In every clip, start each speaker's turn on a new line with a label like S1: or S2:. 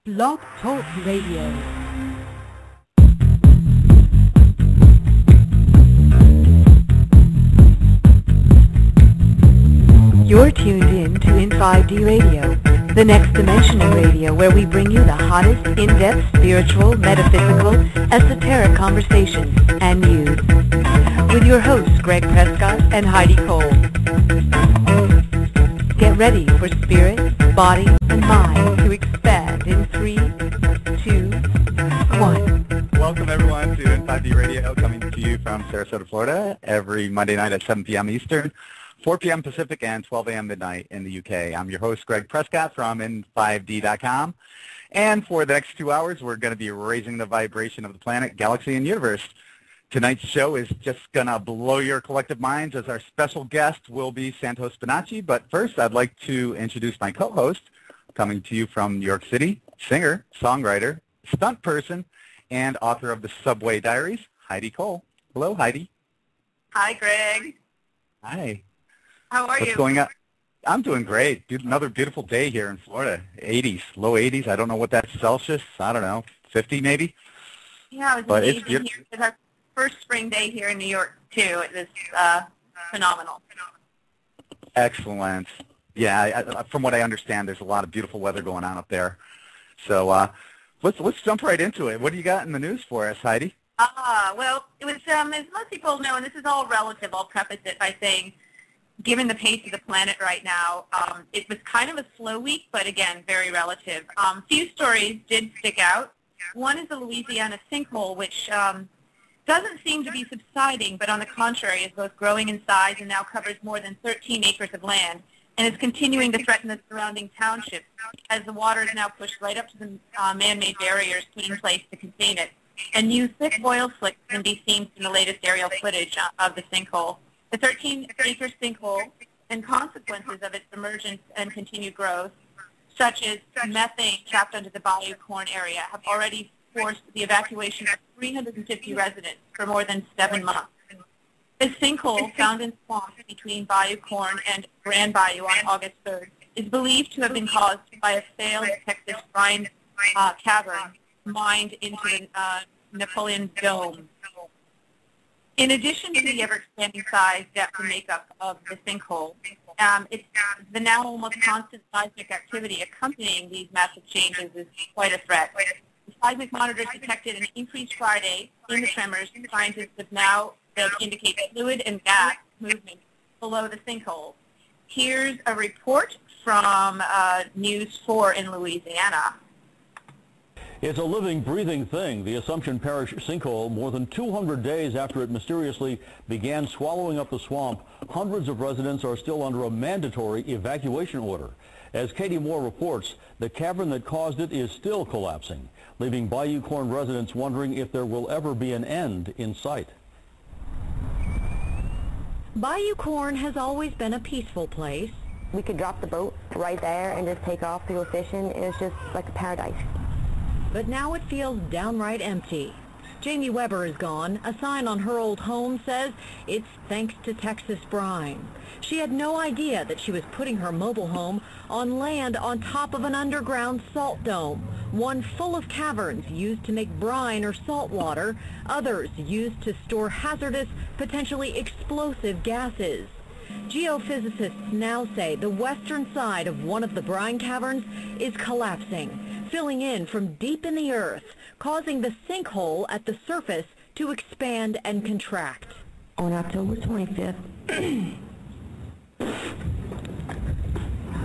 S1: Blog Talk Radio. You're tuned in to in5d Radio, the next dimension in radio, where we bring you the hottest, in-depth, spiritual, metaphysical, esoteric conversations and news. With your hosts, Greg Prescott and Heidi Cole. Get ready for spirit, body, and mind to expand in 3, 2, 1.
S2: Welcome everyone to in5d Radio, coming to you from Sarasota, Florida, every Monday night at 7 p.m. Eastern, 4 p.m. Pacific, and 12 a.m. midnight in the UK. I'm your host, Greg Prescott from in5d.com. And for the next 2 hours, we're going to be raising the vibration of the planet, galaxy, and universe. Tonight's show is just going to blow your collective minds, as our special guest will be Santos Bonacci. But first, I'd like to introduce my co-host, coming to you from New York City, singer, songwriter, stunt person, and author of the Subway Diaries, Heidi Cole. Hello, Heidi.
S3: Hi, Greg.
S2: Hi.
S3: How are you?
S2: What's going on? I'm doing great. Another beautiful day here in Florida. 80s, low 80s. I don't know what that's Celsius. I don't know, 50 maybe?
S3: Yeah, it was amazing here. It's our first spring day here in New York, too. It was phenomenal.
S2: Excellent. Yeah, from what I understand, there's a lot of beautiful weather going on up there. So let's jump right into it. What do you got in the news for us, Heidi?
S3: Well, it was, as most people know, and this is all relative, I'll preface it by saying, given the pace of the planet right now, it was kind of a slow week, but again, very relative. Few stories did stick out. One is the Louisiana sinkhole, which doesn't seem to be subsiding, but on the contrary is both growing in size and now covers more than 13 acres of land, and is continuing to threaten the surrounding townships as the water is now pushed right up to the man-made barriers put in place to contain it. And new thick oil slicks can be seen from the latest aerial footage of the sinkhole. The 13-acre sinkhole and consequences of its emergence and continued growth, such as methane trapped under the bayou corn area, have already forced the evacuation of 350 residents for more than 7 months. The sinkhole, found in swamps between Bayou Corn and Grand Bayou on August 3rd, is believed to have been caused by a failed Texas brine cavern mined into the Napoleon Dome. In addition to the ever-expanding size, depth, and makeup of the sinkhole, it's the now almost constant seismic activity accompanying these massive changes is quite a threat. The seismic monitors detected an increase Friday in the tremors. Scientists have now indicate fluid and gas movement below the sinkhole. Here's a report from News 4 in Louisiana.
S4: It's a living, breathing thing, the Assumption Parish sinkhole. More than 200 days after it mysteriously began swallowing up the swamp, hundreds of residents are still under a mandatory evacuation order. As Katie Moore reports, the cavern that caused it is still collapsing, leaving Bayou Corn residents wondering if there will ever be an end in sight.
S1: Bayou Corn has always been a peaceful place.
S5: We could drop the boat right there and just take off to go fishing. It was just like a paradise.
S1: But now it feels downright empty. Jamie Weber is gone. A sign on her old home says it's thanks to Texas brine. She had no idea that she was putting her mobile home on land on top of an underground salt dome, one full of caverns used to make brine or salt water, others used to store hazardous, potentially explosive gases. Geophysicists now say the western side of one of the brine caverns is collapsing, filling in from deep in the earth, causing the sinkhole at the surface to expand and contract.
S5: On October 25th,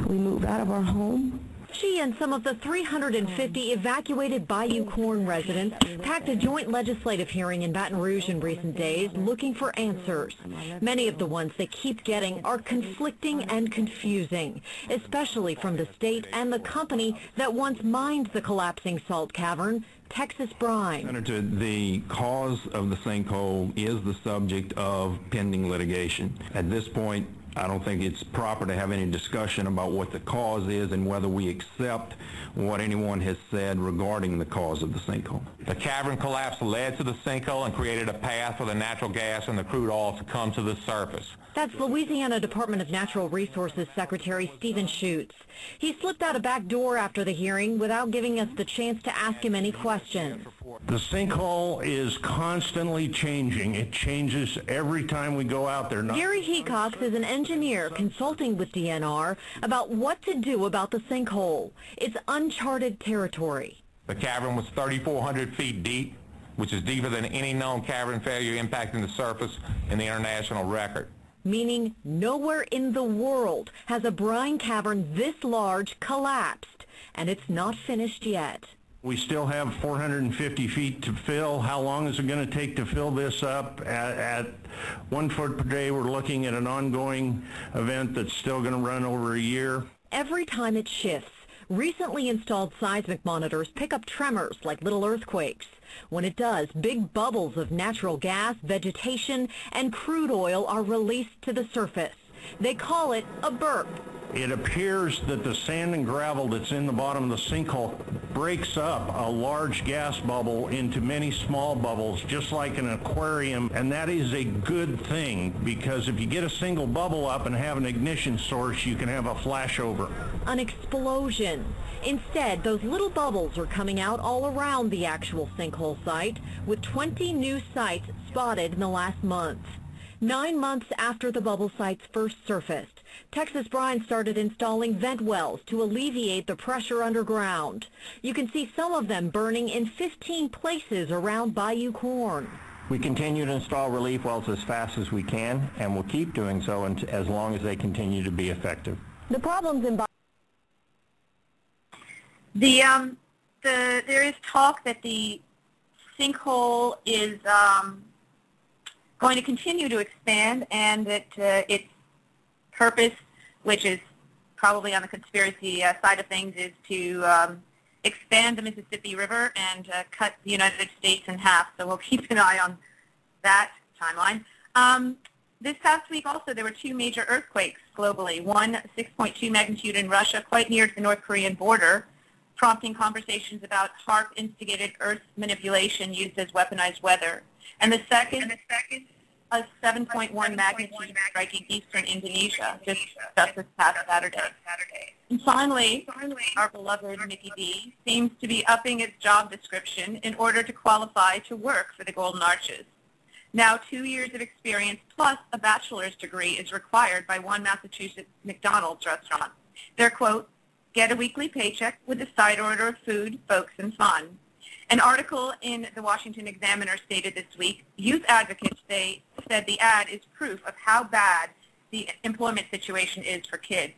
S5: we moved out of our home.
S1: She and some of the 350 evacuated Bayou Corn residents packed a joint legislative hearing in Baton Rouge in recent days looking for answers. Many of the ones they keep getting are conflicting and confusing, especially from the state and the company that once mined the collapsing salt cavern, Texas brine.
S6: Senator, the cause of the sinkhole is the subject of pending litigation. At this point, I don't think it's proper to have any discussion about what the cause is and whether we accept what anyone has said regarding the cause of the sinkhole.
S7: The cavern collapse led to the sinkhole and created a path for the natural gas and the crude oil to come to the surface.
S1: That's Louisiana Department of Natural Resources Secretary Stephen Schutz. He slipped out a back door after the hearing without giving us the chance to ask him any questions.
S8: The sinkhole is constantly changing. It changes every time we go out there.
S1: Gary Hecox is an engineer consulting with DNR about what to do about the sinkhole. It's uncharted territory.
S7: The cavern was 3,400 feet deep, which is deeper than any known cavern failure impacting the surface in the international record.
S1: Meaning nowhere in the world has a brine cavern this large collapsed, and it's not finished yet.
S8: We still have 450 feet to fill. How long is it going to take to fill this up? At 1 foot per day, we're looking at an ongoing event that's still going to run over a year.
S1: Every time it shifts, recently installed seismic monitors pick up tremors like little earthquakes. When it does, big bubbles of natural gas, vegetation, and crude oil are released to the surface. They call it a burp.
S8: It appears that the sand and gravel that's in the bottom of the sinkhole breaks up a large gas bubble into many small bubbles, just like an aquarium, and that is a good thing, because if you get a single bubble up and have an ignition source, you can have a flashover.
S1: An explosion. Instead, those little bubbles are coming out all around the actual sinkhole site, with 20 new sites spotted in the last month. 9 months after the bubble sites first surfaced, Texas Brine started installing vent wells to alleviate the pressure underground. You can see some of them burning in 15 places around Bayou Corn.
S6: We continue to install relief wells as fast as we can, and we'll keep doing so as long as they continue to be effective.
S5: The problems in
S3: there is talk that the sinkhole is going to continue to expand, and that its purpose, which is probably on the conspiracy side of things, is to expand the Mississippi River and cut the United States in half. So we'll keep an eye on that timeline. This past week also there were 2 major earthquakes globally, one 6.2 magnitude in Russia, quite near to the North Korean border, prompting conversations about HAARP-instigated Earth manipulation used as weaponized weather. And the second a 7.1 magnitude striking eastern Indonesia just this past Saturday. And finally, our beloved Mickey D seems to be upping its job description in order to qualify to work for the Golden Arches. Now 2 years of experience plus a bachelor's degree is required by one Massachusetts McDonald's restaurant. Their quote, "Get a weekly paycheck with a side order of food, folks, and fun." An article in the Washington Examiner stated this week, youth advocates said the ad is proof of how bad the employment situation is for kids.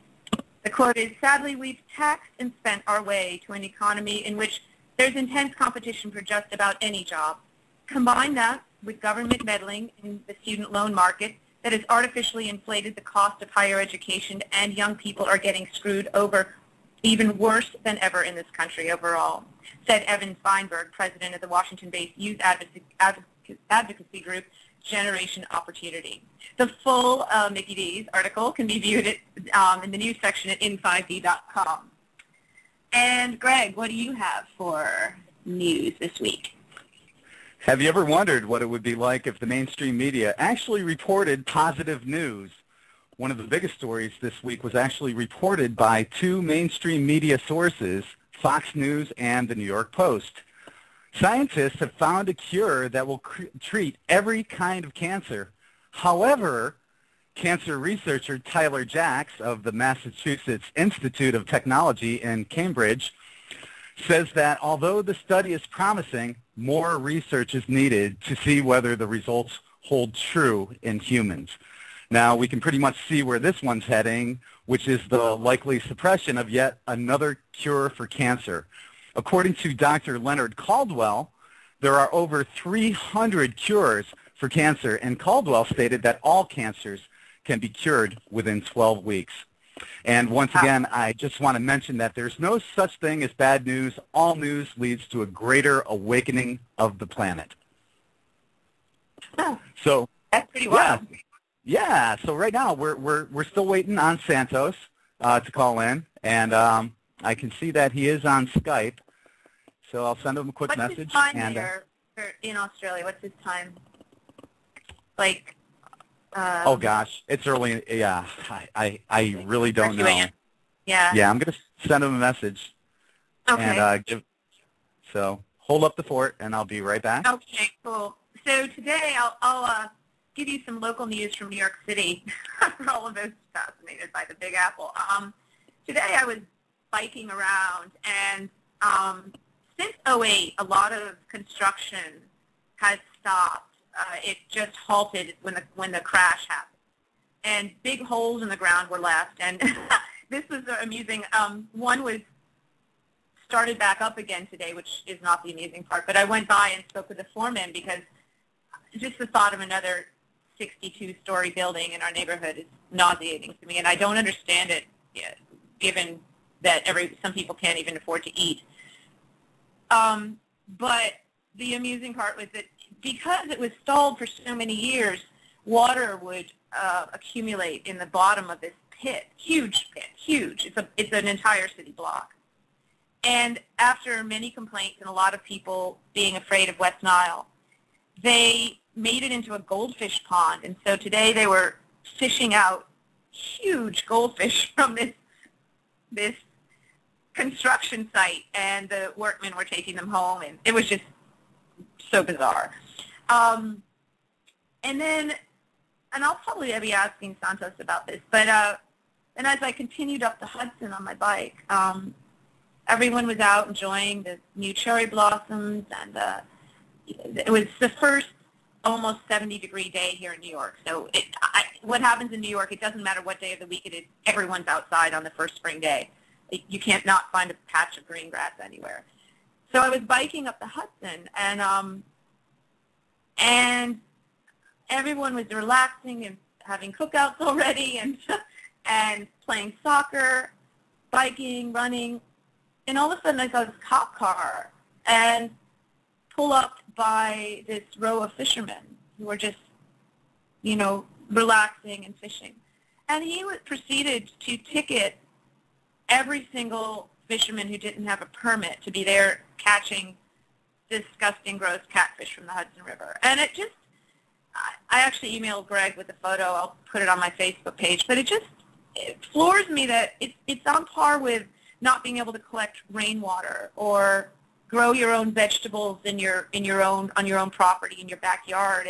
S3: The quote is, "Sadly, we've taxed and spent our way to an economy in which there's intense competition for just about any job. Combine that with government meddling in the student loan market that has artificially inflated the cost of higher education, and young people are getting screwed over even worse than ever in this country overall," said Evan Feinberg, president of the Washington-based youth advocacy group Generation Opportunity. The full Mickey D's article can be viewed in the news section at in5d.com. And Greg, what do you have for news this week?
S2: Have you ever wondered what it would be like if the mainstream media actually reported positive news? One of the biggest stories this week was actually reported by 2 mainstream media sources, Fox News and the New York Post. Scientists have found a cure that will treat every kind of cancer. However, cancer researcher Tyler Jacks of the Massachusetts Institute of Technology in Cambridge says that although the study is promising, more research is needed to see whether the results hold true in humans. Now, we can pretty much see where this one's heading, which is the likely suppression of yet another cure for cancer. According to Dr. Leonard Caldwell, there are over 300 cures for cancer, and Caldwell stated that all cancers can be cured within 12 weeks. And once again, I just want to mention that there's no such thing as bad news. All news leads to a greater awakening of the planet.
S3: Oh,
S2: So
S3: that's pretty wild.
S2: Yeah, so right now we're still waiting on Santos to call in, and I can see that he is on Skype, so I'll send him a quick message.
S3: What's his time there in Australia? What's his time? Like.
S2: Oh gosh, it's early. Yeah, I really don't know.
S3: Yeah.
S2: Yeah, I'm gonna send him a message.
S3: Okay.
S2: And so hold up the fort, and I'll be right back.
S3: Okay, cool. So today I'll give you some local news from New York City. For all of those fascinated by the Big Apple. Today I was biking around, and since '08, a lot of construction has stopped. It just halted when the crash happened, and big holes in the ground were left. And this was amusing. One was started back up again today, which is not the amusing part. But I went by and spoke with the foreman because just the thought of another 62-story building in our neighborhood is nauseating to me, and I don't understand it, given that some people can't even afford to eat. But the amusing part was that because it was stalled for so many years, water would accumulate in the bottom of this pit, huge pit, huge. It's an entire city block. And after many complaints and a lot of people being afraid of West Nile, they made it into a goldfish pond. And so today they were fishing out huge goldfish from this construction site, and the workmen were taking them home, and it was just so bizarre. And I'll probably be asking Santos about this, but and as I continued up the Hudson on my bike, everyone was out enjoying the new cherry blossoms, and it was the first almost 70-degree day here in New York. So what happens in New York, it doesn't matter what day of the week it is, everyone's outside on the first spring day. You can't not find a patch of green grass anywhere. So I was biking up the Hudson, and everyone was relaxing and having cookouts already, and playing soccer, biking, running, and all of a sudden I saw this cop car and pull up by this row of fishermen who were just, relaxing and fishing. And he proceeded to ticket every single fisherman who didn't have a permit to be there catching disgusting, gross catfish from the Hudson River. And it just, I actually emailed Greg with a photo. I'll put it on my Facebook page. But it floors me that it's on par with not being able to collect rainwater or grow your own vegetables on your own property in your backyard.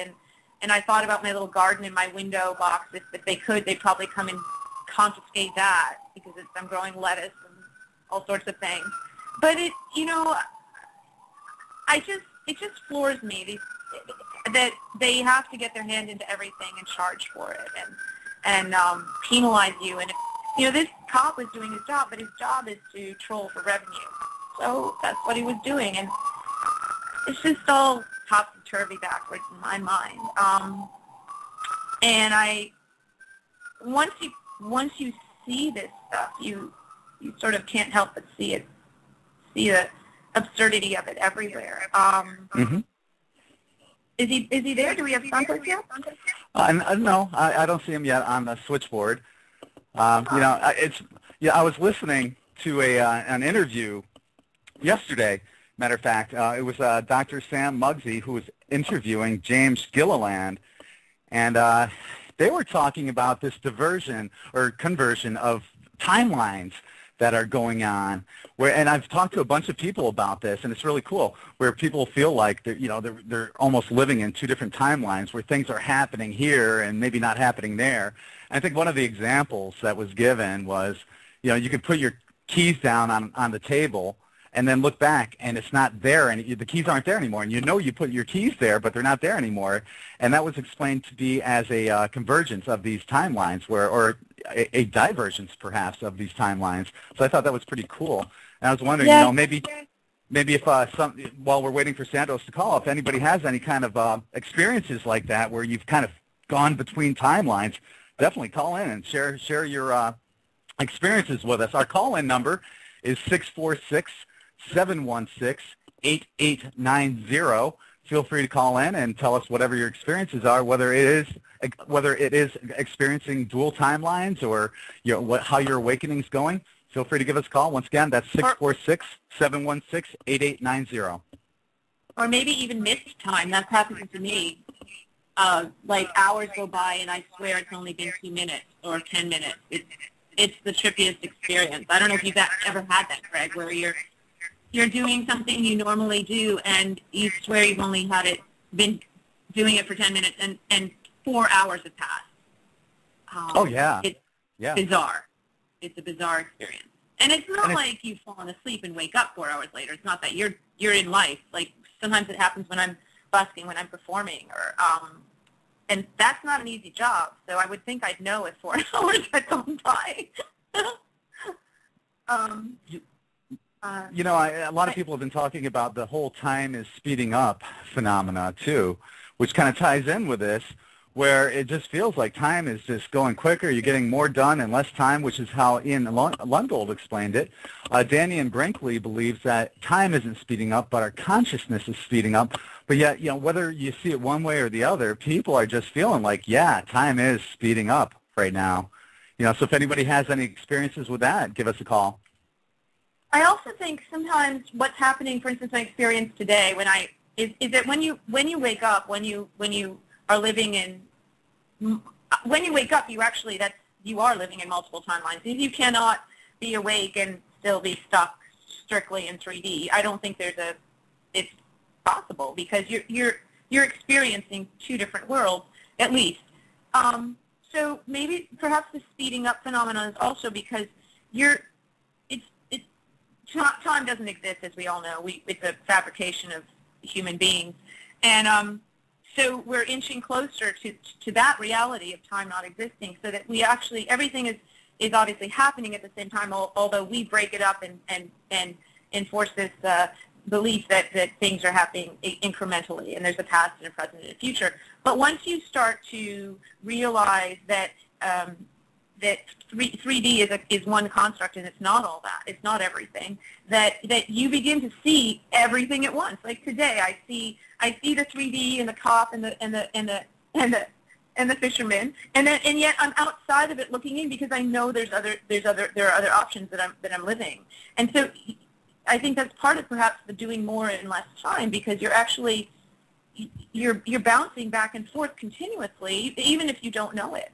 S3: And I thought about my little garden in my window box. If they could, they'd probably come and confiscate that because I'm growing lettuce and all sorts of things. But it just floors me that they have to get their hand into everything and charge for it and penalize you. And this cop was doing his job, but his job is to troll for revenue. So that's what he was doing, and it's just all topsy-turvy backwards in my mind. And once you see this stuff, you sort of can't help but see the absurdity of it everywhere. Is he there? Do we have Santos yet?
S2: No, I don't see him yet on the switchboard. I was listening to an interview yesterday. Matter of fact, it was Dr. Sam Muggsy who was interviewing James Gilliland, and they were talking about this diversion or conversion of timelines that are going on. And I've talked to a bunch of people about this, and it's really cool, where people feel like they're almost living in two different timelines, where things are happening here and maybe not happening there. And I think one of the examples that was given was, you could put your keys down on the table and then look back, and it's not there, and the keys aren't there anymore. And you put your keys there, but they're not there anymore. And that was explained to be as a convergence of these timelines, or a divergence, perhaps, of these timelines. So I thought that was pretty cool. And I was wondering, maybe if while we're waiting for Santos to call, if anybody has any kind of experiences like that, where you've kind of gone between timelines, definitely call in and share your experiences with us. Our call-in number is 646-716-8890, feel free to call in and tell us whatever your experiences are, whether it is experiencing dual timelines or how your awakening's going. Feel free to give us a call. Once again, that's 646-716-8890.
S3: Or maybe even missed time. That's happened to me. Like hours go by and I swear it's only been 2 minutes or 10 minutes. It's the trippiest experience. I don't know if you've ever had that, Greg, where you're doing something you normally do and you swear you've only been doing it for 10 minutes and 4 hours have passed.
S2: Oh, yeah.
S3: It's bizarre. It's a bizarre experience. And it's not like you've fallen asleep and wake up 4 hours later. It's not that. You're in life. Like sometimes it happens when I'm busking, when I'm performing, or and that's not an easy job. So I would think I'd know if 4 hours had gone by.
S2: A lot of people have been talking about the whole time is speeding up phenomena too, which kind of ties in with this, where it just feels like time is just going quicker. You're getting more done in less time, which is how Ian Lungold explained it. Danny and Brinkley believes that time isn't speeding up, but our consciousness is speeding up. But yet, whether you see it one way or the other, people are just feeling like, yeah, time is speeding up right now. So if anybody has any experiences with that, give us a call.
S3: I also think sometimes what's happening, for instance, my experience today, is that when you wake up, when you are living in, when you wake up, you are living in multiple timelines. You cannot be awake and still be stuck strictly in 3D. I don't think it's possible because you're experiencing two different worlds at least. So maybe perhaps the speeding up phenomenon is also because time doesn't exist, as we all know. It's a fabrication of human beings, and so we're inching closer to that reality of time not existing, so that we actually, everything is obviously happening at the same time, although we break it up and enforce this belief that things are happening incrementally, and there's a past and a present and a future. But once you start to realize that that 3D is one construct and it's not all that, it's not everything, that you begin to see everything at once. Like today, I see the 3D and the cop and the fisherman, and yet I'm outside of it looking in because I know there are other options that I'm living. And so I think that's part of perhaps the doing more in less time, because you're bouncing back and forth continuously, even if you don't know it.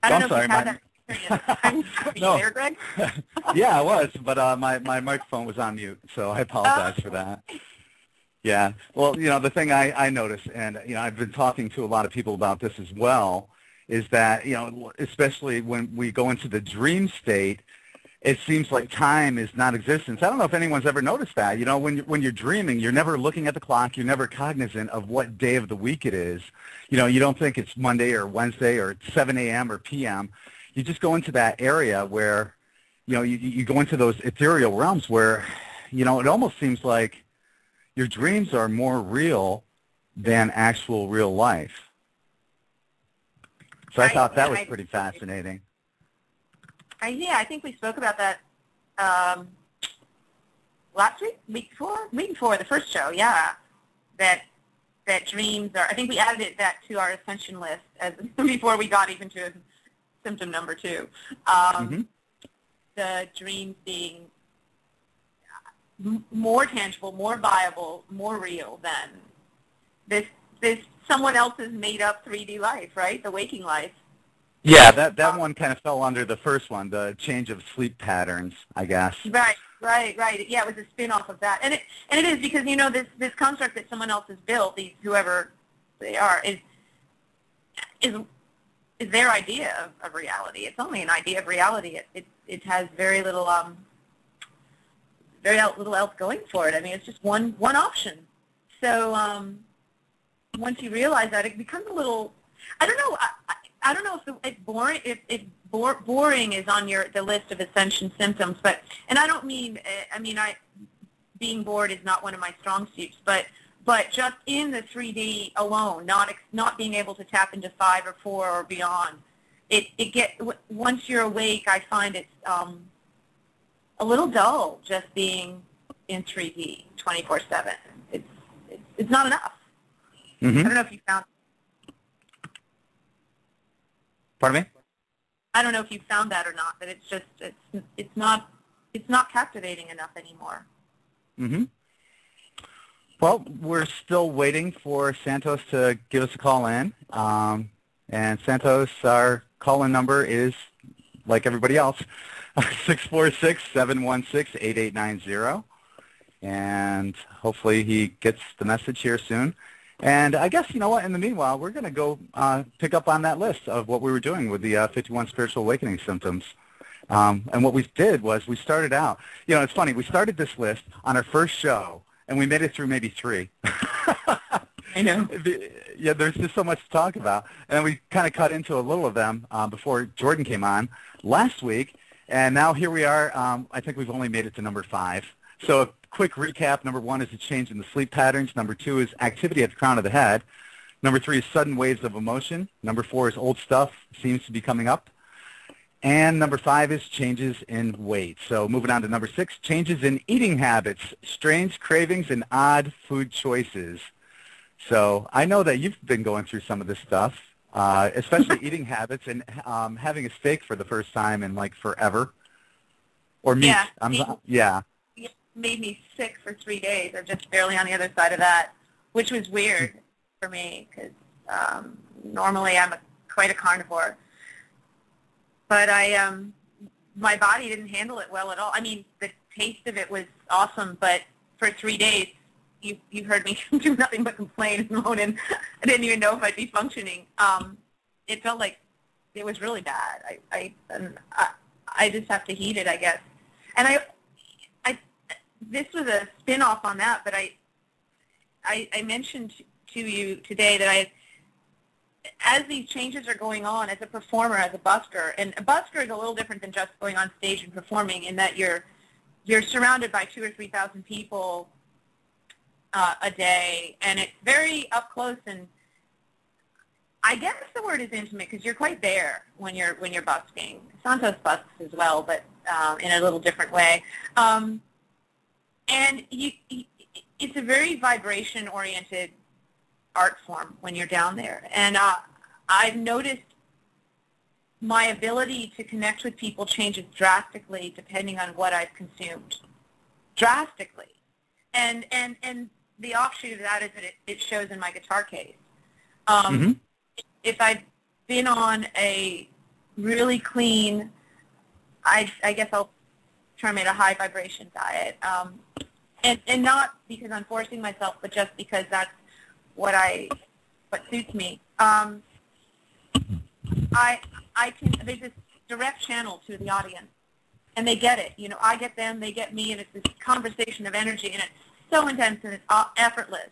S3: I don't know if you had that experience. I'm sorry,
S2: no.
S3: There, Greg?
S2: Yeah, I was, but my microphone was on mute, so I apologize for that. Yeah. Well, the thing I noticed, and I've been talking to a lot of people about this as well, is that especially when we go into the dream state, it seems like time is non-existent. I don't know if anyone's ever noticed that. When you're dreaming, you're never looking at the clock. You're never cognizant of what day of the week it is. You don't think it's Monday or Wednesday or 7 a.m. or p.m. You just go into that area where, you go into those ethereal realms where, it almost seems like your dreams are more real than actual real life. So I thought that was pretty fascinating.
S3: Yeah, I think we spoke about that last week before the first show. Yeah, that dreams are. I think we added that to our ascension list before we got even to symptom number 2. The dreams being more tangible, more viable, more real than this someone else's made up 3D life, right? The waking life.
S2: Yeah, that one kind of fell under the first one, the change of sleep patterns, I guess.
S3: Right. Yeah, it was a spin-off of that, and it is because this construct that someone else has built, whoever they are, is their idea of reality. It's only an idea of reality. It has very little else going for it. I mean, it's just one option. So once you realize that, it becomes a little. I don't know. I don't know if boring. If boring is on the list of ascension symptoms, and I don't mean. Being bored is not one of my strong suits, but just in the 3D alone, not being able to tap into 5 or 4 or beyond, once you're awake, I find it's a little dull just being in 3D 24/7. It's not enough.
S2: Mm-hmm.
S3: I don't know if you found.
S2: Pardon me?
S3: I don't know if you found that or not. That it's not captivating enough anymore.
S2: Mm-hmm. Well, we're still waiting for Santos to give us a call in. And Santos, our call-in number is, like everybody else, 646-716-8890. And hopefully he gets the message here soon. And I guess, you know what, in the meanwhile, we're going to go pick up on that list of what we were doing with the 51 Spiritual Awakening symptoms. And what we did was we started out, you know, it's funny, we started this list on our first show, and we made it through maybe 3.
S3: I know.
S2: Yeah, there's just so much to talk about. And then we kind of cut into a little of them before Jordan came on last week. And now here we are. I think we've only made it to number 5. So a quick recap. Number 1 is a change in the sleep patterns. Number 2 is activity at the crown of the head. Number 3 is sudden waves of emotion. Number 4 is old stuff seems to be coming up. And number 5 is changes in weight. So moving on to number 6, changes in eating habits, strange cravings, and odd food choices. So I know that you've been going through some of this stuff, especially eating habits and having a steak for the first time in like forever. Or meat.
S3: Yeah. It made me sick for 3 days. I'm just barely on the other side of that, which was weird for me because normally I'm quite a carnivore. But my body didn't handle it well at all. I mean, the taste of it was awesome, but for 3 days, you heard me do nothing but complain and moan, and I didn't even know if I'd be functioning. It felt like it was really bad. I just have to heed it, I guess. And this was a spin-off on that, but I mentioned to you today that as these changes are going on as a performer, as a busker, and a busker is a little different than just going on stage and performing in that you're surrounded by 2,000 or 3,000 people a day, and it's very up close, and I guess the word is intimate because you're quite there when you're busking. Santos busks as well, but in a little different way. And it's a very vibration-oriented art form when you're down there. And I've noticed my ability to connect with people changes drastically depending on what I've consumed. Drastically. And the offshoot of that is that it shows in my guitar case. If I've been on a really clean, I guess I'll term it a high vibration diet, and not because I'm forcing myself, but just because that's what suits me. There's this direct channel to the audience, and they get it. You know, I get them, they get me, and it's this conversation of energy, and it's so intense and it's effortless.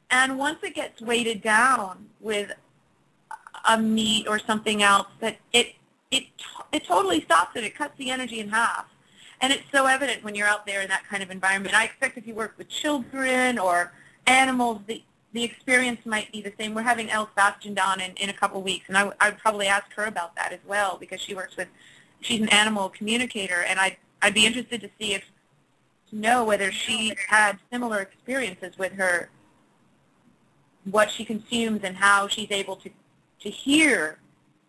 S3: And once it gets weighted down with a meat or something else, that it totally stops it. It cuts the energy in half. And it's so evident when you're out there in that kind of environment. I expect if you work with children or animals, the experience might be the same. We're having Elle Sebastian on in a couple weeks, and I'd probably ask her about that as well because she's an animal communicator, and I'd be interested to know whether she had similar experiences with her, what she consumes and how she's able to hear,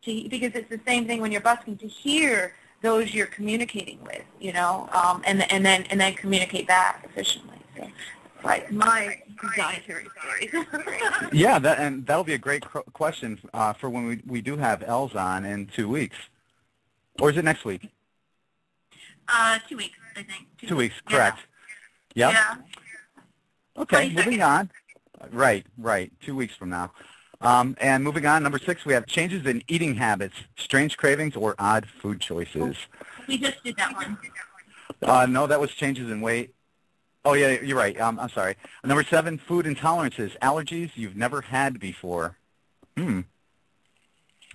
S3: because it's the same thing when you're busking, to hear those you're communicating with, you know, and then communicate back efficiently. So, like my dietary stories.
S2: Yeah, that'll be a great question for when we do have Els on in 2 weeks, or is it next week?
S3: 2 weeks, I think.
S2: 2 weeks, correct.
S3: Yeah.
S2: Yep.
S3: Yeah.
S2: Okay, moving on. Right, 2 weeks from now. And moving on, number 6, we have changes in eating habits, strange cravings, or odd food choices.
S3: We just did that one.
S2: No, that was changes in weight. Oh, yeah, you're right. I'm sorry. Number 7, food intolerances, allergies you've never had before.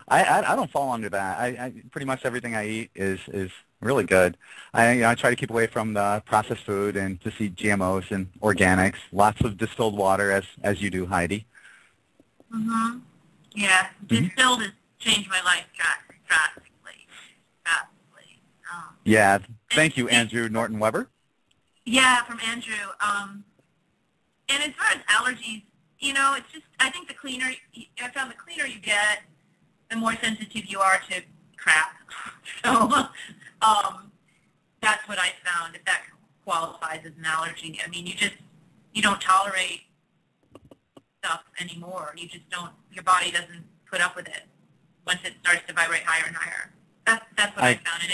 S2: I don't fall under that. I pretty much everything I eat is really good. I try to keep away from the processed food and to see GMOs and organics. Lots of distilled water, as you do, Heidi.
S3: Yeah, distilled has changed my life drastically.
S2: Yeah, thank you, Andrew Norton Weber.
S3: Yeah, from Andrew. And as far as allergies, you know, it's just, I think I found the cleaner you get, the more sensitive you are to crap. So that's what I found, if that qualifies as an allergy. I mean, you don't tolerate stuff anymore. You just don't, your body doesn't put up with it once it starts to vibrate higher and higher. That's what I found, and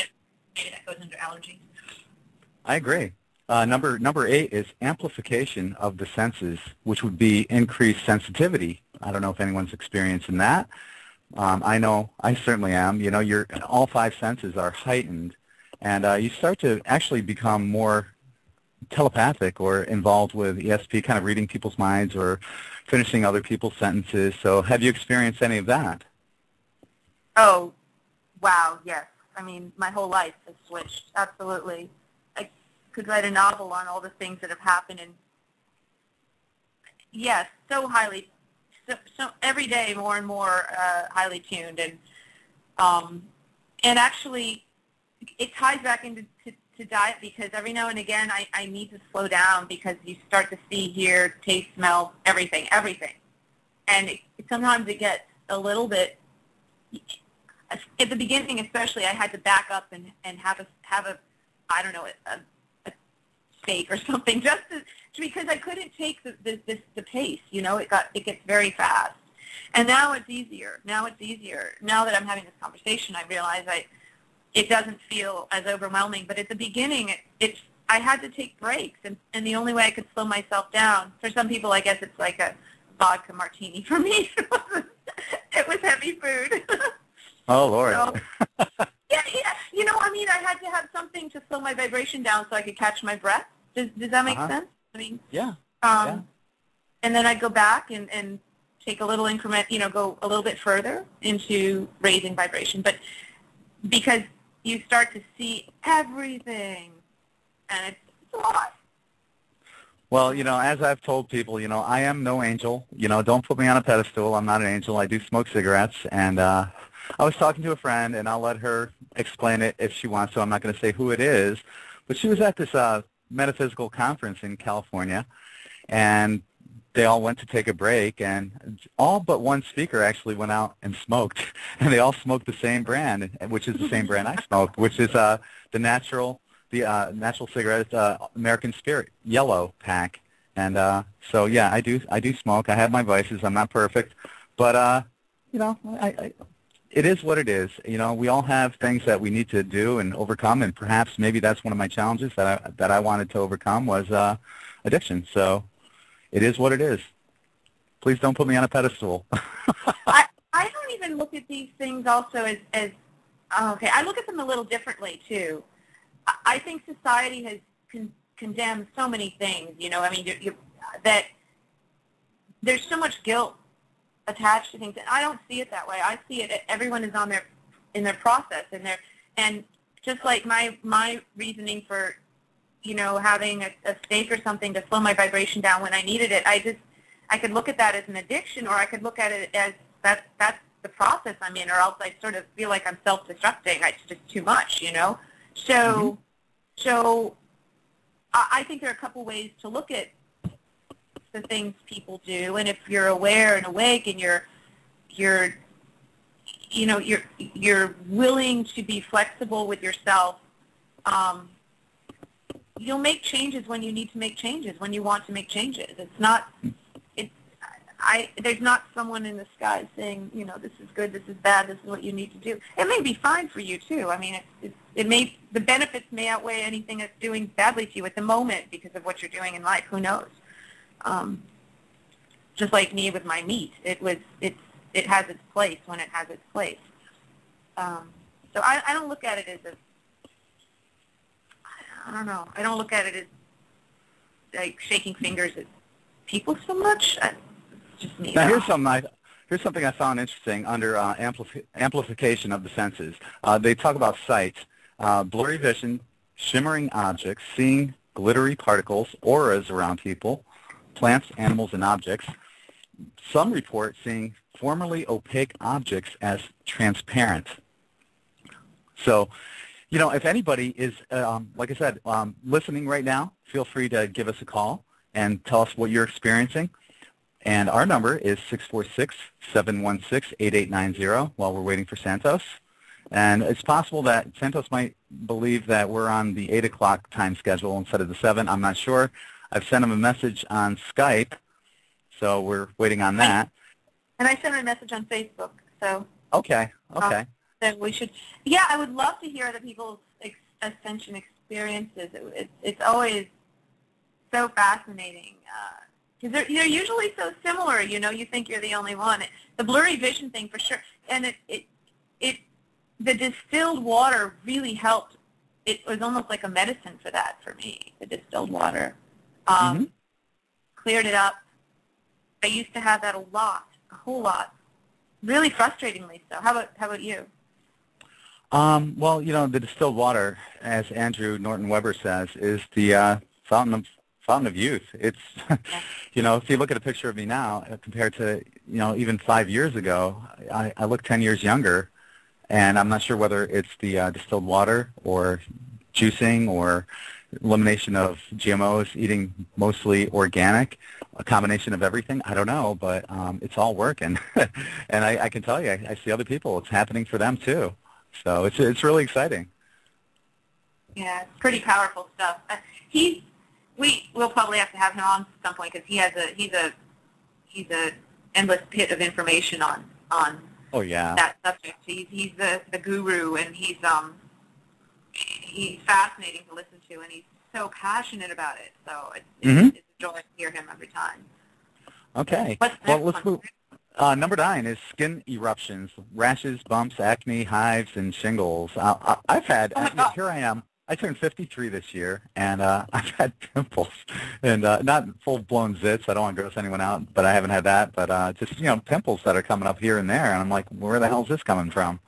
S3: maybe that goes under allergies.
S2: I agree. Number 8 is amplification of the senses, which would be increased sensitivity. I don't know if anyone's experiencing that. I know I certainly am. You know, all 5 senses are heightened, and you start to actually become more telepathic or involved with ESP, kind of reading people's minds or finishing other people's sentences. So have you experienced any of that?
S3: Oh, wow, yes. I mean, my whole life has switched, absolutely. I could write a novel on all the things that have happened, and yes, so every day more and more highly tuned, and actually it ties back into diet, because every now and again I need to slow down, because you start to see, hear, taste, smell, everything, and sometimes it gets a little bit. At the beginning, especially, I had to back up and have a I don't know, a steak or something, just because I couldn't take the pace. You know, it gets very fast. And now it's easier. Now that I'm having this conversation, I realize it doesn't feel as overwhelming. But at the beginning, I had to take breaks, and the only way I could slow myself down. For some people, I guess it's like a vodka martini. For me, it was heavy food.
S2: Oh, Lord.
S3: So, yeah. You know, I mean, I had to have something to slow my vibration down so I could catch my breath. Does that make sense? I mean,
S2: yeah.
S3: And then I'd go back and take a little increment, you know, go a little bit further into raising vibration. But because you start to see everything, and it's a lot.
S2: Well, you know, as I've told people, you know, I am no angel. You know, don't put me on a pedestal. I'm not an angel. I do smoke cigarettes, and I was talking to a friend, and I'll let her explain it if she wants to. I'm not going to say who it is, but she was at this Metaphysical conference in California, and they all went to take a break, and all but one speaker actually went out and smoked, and they all smoked the same brand, which is the same brand I smoked, which is the natural cigarette, American Spirit Yellow pack. And so yeah, I do smoke. I have my vices. I'm not perfect, but you know, it is what it is. You know, we all have things that we need to do and overcome, and perhaps maybe that's one of my challenges that I wanted to overcome was addiction. So it is what it is. Please don't put me on a pedestal.
S3: I don't even look at these things also as okay. I look at them a little differently too. I think society has condemned so many things. You know, I mean, that there's so much guilt attached to things, and I don't see it that way. I see it. Everyone is in their process, and just like my reasoning for, you know, having a steak or something to slow my vibration down when I needed it. I could look at that as an addiction, or I could look at it as that's the process I'm in, or else I sort of feel like I'm self-destructing. It's just too much, you know. So, so I think there are a couple ways to look at the things people do, and if you're aware and awake, and you're willing to be flexible with yourself, you'll make changes when you need to make changes, when you want to make changes. There's not someone in the sky saying, you know, this is good, this is bad, this is what you need to do. It may be fine for you too. I mean, the benefits may outweigh anything that's doing badly to you at the moment because of what you're doing in life. Who knows? Just like me with my meat, it has its place when it has its place. So I don't look at it as I don't know. I don't look at it as like shaking fingers at people so much. It's just me.
S2: Now here's something I found interesting under amplification of the senses. They talk about sight, blurry vision, shimmering objects, seeing glittery particles, auras around people, plants, animals, and objects. Some report seeing formerly opaque objects as transparent. So, You know, if anybody is, like I said, listening right now, feel free to give us a call and tell us what you're experiencing. And our number is 646-716-8890 while we're waiting for Santos. And it's possible that Santos might believe that we're on the 8 o'clock time schedule instead of the 7. I'm not sure. I've sent him a message on Skype, so we're waiting on that.
S3: And I sent him a message on Facebook. So
S2: okay.
S3: Then we should. Yeah, I would love to hear other people's ascension experiences. It's always so fascinating because they're usually so similar. You know, you think you're the only one. The blurry vision thing for sure, and the distilled water really helped. It was almost like a medicine for that for me. The distilled water cleared it up. I used to have that a whole lot, really frustratingly so. How about you?
S2: Well, you know, the distilled water, as Andrew Norton Weber says, is the fountain of youth. It's, you know, if you look at a picture of me now compared to, you know, even 5 years ago, I look 10 years younger, and I'm not sure whether it's the distilled water or juicing or elimination of GMOs, eating mostly organic, a combination of everything. I don't know, but it's all working. And I can tell you, I see other people. It's happening for them too. So it's really exciting.
S3: Yeah, it's pretty powerful stuff. We'll probably have to have him on at some point because he's a endless pit of information on
S2: oh yeah
S3: that subject. He's the guru, and he's fascinating to listen to, and he's so passionate about it. So it's a joy to hear him every time.
S2: Okay.
S3: What's the
S2: well,
S3: next
S2: let's
S3: one?
S2: move. Number 9 is skin eruptions, rashes, bumps, acne, hives, and shingles. I've had, here I am, I turned 53 this year, and I've had pimples, and not full-blown zits. I don't want to gross anyone out, but I haven't had that, but just, you know, pimples that are coming up here and there, and I'm like, where the hell is this coming from?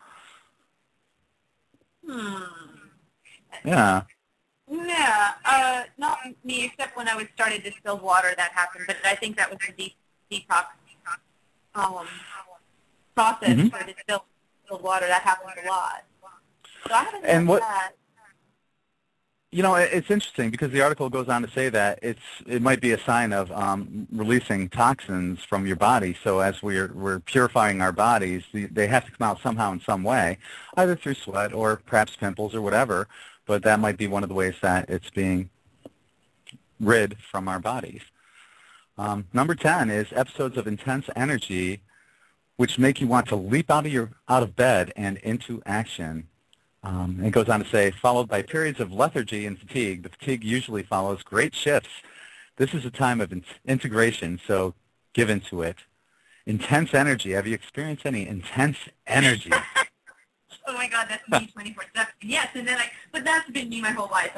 S2: Yeah.
S3: Yeah, not me, except when I was started distilled water that happened, but I think that was the detox process for distilled water. That happens a lot. So I haven't done that.
S2: You know, it's interesting because the article goes on to say that it might be a sign of releasing toxins from your body. So as we're purifying our bodies, they have to come out somehow in some way, either through sweat or perhaps pimples or whatever. But that might be one of the ways that it's being rid from our bodies. Number 10 is episodes of intense energy, which make you want to leap out of bed and into action. It goes on to say, followed by periods of lethargy and fatigue. The fatigue usually follows great shifts. This is a time of integration, so give into it. Intense energy. Have you experienced any intense energy?
S3: Oh my God, that's me 24/7. Yes, and then but that's been me my whole life.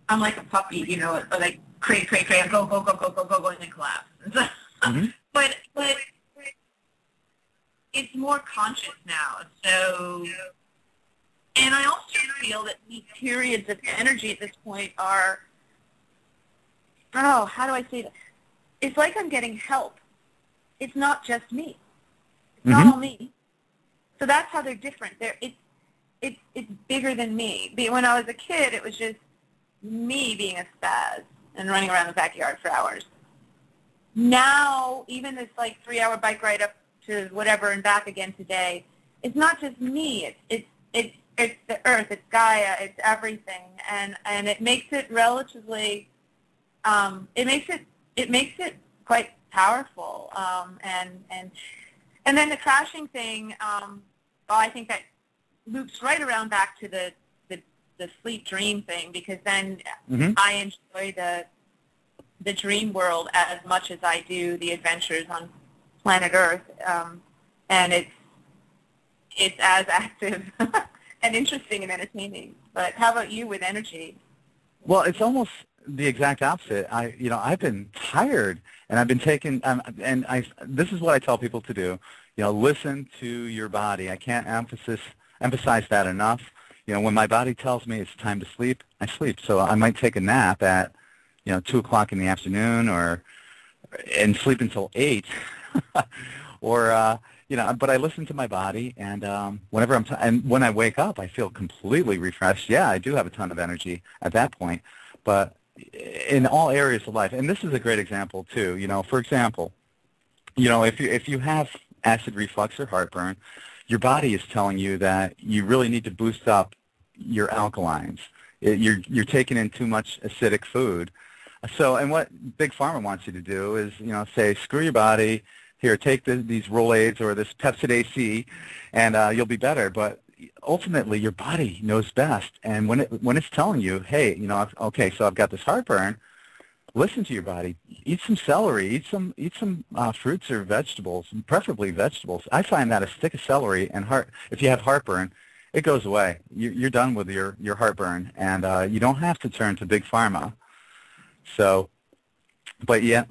S3: I'm like a puppy, you know, like cray, go, and then collapse. But it's more conscious now. So, and I also feel that these periods of energy at this point are, how do I say that? It's like I'm getting help. It's not just me. It's not all me. So that's how they're different. It's bigger than me. When I was a kid, it was just me being a spaz and running around the backyard for hours. Now, even this like 3-hour bike ride up to whatever and back again today, it's not just me. It's the earth. It's Gaia. It's everything, and it makes it relatively. It makes it quite powerful. And then the crashing thing. I think that loops right around back to the sleep dream thing, because then I enjoy the dream world as much as I do the adventures on planet Earth, and it's as active and interesting and entertaining. But how about you with energy?
S2: Well, it's almost the exact opposite. I've been tired, and I've been taking, this is what I tell people to do. Listen to your body. I can't emphasize that enough. When my body tells me it's time to sleep, I sleep. So I might take a nap at, 2 o'clock in the afternoon and sleep until 8. Or, but I listen to my body, and whenever and when I wake up, I feel completely refreshed. Yeah, I do have a ton of energy at that point, but in all areas of life, and this is a great example too. For example, if you have acid reflux or heartburn, your body is telling you that you really need to boost up your alkalines. You're taking in too much acidic food. So, and what Big Pharma wants you to do is, say, screw your body. Here, take these Rolaids or this Pepsid AC, and you'll be better. But ultimately, your body knows best. And when it's telling you, hey, okay, so I've got this heartburn, listen to your body. Eat some celery. Eat some fruits or vegetables, preferably vegetables. I find that a stick of celery and if you have heartburn, it goes away. You're done with your heartburn, and you don't have to turn to Big Pharma. So. But yeah,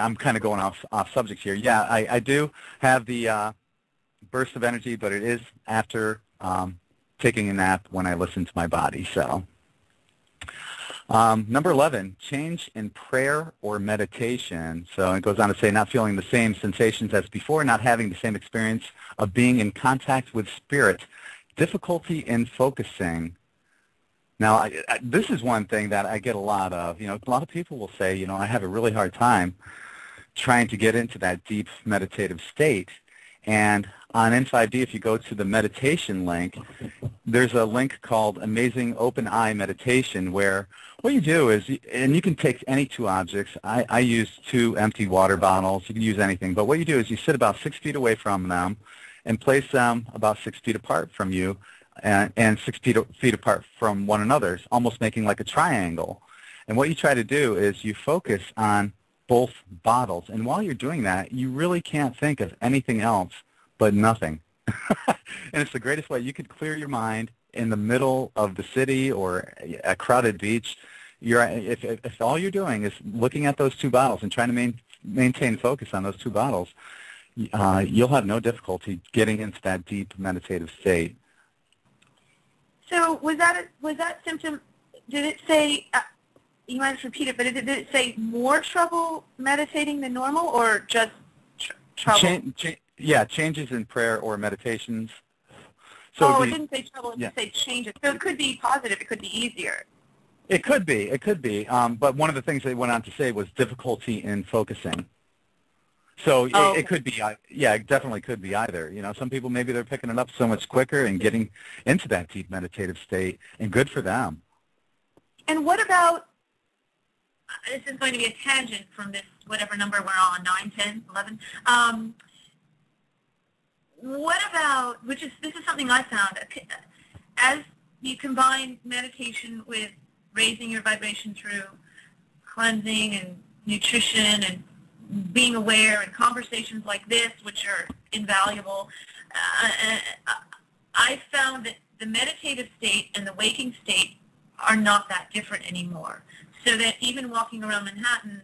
S2: I'm kind of going off subject here. Yeah, I do have the burst of energy, but it is after taking a nap when I listen to my body. So number 11, change in prayer or meditation. So it goes on to say not feeling the same sensations as before, not having the same experience of being in contact with spirit, difficulty in focusing. Now, this is one thing that I get a lot of. A lot of people will say, I have a really hard time trying to get into that deep meditative state. And on in5d, if you go to the meditation link, there's a link called Amazing Open Eye Meditation, where what you do is, and you can take any two objects. I use 2 empty water bottles. You can use anything. But what you do is you sit about 6 feet away from them and place them about 6 feet apart from you, and 6 feet apart from one another, almost making like a triangle. And what you try to do is you focus on both bottles. And while you're doing that, you really can't think of anything else but nothing. And it's the greatest way. You could clear your mind in the middle of the city or a crowded beach. If all you're doing is looking at those 2 bottles and trying to maintain focus on those 2 bottles, you'll have no difficulty getting into that deep meditative state.
S3: So was that symptom, did it say, you might have to repeat it, but did it say more trouble meditating than normal or just trouble?
S2: Yeah, changes in prayer or meditations. So
S3: it didn't say trouble, it just said changes. So it could be positive, it could be easier.
S2: It could be. But one of the things they went on to say was difficulty in focusing. So it could be, it definitely could be either. Some people, maybe they're picking it up so much quicker and getting into that deep meditative state, and good for them.
S3: And what about, this is going to be a tangent from this, whatever number we're on, 9, 10, 11. What about, this is something I found, as you combine meditation with raising your vibration through cleansing and nutrition and being aware and conversations like this, which are invaluable, I found that the meditative state and the waking state are not that different anymore. So that even walking around Manhattan,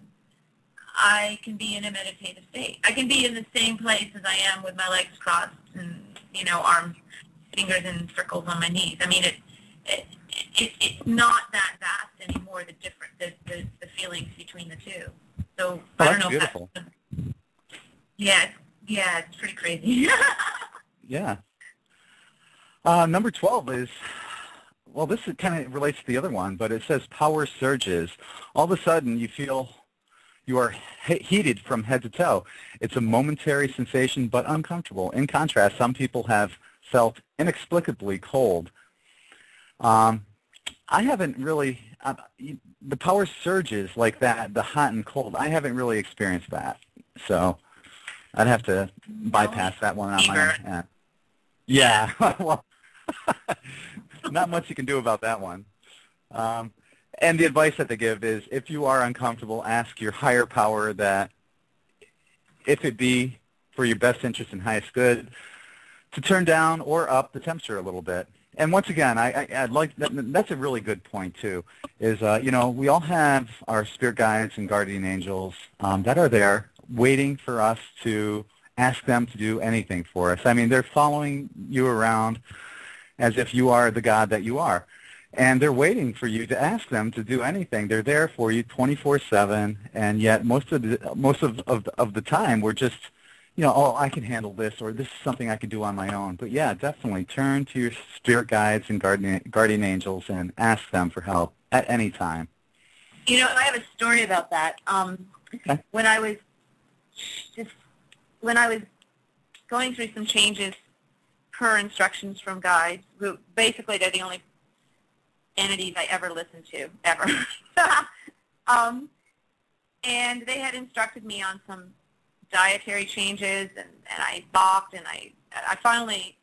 S3: I can be in a meditative state. I can be in the same place as I am with my legs crossed and, arms, fingers in circles on my knees. I mean, it's not that vast anymore, the feelings between the two. So I don't know
S2: beautiful.
S3: If that's, it's pretty crazy.
S2: Yeah. Number 12 is, well, this kind of relates to the other one, but it says power surges. All of a sudden, you feel you are heated from head to toe. It's a momentary sensation, but uncomfortable. In contrast, some people have felt inexplicably cold. I haven't really, the power surges like that, the hot and cold, I haven't really experienced that. So I'd have to bypass that one on my own. Yeah, well, not much you can do about that one. And the advice that they give is, if you are uncomfortable, ask your higher power that, if it be for your best interest and highest good, to turn down or up the temperature a little bit. And once again, I'd like that's a really good point too. Is we all have our spirit guides and guardian angels that are there waiting for us to ask them to do anything for us. I mean, they're following you around as if you are the God that you are, and they're waiting for you to ask them to do anything. They're there for you 24/7, and yet most of the time we're just oh, I can handle this, or this is something I can do on my own. But yeah, definitely turn to your spirit guides and guardian angels and ask them for help at any time.
S3: I have a story about that.
S2: Okay.
S3: When I was going through some changes per instructions from guides, who basically they're the only entities I ever listened to, ever. And they had instructed me on some dietary changes, and I balked, and I finally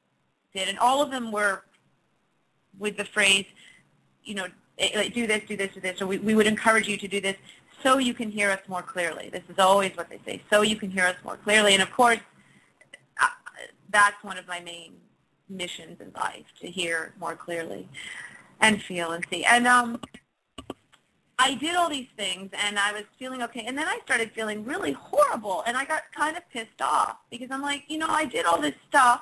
S3: did, and all of them were with the phrase, do this, do this, do this, or we would encourage you to do this so you can hear us more clearly. This is always what they say, so you can hear us more clearly. And of course, that's one of my main missions in life, to hear more clearly and feel and see. And I did all these things, and I was feeling okay, and then I started feeling really horrible, and I got kind of pissed off, because I'm like, I did all this stuff,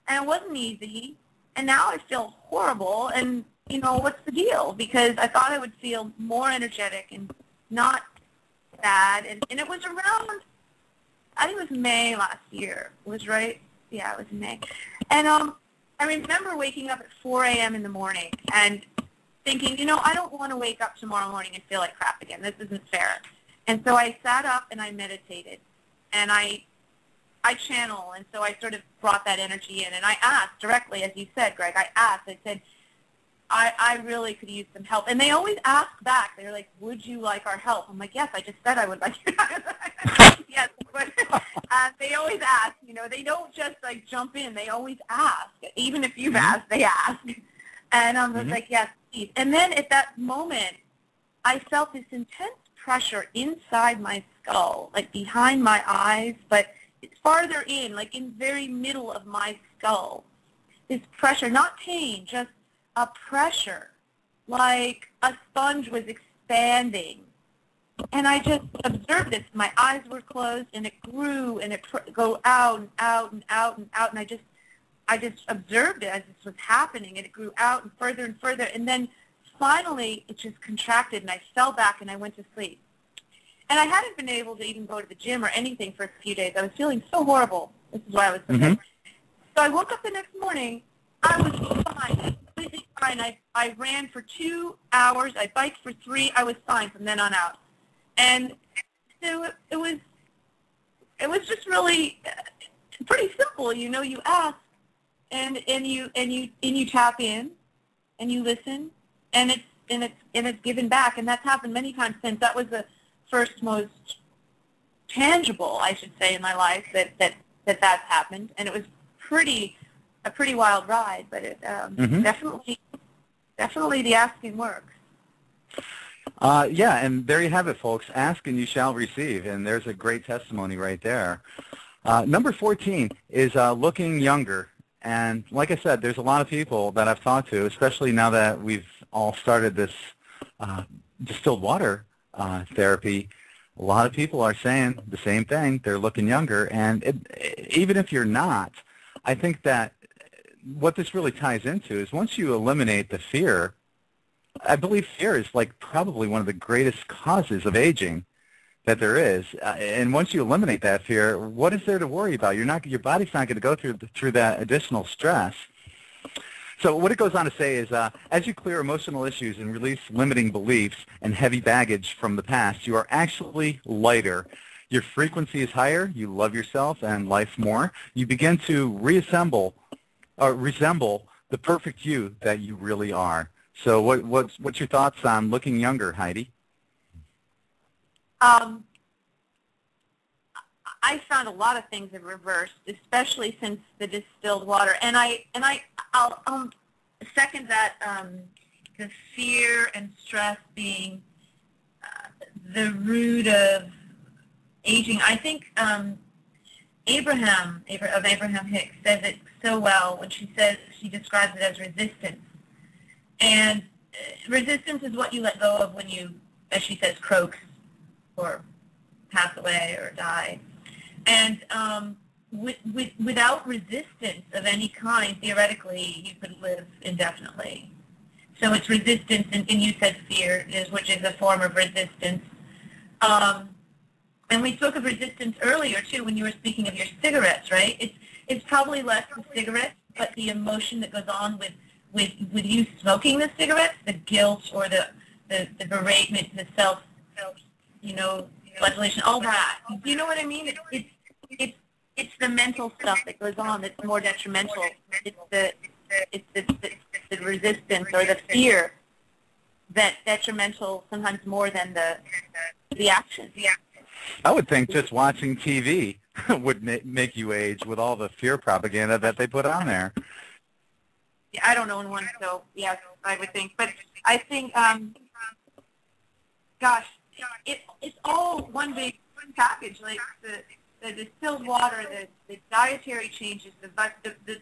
S3: and it wasn't easy, and now I feel horrible, and, what's the deal? Because I thought I would feel more energetic and not bad, and it was around, I think it was May last year. It was right, yeah, it was May. And I remember waking up at 4 a.m. in the morning and thinking, I don't want to wake up tomorrow morning and feel like crap again. This isn't fair. And so I sat up and I meditated, and I channel, and so I sort of brought that energy in, and I asked directly, as you said, Greg, I said, I really could use some help. And they always ask back. They're like, would you like our help? I'm like, yes, I just said I would like your help. Yes, but they always ask, they don't just like jump in. They always ask. Even if you've asked, they ask. And I was like, yes, please. And then at that moment, I felt this intense pressure inside my skull, like behind my eyes, but it's farther in, like in very middle of my skull. This pressure, not pain, just a pressure, like a sponge was expanding. And I just observed this. My eyes were closed, and it grew, and it go out and out and out and out, and I just observed it as this was happening, and it grew out and further, and then finally it just contracted, and I fell back, and I went to sleep. And I hadn't been able to even go to the gym or anything for a few days. I was feeling so horrible. This is why I was so sick. So I woke up the next morning. I was fine, completely fine. I ran for 2 hours. I biked for 3. I was fine from then on out. And so it was just really pretty simple. You ask, and you tap in, and you listen, and it's given back. And that's happened many times since. That was the first most tangible, I should say, in my life that's happened, and it was a pretty wild ride, but it definitely the asking works.
S2: Yeah, and there you have it, folks. Ask and you shall receive, and there's a great testimony right there. Number 14 is looking younger, and like I said, there's a lot of people that I've talked to, especially now that we've all started this distilled water therapy. A lot of people are saying the same thing. They're looking younger, and even if you're not, I think that what this really ties into is once you eliminate the fear, I believe fear is like probably one of the greatest causes of aging that there is. And once you eliminate that fear, what is there to worry about? Your body's not going to go through that additional stress. So what it goes on to say is, as you clear emotional issues and release limiting beliefs and heavy baggage from the past, you are actually lighter. Your frequency is higher. You love yourself and life more. You begin to resemble the perfect you that you really are. So what's your thoughts on looking younger, Heidi?
S3: I found a lot of things have reversed, especially since the distilled water, and I'll second that. The fear and stress being the root of aging. I think Abraham Hicks says it so well when she describes it as resistance. And resistance is what you let go of when you, as she says, croak or pass away or die. And without resistance of any kind, theoretically, you could live indefinitely. So it's resistance, and you said fear, which is a form of resistance. And And we spoke of resistance earlier, too, when you were speaking of your cigarettes, right? It's probably less the cigarettes, but the emotion that goes on with you smoking the cigarettes, the guilt or the beratement, the self, flagellation, all that. Do you know what I mean? It's the mental stuff that goes on that's more detrimental. It's the resistance or the fear that's detrimental sometimes more than the action.
S2: I would think just watching TV would make you age with all the fear propaganda that they put on there.
S3: Yeah, I don't own one, so yes, I would think. But I think, gosh, it's all one big package. Like the distilled water, the dietary changes,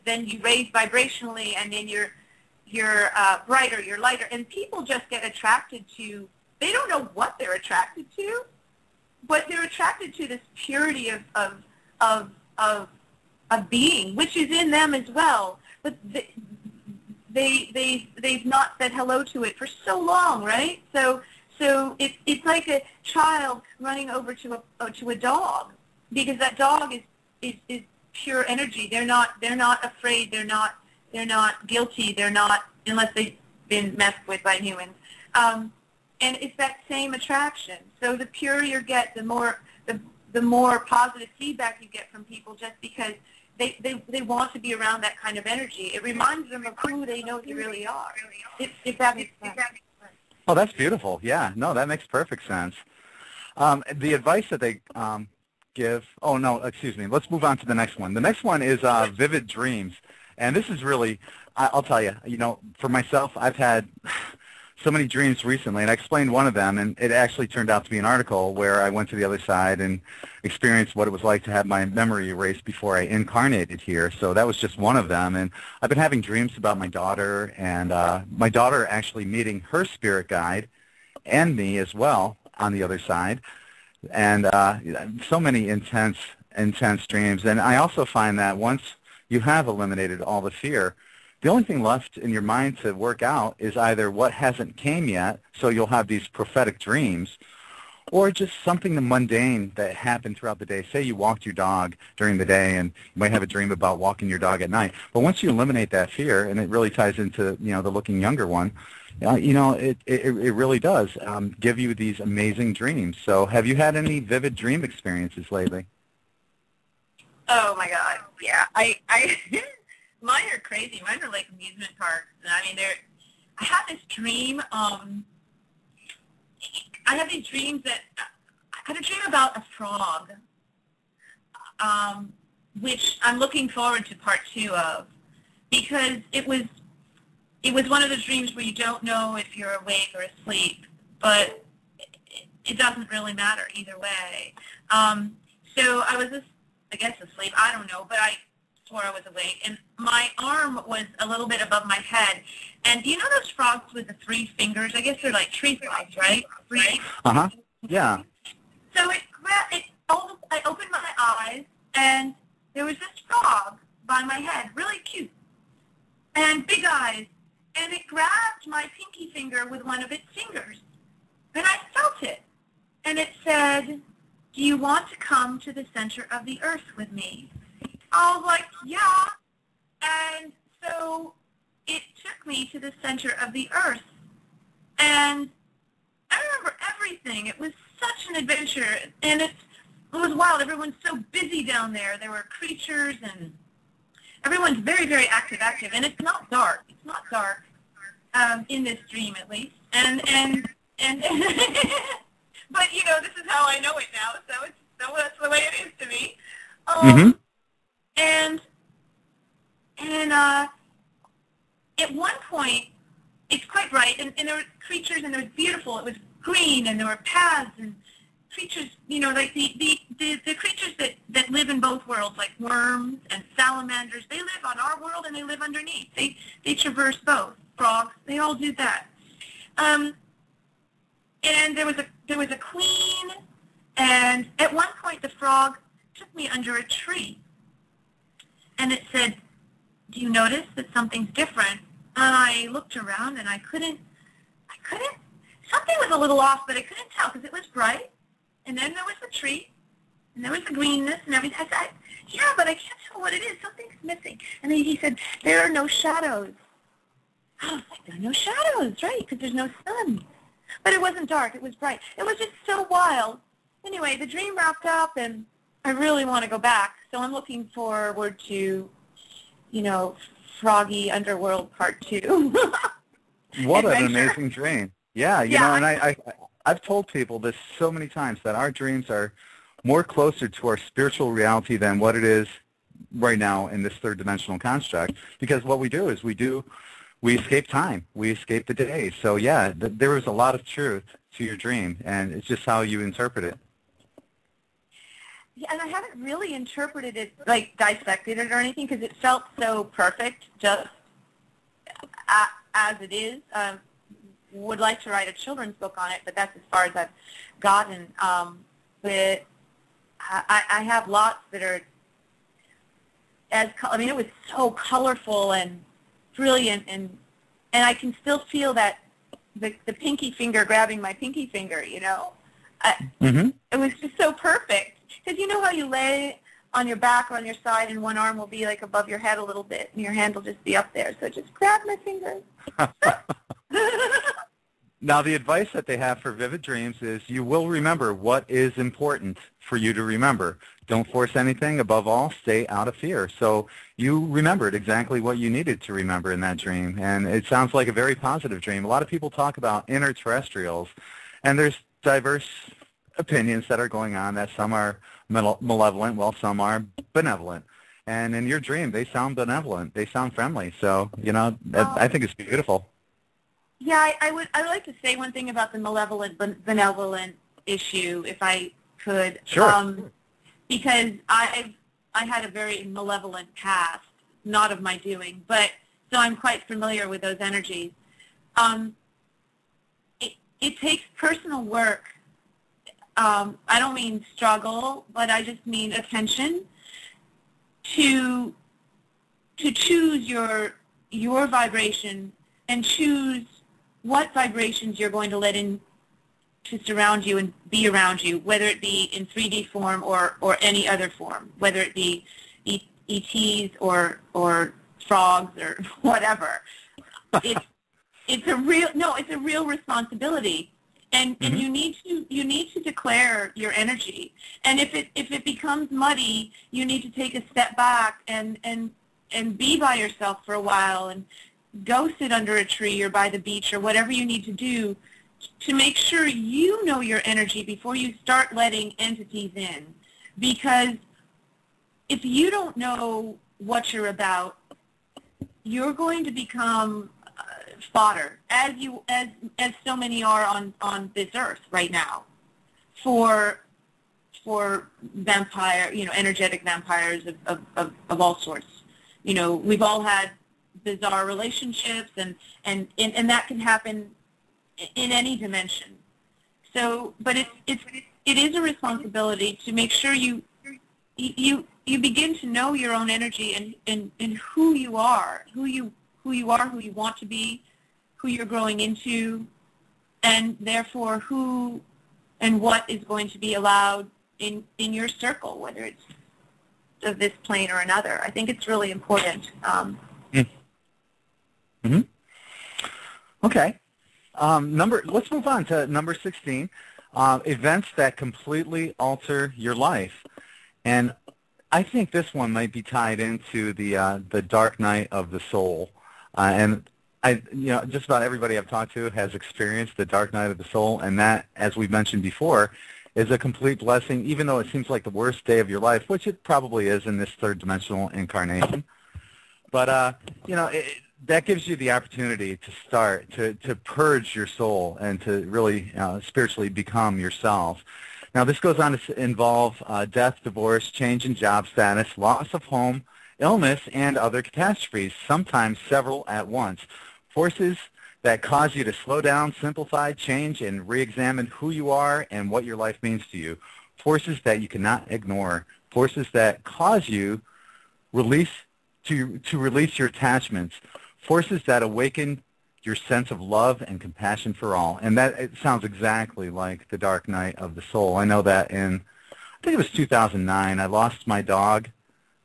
S3: then you raise vibrationally, and then you're brighter, you're lighter, and people just get attracted to. They don't know what they're attracted to, but they're attracted to this purity of being, which is in them as well. But they've not said hello to it for so long, right? So it's like a child running over to a dog, because that dog is pure energy. They're not afraid. They're not guilty. They're not, unless they've been messed with by humans. And it's that same attraction. So the purer you get, the more positive feedback you get from people, just because they want to be around that kind of energy. It reminds them of who they know they really are. If that makes sense.
S2: Oh, that's beautiful. Yeah, no, that makes perfect sense. The advice that they give, oh, no, excuse me, let's move on to the next one. The next one is vivid dreams. And this is really, I'll tell you, for myself, I've had so many dreams recently, and I explained one of them, and it actually turned out to be an article where I went to the other side and experienced what it was like to have my memory erased before I incarnated here. So that was just one of them, and I've been having dreams about my daughter, and my daughter actually meeting her spirit guide and me as well on the other side, and so many intense dreams. And I also find that once you have eliminated all the fear, the only thing left in your mind to work out is either what hasn't came yet, so you'll have these prophetic dreams, or just something mundane that happened throughout the day. Say you walked your dog during the day, and you might have a dream about walking your dog at night. But once you eliminate that fear, and it really ties into the looking younger one, it really does give you these amazing dreams. So have you had any vivid dream experiences lately?
S3: Oh my God, yeah. I mine are crazy. Mine are like amusement parks. I mean, I had this dream. I have these dreams that I had a dream about a frog, which I'm looking forward to part 2 of, because it was one of those dreams where you don't know if you're awake or asleep, but it doesn't really matter either way. So I was just, I guess, asleep. I don't know, but I swore I was awake, and my arm was a little bit above my head. And do you know those frogs with the 3 fingers? I guess they're like tree frogs, right?
S2: Uh-huh. Yeah.
S3: So I opened my eyes, and there was this frog by my head, really cute, and big eyes, and it grabbed my pinky finger with one of its fingers, and I felt it, and it said, "Do you want to come to the center of the earth with me?" I was like, yeah, and so it took me to the center of the earth, and I remember everything. It was such an adventure, and it was wild. Everyone's so busy down there. There were creatures, and everyone's very, very active, and it's not dark. It's not dark in this dream, at least, and but this is how I know it now, so that's the way it is to me. And at one point, it's quite bright, and there were creatures, and it was beautiful. It was green, and there were paths, and creatures, like the creatures that live in both worlds, like worms and salamanders. They live on our world, and they live underneath. They traverse both. Frogs, they all do that. And there was a queen, and at one point the frog took me under a tree, and it said, "Do you notice that something's different?" And I looked around, and I couldn't, something was a little off, but I couldn't tell because it was bright, and then there was the tree, and there was the greenness and everything. I said, yeah, but I can't tell what it is. Something's missing. And then he said, there are no shadows. I was like, there are no shadows, right, because there's no sun. But it wasn't dark. It was bright. It was just so wild. Anyway, the dream wrapped up, and I really want to go back. So I'm looking forward to, you know, Froggy Underworld Part 2.
S2: What an amazing dream. Yeah, you know, and I've told people this so many times that our dreams are more closer to our spiritual reality than what it is right now in this third dimensional construct, because what we do is we escape time. We escape the day. So, yeah, there is a lot of truth to your dream, and it's just how you interpret it.
S3: Yeah, and I haven't really interpreted it, like dissected it or anything, because it felt so perfect, just as it is. Would like to write a children's book on it, but that's as far as I've gotten. But I have lots that are I mean, it was so colorful and brilliant, and I can still feel that the pinky finger grabbing my pinky finger, you know. It was just so perfect, because you know how you lay on your back or on your side and one arm will be like above your head a little bit and your hand will just be up there, so just grab my finger.
S2: Now, the advice that they have for vivid dreams is you will remember what is important for you to remember. Don't force anything. Above all, stay out of fear. So you remembered exactly what you needed to remember in that dream, and it sounds like a very positive dream. A lot of people talk about inner terrestrials, and there's diverse opinions that are going on, that some are malevolent while some are benevolent. And in your dream, they sound benevolent. They sound friendly. So, you know, I think it's beautiful.
S3: Yeah, I would like to say one thing about the malevolent, benevolent issue, if I could.
S2: Sure.
S3: Because I had a very malevolent past, not of my doing, but so I'm quite familiar with those energies. It takes personal work. I don't mean struggle, but I just mean attention to choose your vibration and choose what vibrations you're going to let in to surround you and be around you, whether it be in 3D form or any other form, whether it be ETs or frogs or whatever. It's a real responsibility, and you need to declare your energy. And if it becomes muddy, you need to take a step back and be by yourself for a while and go sit under a tree or by the beach or whatever you need to do to make sure you know your energy before you start letting entities in. Because if you don't know what you're about, you're going to become fodder, as so many are on this earth right now, for vampire, energetic vampires of all sorts. We've all had bizarre relationships, and that can happen in any dimension. So, but it is a responsibility to make sure you begin to know your own energy and who you are, who you want to be, who you're growing into, and therefore who and what is going to be allowed in your circle, whether it's of this plane or another. I think it's really important.
S2: Okay. Let's move on to number 16, events that completely alter your life. And I think this one might be tied into the dark night of the soul. And just about everybody I've talked to has experienced the dark night of the soul, and that, as we've mentioned before, is a complete blessing, even though it seems like the worst day of your life, which it probably is in this third dimensional incarnation. But, that gives you the opportunity to start to purge your soul and to really spiritually become yourself. Now, this goes on to involve death, divorce, change in job status, loss of home, illness, and other catastrophes, sometimes several at once. Forces that cause you to slow down, simplify, change, and re-examine who you are and what your life means to you. Forces that you cannot ignore. Forces that cause you to release your attachments. Forces that awaken your sense of love and compassion for all. And that, it sounds exactly like the dark night of the soul. I know that in think it was 2009. I lost my dog.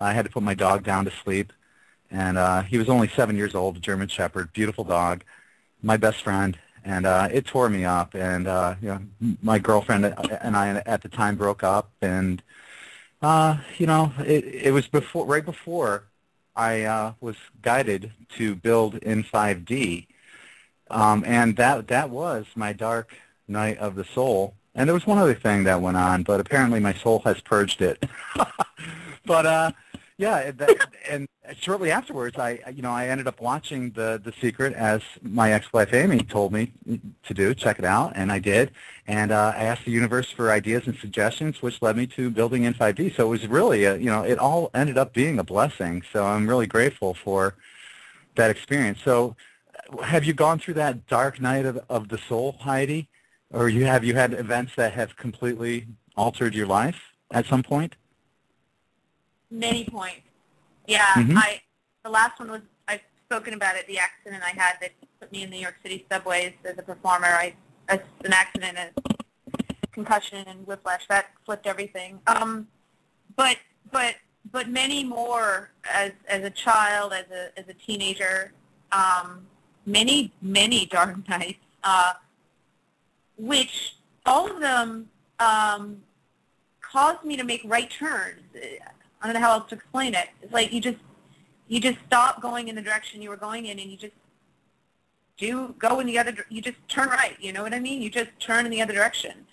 S2: I had to put my dog down to sleep, and he was only 7 years old, a German Shepherd, beautiful dog, my best friend, and it tore me up. And you know, my girlfriend and I at the time broke up, and you know, it was right before I was guided to build in5d, and that was my dark night of the soul. And there was one other thing that went on, but apparently my soul has purged it. But yeah, and shortly afterwards, I ended up watching The Secret, as my ex-wife Amy told me to do. Check it out, and I did. And I asked the universe for ideas and suggestions, which led me to building in5d. So it was really, it all ended up being a blessing. So I'm really grateful for that experience. So have you gone through that dark night of the soul, Heidi? Or have you had events that have completely altered your life at some point?
S3: Many points. Yeah, the last one was, I've spoken about it, the accident I had that put me in the New York City subways as a performer. An accident, a concussion and whiplash, that flipped everything. But many more as a child, as a teenager, many dark nights, which all of them caused me to make right turns. I don't know how else to explain it. It's like you just stop going in the direction you were going in, and you just go in the other. You just turn right. You know what I mean? You just turn in the other direction,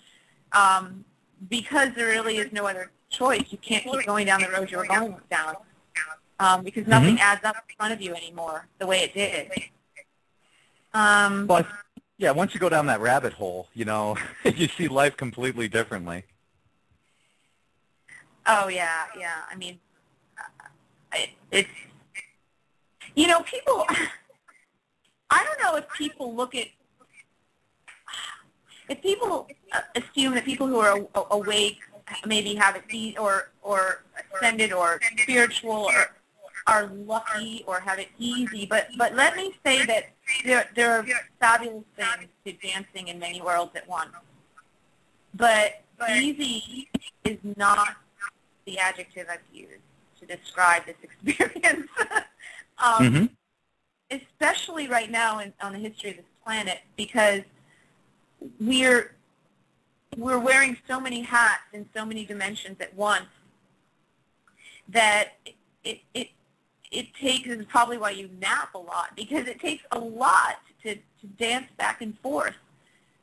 S3: because there really is no other choice. You can't keep going down the road you were going down, because nothing adds up in front of you anymore the way it did.
S2: Well, yeah, once you go down that rabbit hole, you see life completely differently.
S3: Oh, yeah. I mean, it's, people, I don't know if people if people assume that people who are awake maybe have it or ascended or spiritual or are lucky or have it easy, but let me say that there are fabulous things to dancing in many worlds at once. But easy is not the adjective I've used to describe this experience, especially right now on the history of this planet, because we're wearing so many hats in so many dimensions at once that it takes, this is probably why you nap a lot, because it takes a lot to dance back and forth.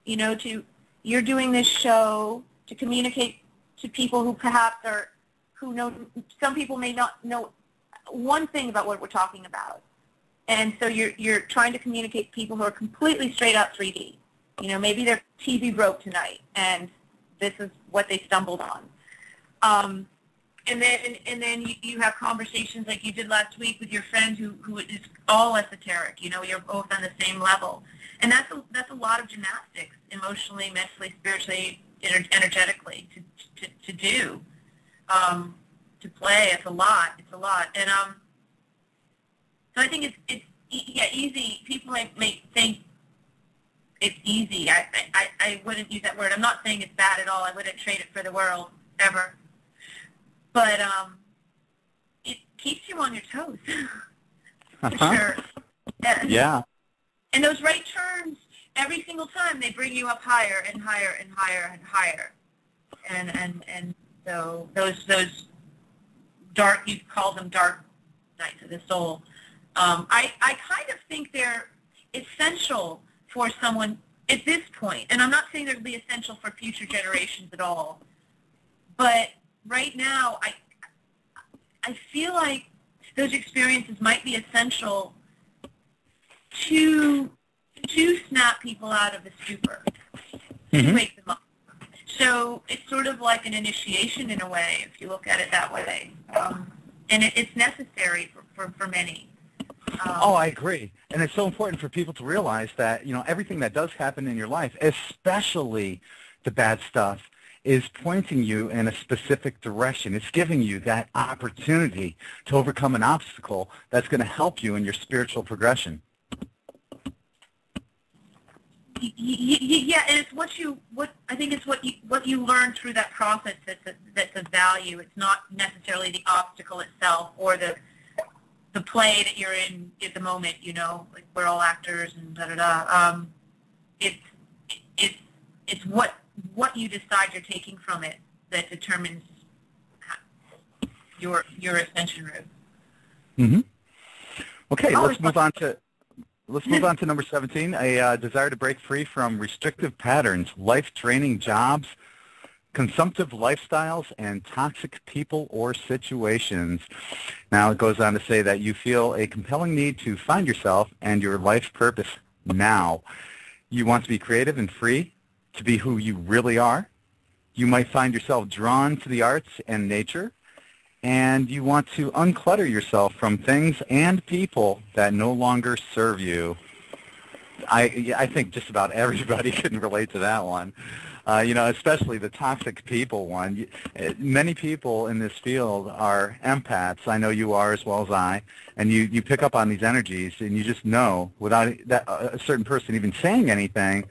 S3: You're doing this show to communicate to people who perhaps who know, some people may not know one thing about what we're talking about. And so you're trying to communicate to people who are completely straight up 3D. Maybe their TV broke tonight, and this is what they stumbled on. And then you have conversations like you did last week with your friend who is all esoteric. You're both on the same level, and that's a lot of gymnastics, emotionally, mentally, spiritually, energetically to do, to play. It's a lot. And so I think it's easy. People may think it's easy. I wouldn't use that word. I'm not saying it's bad at all. I wouldn't trade it for the world ever. But it keeps you on your toes, for sure.
S2: Yeah.
S3: And those right turns, every single time, they bring you up higher and higher and higher and higher. And so those dark, you call them dark nights of the soul. I kind of think they're essential for someone at this point. And I'm not saying they'll be essential for future generations at all. But right now, I feel like those experiences might be essential to snap people out of the stupor, to wake them up. So it's sort of like an initiation in a way, if you look at it that way. And it's necessary for many.
S2: Oh, I agree. And it's so important for people to realize that, everything that does happen in your life, especially the bad stuff, is pointing you in a specific direction. It's giving you that opportunity to overcome an obstacle that's going to help you in your spiritual progression.
S3: Yeah, and it's what I think it's what you learn through that process that's of value. It's not necessarily the obstacle itself or the play that you're in at the moment. You know, like we're all actors and da da da. It's what you decide you're taking from it that determines your ascension route.
S2: Mm-hmm. Okay, let's move on to number 17, a desire to break free from restrictive patterns, life-draining jobs, consumptive lifestyles, and toxic people or situations. Now, it goes on to say that you feel a compelling need to find yourself and your life purpose now. You want to be creative and free to be who you really are. You might find yourself drawn to the arts and nature, and you want to unclutter yourself from things and people that no longer serve you. I think just about everybody can relate to that one. You know, especially the toxic people one. Many people in this field are empaths. I know you are as well as I. And you pick up on these energies, and you just know without a certain person even saying anything,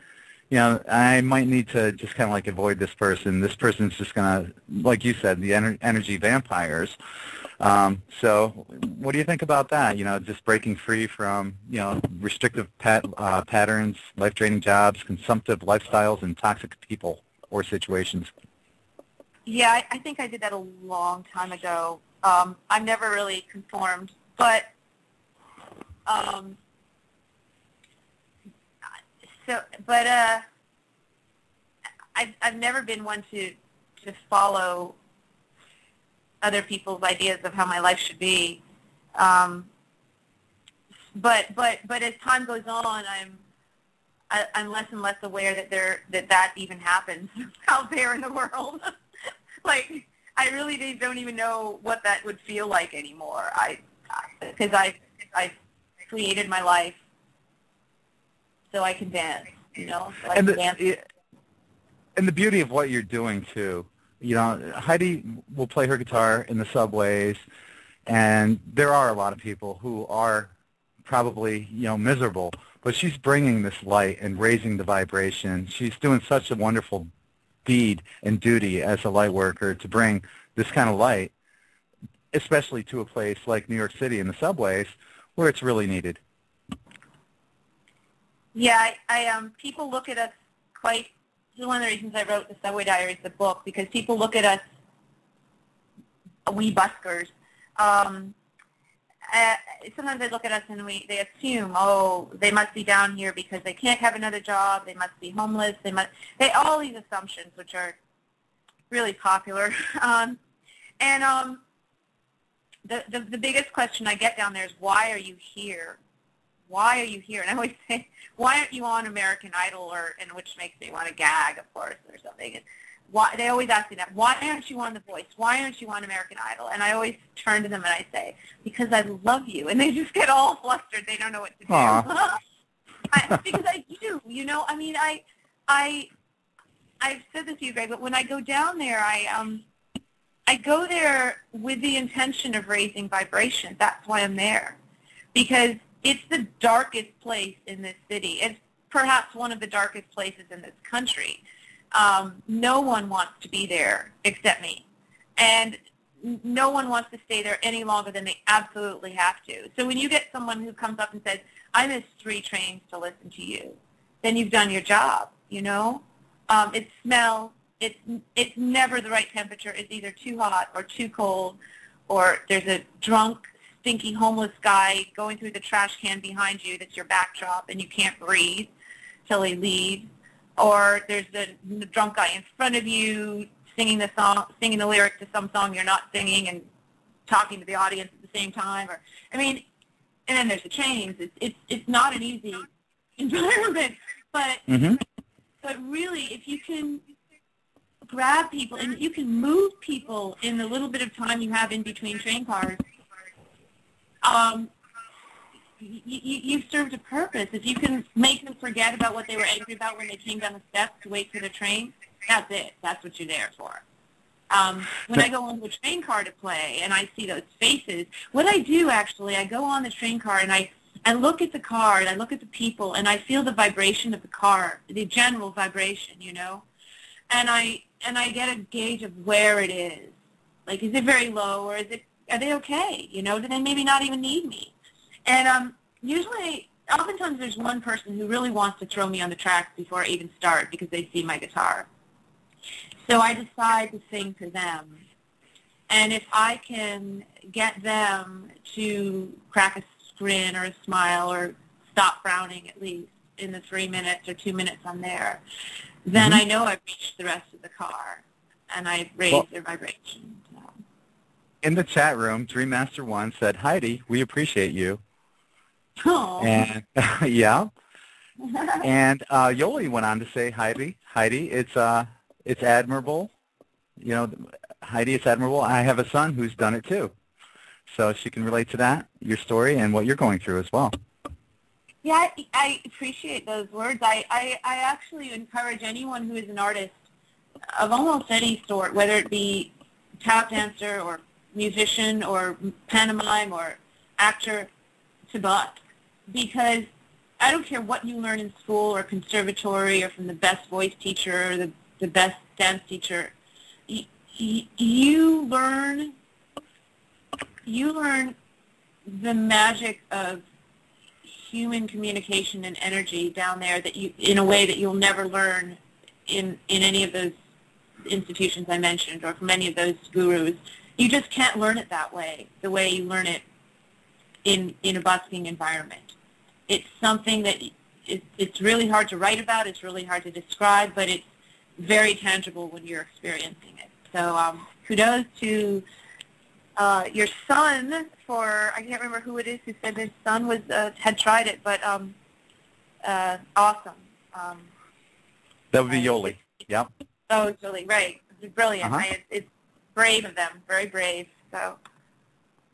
S2: you know, I might need to just kind of like avoid this person. This person's just going to, like you said, the energy vampires. So what do you think about that? You know, just breaking free from, you know, restrictive patterns, life-draining jobs, consumptive lifestyles, and toxic people or situations.
S3: Yeah, I think I did that a long time ago. I've never really conformed, but I've never been one to follow other people's ideas of how my life should be. But as time goes on, I'm less and less aware that even happens out there in the world. Like, I really don't even know what that would feel like anymore. Because I've created my life so I can dance, you know. So
S2: and the beauty of what you're doing too. You know, Heidi will play her guitar in the subways, and there are a lot of people who are probably, you know, miserable, but she's bringing this light and raising the vibration. She's doing such a wonderful deed and duty as a light worker to bring this kind of light, especially to a place like New York City in the subways where it's really needed.
S3: Yeah, people look at us quite. This is one of the reasons I wrote the Subway Diaries, the book, because people look at us, we buskers. Sometimes they look at us and they assume, oh, they must be down here because they can't have another job. They must be homeless. All these assumptions, which are really popular. The biggest question I get down there is, why are you here? Why are you here? And I always say, why aren't you on American Idol, which makes me want to gag, of course, or something. And why, they always ask me that. Why aren't you on The Voice? Why aren't you on American Idol? And I always turn to them and I say, because I love you. And they just get all flustered. They don't know what to do. Because I do. You know, I mean, I've said this to you, Greg, but when I go down there, I go there with the intention of raising vibration. That's why I'm there. Because it's the darkest place in this city. It's perhaps one of the darkest places in this country. No one wants to be there except me. And no one wants to stay there any longer than they absolutely have to. So when you get someone who comes up and says, I missed 3 trains to listen to you, then you've done your job, you know? It's smell. It's never the right temperature. It's either too hot or too cold, or there's a drunk, stinky homeless guy going through the trash can behind you that's your backdrop and you can't breathe till he leaves, or there's the drunk guy in front of you singing the lyrics to some song you're not singing and talking to the audience at the same time, or and then there's the trains. It's not an easy environment, but really, if you can grab people and you can move people in the little bit of time you have in between train cars, you've served a purpose. If you can make them forget about what they were angry about when they came down the steps to wait for the train, that's it. That's what you're there for. When I go onto a train car to play and I see those faces, what I do actually, I go on the train car and and look at the car, and I look at the people, and I feel the vibration of the car, the general vibration, you know, and I get a gauge of where it is. Like, is it very low, or are they okay? You know, do they maybe not even need me? And oftentimes there's one person who really wants to throw me on the tracks before I even start because they see my guitar. So I decide to sing to them. And if I can get them to crack a grin or a smile or stop frowning at least in the 3 minutes or 2 minutes I'm there, then I know I've reached the rest of the car and I've raised their vibration. So.
S2: In the chat room, Dreammaster 1 said, Heidi, we appreciate you.
S3: Oh.
S2: And, yeah. And Yoli went on to say, Heidi, it's admirable. You know, Heidi, it's admirable. I have a son who's done it too. So she can relate to that, your story, and what you're going through as well.
S3: Yeah, I appreciate those words. I actually encourage anyone who is an artist of almost any sort, whether it be tap dancer or musician or pantomime or actor, to buck. Because I don't care what you learn in school or conservatory or from the best voice teacher or the best dance teacher, you learn the magic of human communication and energy down there that you, in a way that you'll never learn in any of those institutions I mentioned or from any of those gurus. You just can't learn it that way, the way you learn it in a busking environment. It's something that it's really hard to write about, it's really hard to describe, but it's very tangible when you're experiencing it. So kudos to your son for, I can't remember who it is who said his son was had tried it, but awesome.
S2: That would be Yoli. Yep.
S3: Oh, it's really right. It's brilliant. It's brave of them, very brave. So,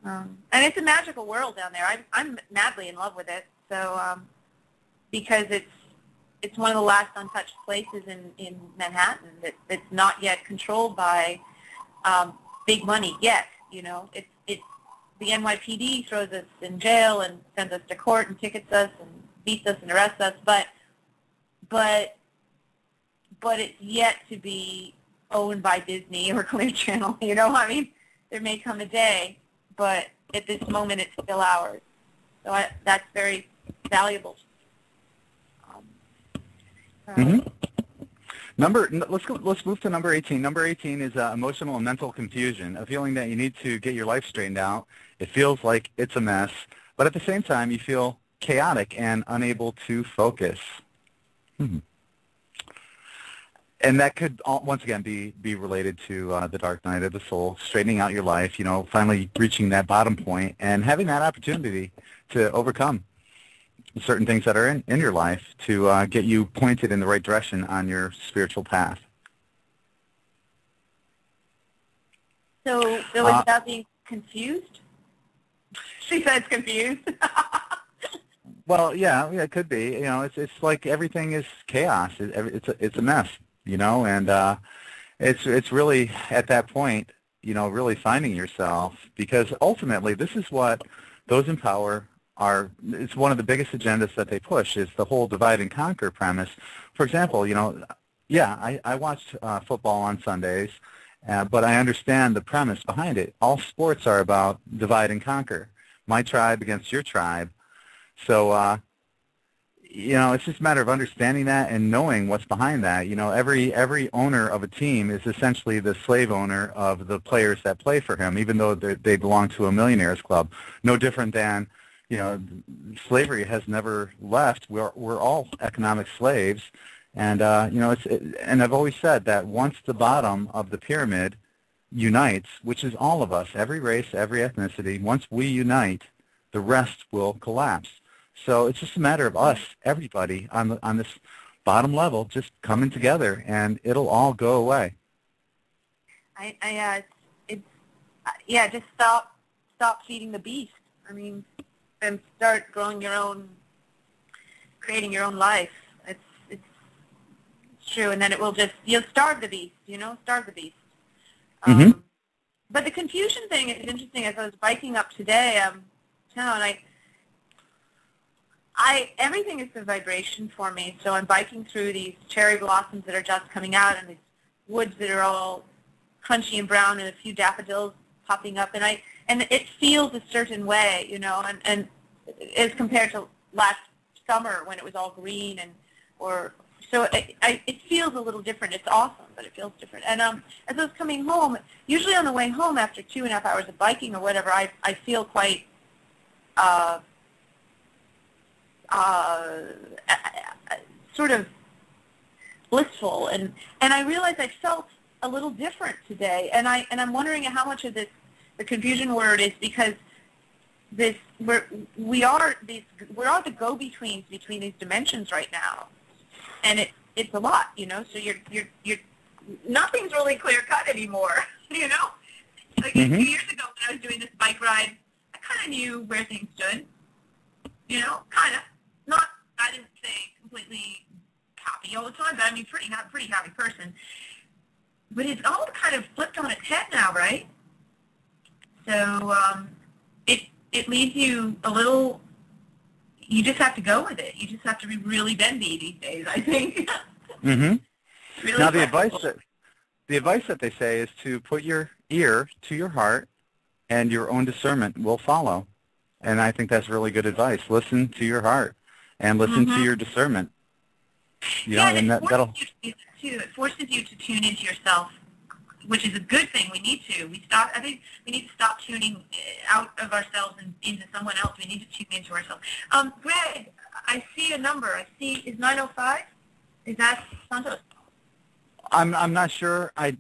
S3: and it's a magical world down there. I'm madly in love with it. So, because it's one of the last untouched places in Manhattan that's not yet controlled by big money yet. You know, it's the NYPD throws us in jail and sends us to court and tickets us and beats us and arrests us, but it's yet to be owned by Disney or Clear Channel. You know, I mean, there may come a day, but at this moment it's still ours. So that's very valuable.
S2: Let's move to number 18. Number 18 is emotional and mental confusion, a feeling that you need to get your life straightened out. It feels like it's a mess, but at the same time you feel chaotic and unable to focus. And that could, once again, be related to the dark night of the soul, straightening out your life, you know, finally reaching that bottom point and having that opportunity to overcome certain things that are in your life to get you pointed in the right direction on your spiritual path.
S3: So it's about being confused? She said confused.
S2: Well, yeah, it could be. You know, it's like everything is chaos. It's a mess, you know, and it's really at that point, you know, really finding yourself, because ultimately this is what those in power are. It's one of the biggest agendas that they push is the whole divide and conquer premise. For example, you know, yeah, I watched football on Sundays, but I understand the premise behind it. All sports are about divide and conquer. My tribe against your tribe. So, you know, it's just a matter of understanding that and knowing what's behind that. You know, every owner of a team is essentially the slave owner of the players that play for him, even though they belong to a millionaires club. No different than, you know, slavery has never left. We're all economic slaves, and you know, and I've always said that once the bottom of the pyramid unites, which is all of us, every race, every ethnicity, once we unite, the rest will collapse. So it's just a matter of us, everybody on this bottom level, just coming together, and it'll all go away.
S3: Just stop feeding the beast. I mean, and start growing creating your own life. It's true, and then it will you'll starve the beast. You know, starve the beast. But the confusion thing is interesting. As I was biking up today, Everything is a vibration for me. So I'm biking through these cherry blossoms that are just coming out, and these woods that are all crunchy and brown, and a few daffodils popping up, and it feels a certain way, you know, and as compared to last summer when it was all green so it feels a little different. It's awesome, but it feels different. And as I was coming home, usually on the way home after 2.5 hours of biking or whatever, I feel quite sort of blissful, and I realized I felt a little different today, and I'm wondering how much of this the confusion word is because we are the go-betweens between these dimensions right now, and it's a lot, you know. So you're nothing's really clear cut anymore, you know. Like a few years ago when I was doing this bike ride, I kind of knew where things stood, you know, kind of. Not, I didn't say completely happy all the time, but I mean pretty happy person. But it's all kind of flipped on its head now, right? So it leaves you a little. You just have to go with it. You just have to be really bendy these days, I think.
S2: Really now the
S3: flexible.
S2: advice that they say is to put your ear to your heart, and your own discernment will follow. And I think that's really good advice. Listen to your heart and listen to your discernment. You know, and that'll.
S3: It forces you to tune into yourself, which is a good thing. We need to. I think we need to stop tuning out of ourselves and into someone else. We need to tune into ourselves. Greg, I see a number. Is 905? Is that Santos?
S2: I'm not sure. I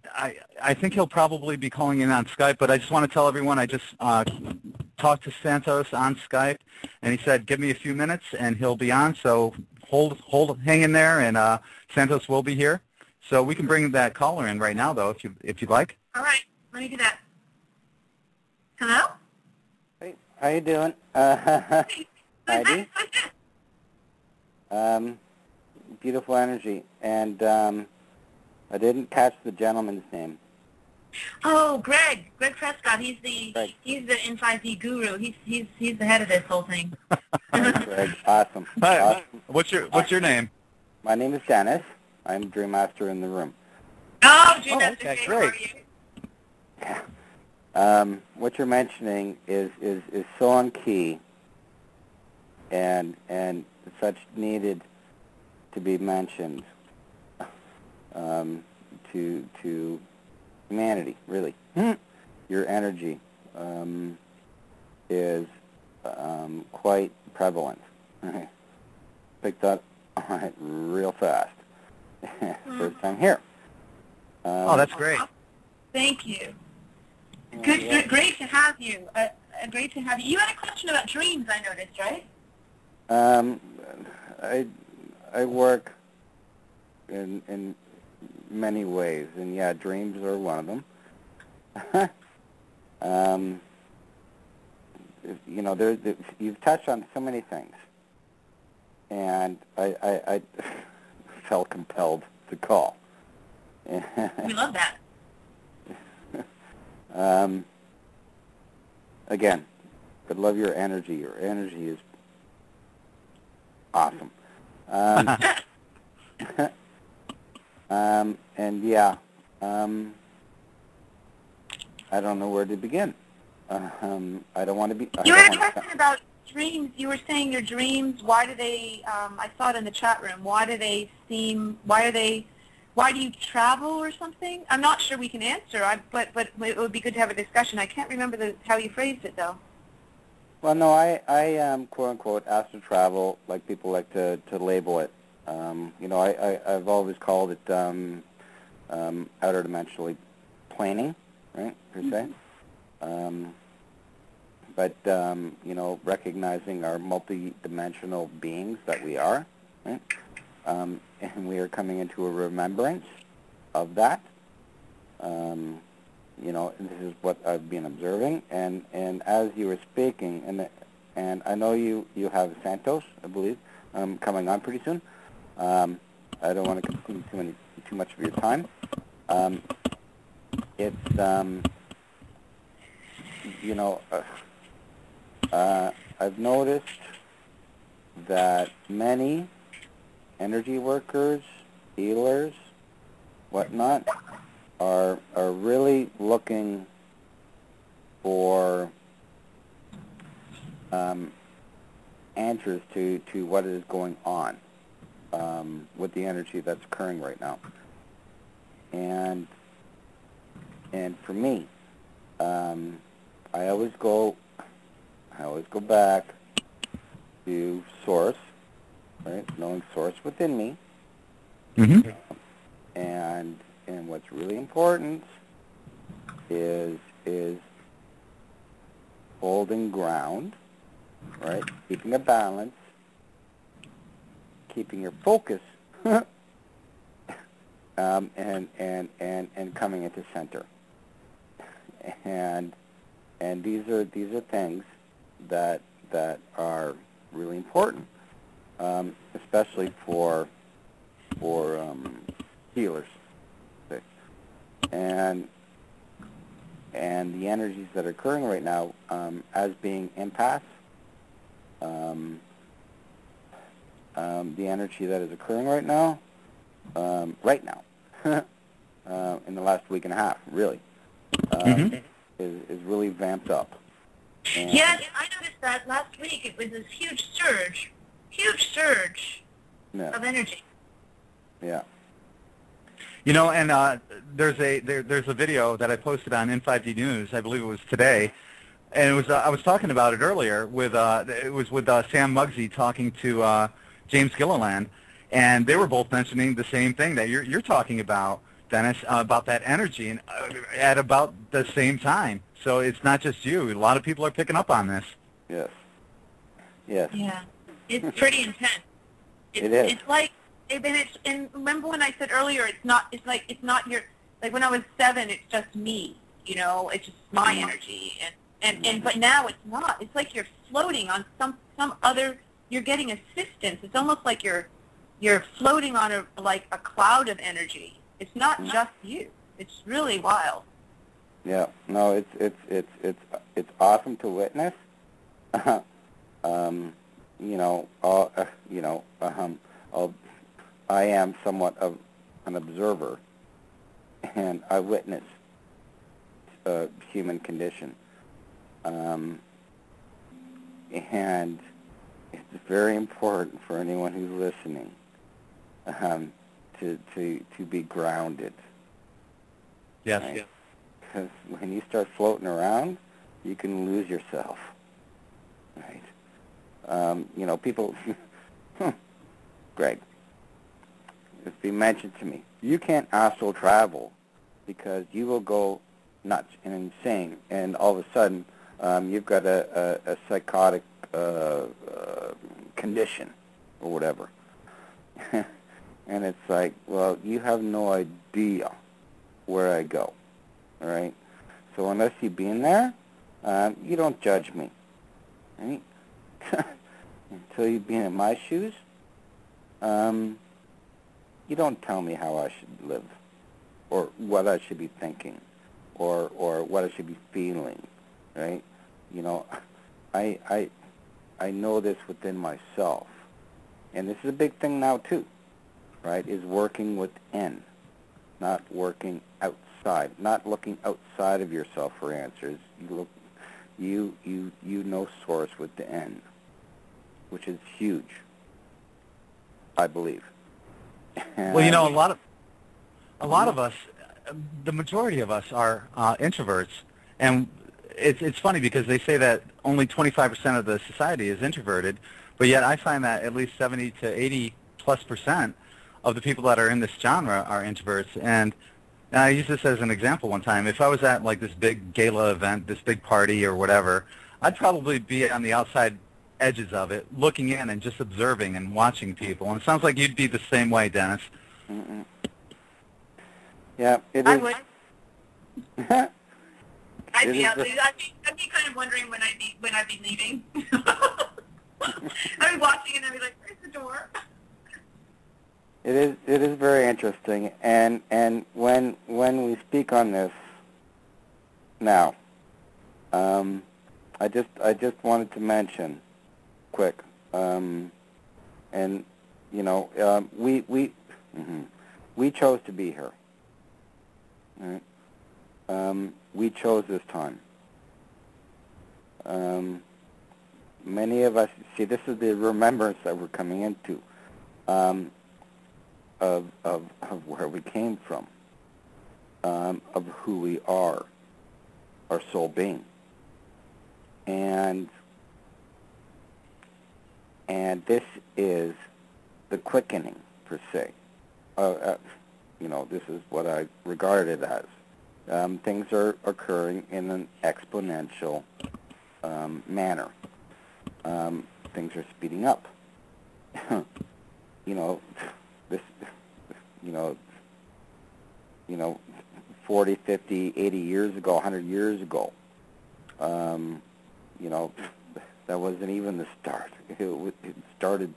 S2: think he'll probably be calling in on Skype, but I just want to tell everyone I just talked to Santos on Skype, and he said give me a few minutes and he'll be on. So hang in there, and Santos will be here. So we can bring that caller in right now, though, if you'd like.
S3: All right, let me do that. Hello?
S9: Hey, how you doing? Heidi? Beautiful energy, and I didn't catch the gentleman's name.
S3: Oh, Greg Prescott. He's the in5d guru. He's the head of this whole thing.
S9: Greg, awesome.
S2: Hi.
S9: Awesome.
S2: What's your name?
S9: My name is Dennis. I'm Dream Master in the room.
S3: Oh, Dream Master.
S2: Okay,
S3: great. How are you?
S9: What you're mentioning is so on key, and such needed to be mentioned to humanity, really. Your energy is quite prevalent. Picked up on it real fast. First time here.
S2: Oh, that's great.
S3: Thank you. Great to have you. Great to have you. You had a question about dreams, I noticed, right?
S9: I work in many ways, and yeah, dreams are one of them. You know, you've touched on so many things, and I felt compelled to call.
S3: We love that.
S9: Again, I love your energy. Your energy is awesome. And yeah, I don't know where to begin. I don't want to be.
S3: You had a question about dreams. You were saying your dreams. Why do they? I saw it in the chat room. Why do they seem? Why do you travel or something? I'm not sure we can answer. But it would be good to have a discussion. I can't remember how you phrased it though.
S9: Well, no, I quote unquote astral travel, like people like to label it. You know, I've always called it outer dimensionally planing, right, per se. But you know, recognizing our multi-dimensional beings that we are, right? And we are coming into a remembrance of that. You know, this is what I've been observing, and as you were speaking, and I know you have Santos, I believe, coming on pretty soon. I don't want to consume too much of your time. It's you know, I've noticed that many energy workers, healers, whatnot, are really looking for answers to what is going on with the energy that's occurring right now. And for me, I always go back to source, right? Knowing source within me.
S2: Mm-hmm.
S9: And what's really important is holding ground, right? Keeping a balance, keeping your focus, and coming into center. And these are things that are really important, especially for healers. And the energies that are occurring right now, as being empaths, the energy that is occurring right now, in the last week and a half, really, is really vamped up. And
S3: yes, I noticed that last week. It was this huge surge of energy.
S9: Yeah.
S2: You know, and there's a video that I posted on in5d News. I believe it was today, and it was I was talking about it earlier with it was with Sam Muggsy talking to James Gilliland, and they were both mentioning the same thing that you're talking about, Dennis, about that energy, and at about the same time. So it's not just you. A lot of people are picking up on this.
S9: Yes. Yes.
S3: Yeah, it's pretty intense.
S9: It is.
S3: It's like. And remember when I said earlier, it's not your, like when I was 7, it's just me, you know, it's just my energy, and but now it's not. It's like you're floating on some other. You're getting assistance. It's almost like you're floating on a cloud of energy. It's not just you. It's really wild.
S9: Yeah. No, it's awesome to witness. I am somewhat of an observer, and I witness human condition. And it's very important for anyone who's listening to be grounded.
S2: Yes.
S9: Right?
S2: Yes.
S9: Because when you start floating around, you can lose yourself. Right? People. Greg. It's been mentioned to me, you can't astral travel because you will go nuts and insane, and all of a sudden you've got a psychotic condition or whatever. And it's like, well, you have no idea where I go, all right? So unless you've been there, you don't judge me, right? Until you've been in my shoes, you don't tell me how I should live, or what I should be thinking, or what I should be feeling, right? You know, I know this within myself, and this is a big thing now too, right? Is working within, not working outside, not looking outside of yourself for answers. You know source within, which is huge, I believe.
S2: Well, you know, a lot of us, the majority of us are introverts, and it's funny because they say that only 25% of the society is introverted, but yet I find that at least 70 to 80+% of the people that are in this genre are introverts. And I used this as an example one time. If I was at like this big gala event, this big party or whatever, I'd probably be on the outside edges of it, looking in and just observing and watching people. And it sounds like you'd be the same way, Dennis.
S9: Mm-mm. Yeah, it is.
S3: I would. I'd be kind of wondering when I'd be leaving. I'd be watching and I'd be like, "Where's the door?"
S9: It is very interesting, and when we speak on this now, I just wanted to mention quick and you know, we chose to be here. Right? We chose this time. Many of us, see, this is the remembrance that we're coming into of where we came from, of who we are, our soul being, and this is the quickening per se. You know, this is what I regard it as. Things are occurring in an exponential manner. Things are speeding up. You know, this, you know, 40, 50, 80 years ago, 100 years ago, you know, that wasn't even the start. It started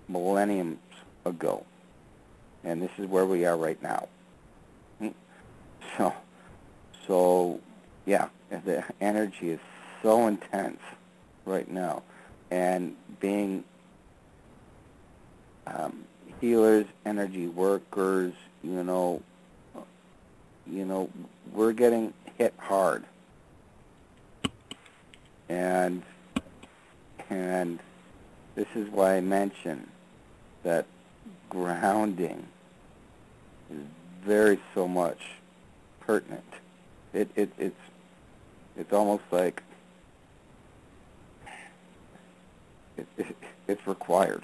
S9: millenniums ago. And this is where we are right now. So yeah, the energy is so intense right now. And being healers, energy workers, you know, we're getting hit hard. And this is why I mention that grounding is very so much pertinent. It's almost like it's required,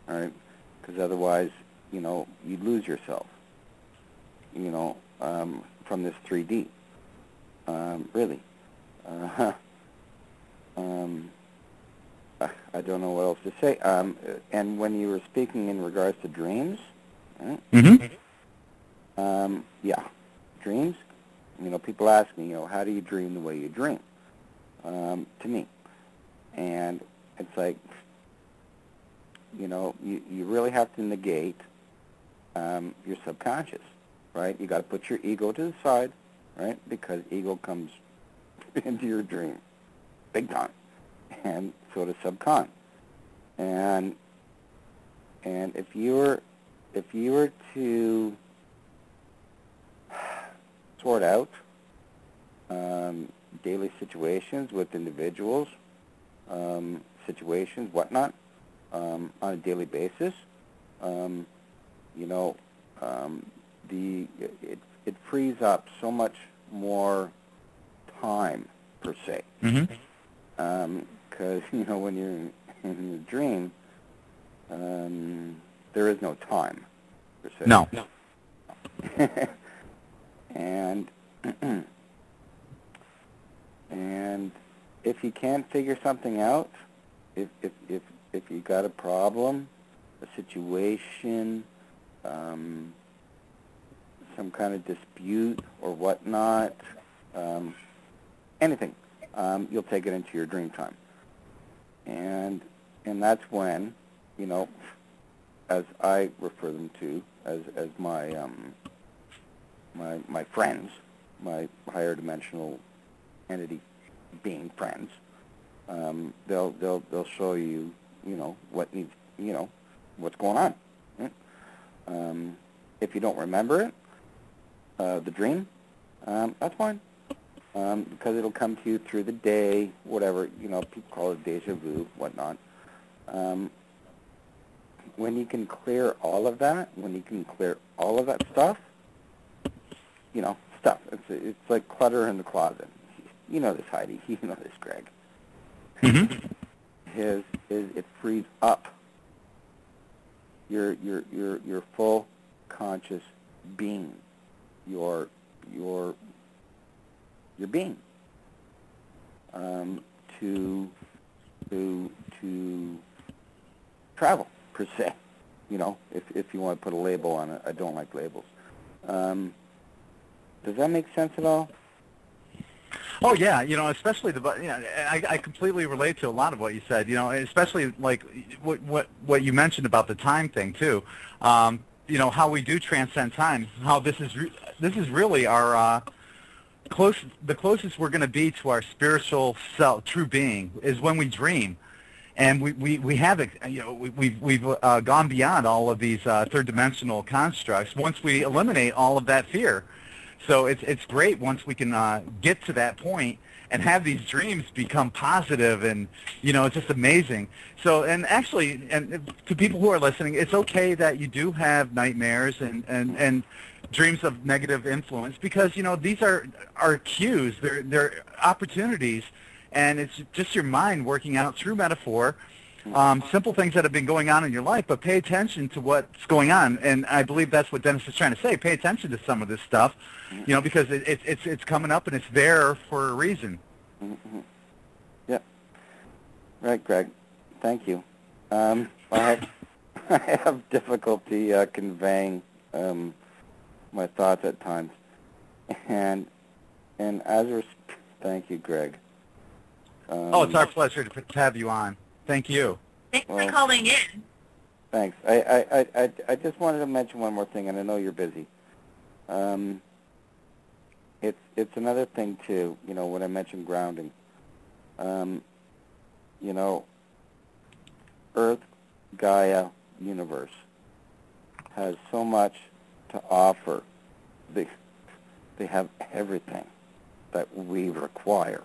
S9: all right? Because otherwise, you know, you lose yourself, you know, from this 3D, really. I don't know what else to say. And when you were speaking in regards to dreams, right? Yeah, dreams. You know, people ask me, you know, how do you dream the way you dream? To me, and it's like, you know, you really have to negate your subconscious, right? You got to put your ego to the side, right? Because ego comes into your dream, big time, and so does subcon. And if you were to sort out daily situations with individuals, situations, whatnot, on a daily basis, you know, it frees up so much more time per se. Because you know, when you're in a dream, there is no time per se.
S2: No.
S9: And if you can't figure something out, if you got a problem, a situation, some kind of dispute or whatnot, anything, you'll take it into your dream time. And that's when, you know, as I refer them to as my my friends, my higher dimensional entity being friends, they'll show you, you know, what needs, you know, what's going on. Right? If you don't remember it, the dream, that's fine, because it'll come to you through the day, whatever, you know, people call it deja vu, whatnot. When you can clear all of that, stuff, you know, stuff. It's like clutter in the closet. You know this, Heidi. You know this, Greg. It frees up your full conscious being, your being, to travel per se. You know, if you want to put a label on it. I don't like labels. Does that make sense at all?
S2: Oh yeah, you know, especially I completely relate to a lot of what you said. You know, especially like what you mentioned about the time thing too. You know, how we do transcend time. How this is really our the closest we're going to be to our spiritual self, true being, is when we dream. And we have, we've gone beyond all of these third-dimensional constructs once we eliminate all of that fear. So it's great once we can get to that point and have these dreams become positive, and it's just amazing. So, and actually, and to people who are listening, it's okay that you do have nightmares and dreams of negative influence, because these are cues, they're opportunities, and it's just your mind working out through metaphor. Simple things that have been going on in your life, but pay attention to what's going on. And I believe that's what Dennis is trying to say. Pay attention to some of this stuff, because it's coming up and it's there for a reason.
S9: Mm-hmm. Yeah. Right, Greg. Thank you. I have difficulty conveying my thoughts at times, and thank you, Greg.
S2: It's our pleasure to have you on. Thank you.
S3: Thanks for calling in.
S9: Thanks. I just wanted to mention one more thing, and I know you're busy. It's another thing too. When I mentioned grounding. Earth, Gaia, universe has so much to offer. They have everything that we require.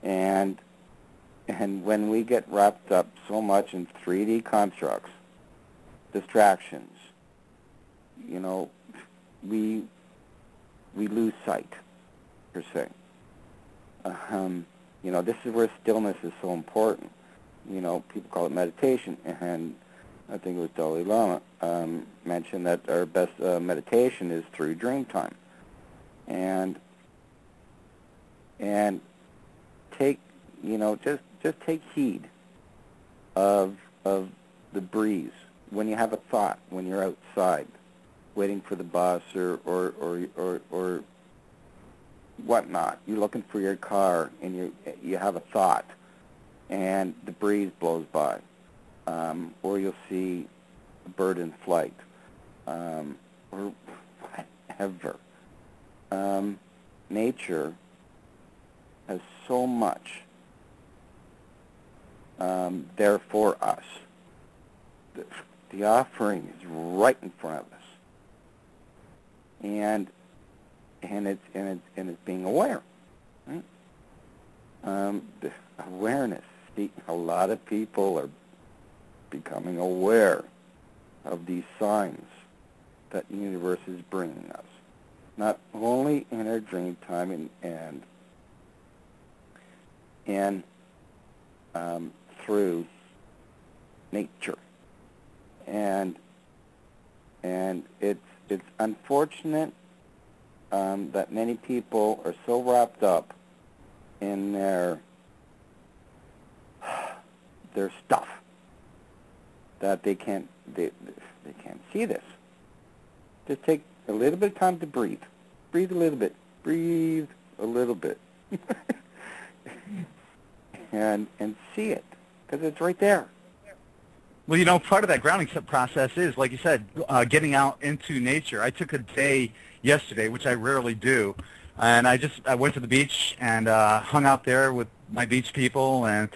S9: And when we get wrapped up so much in 3D constructs, distractions, we lose sight, per se. This is where stillness is so important. People call it meditation, and I think it was Dalai Lama mentioned that our best meditation is through dream time. And take, just take heed of the breeze when you have a thought, when you're outside waiting for the bus or whatnot. You're looking for your car and you have a thought and the breeze blows by, or you'll see a bird in flight, or whatever. Nature has so much there for us. The offering is right in front of us, and it's being aware. Right? The awareness. See, a lot of people are becoming aware of these signs that the universe is bringing us, not only in our dream time and through nature. And it's unfortunate that many people are so wrapped up in their stuff that they can't see this. Just take a little bit of time to breathe. Breathe a little bit. Breathe a little bit. and see it, because it's right there.
S2: Well, part of that grounding process is, like you said, getting out into nature. I took a day yesterday, which I rarely do, and I went to the beach and hung out there with my beach people, and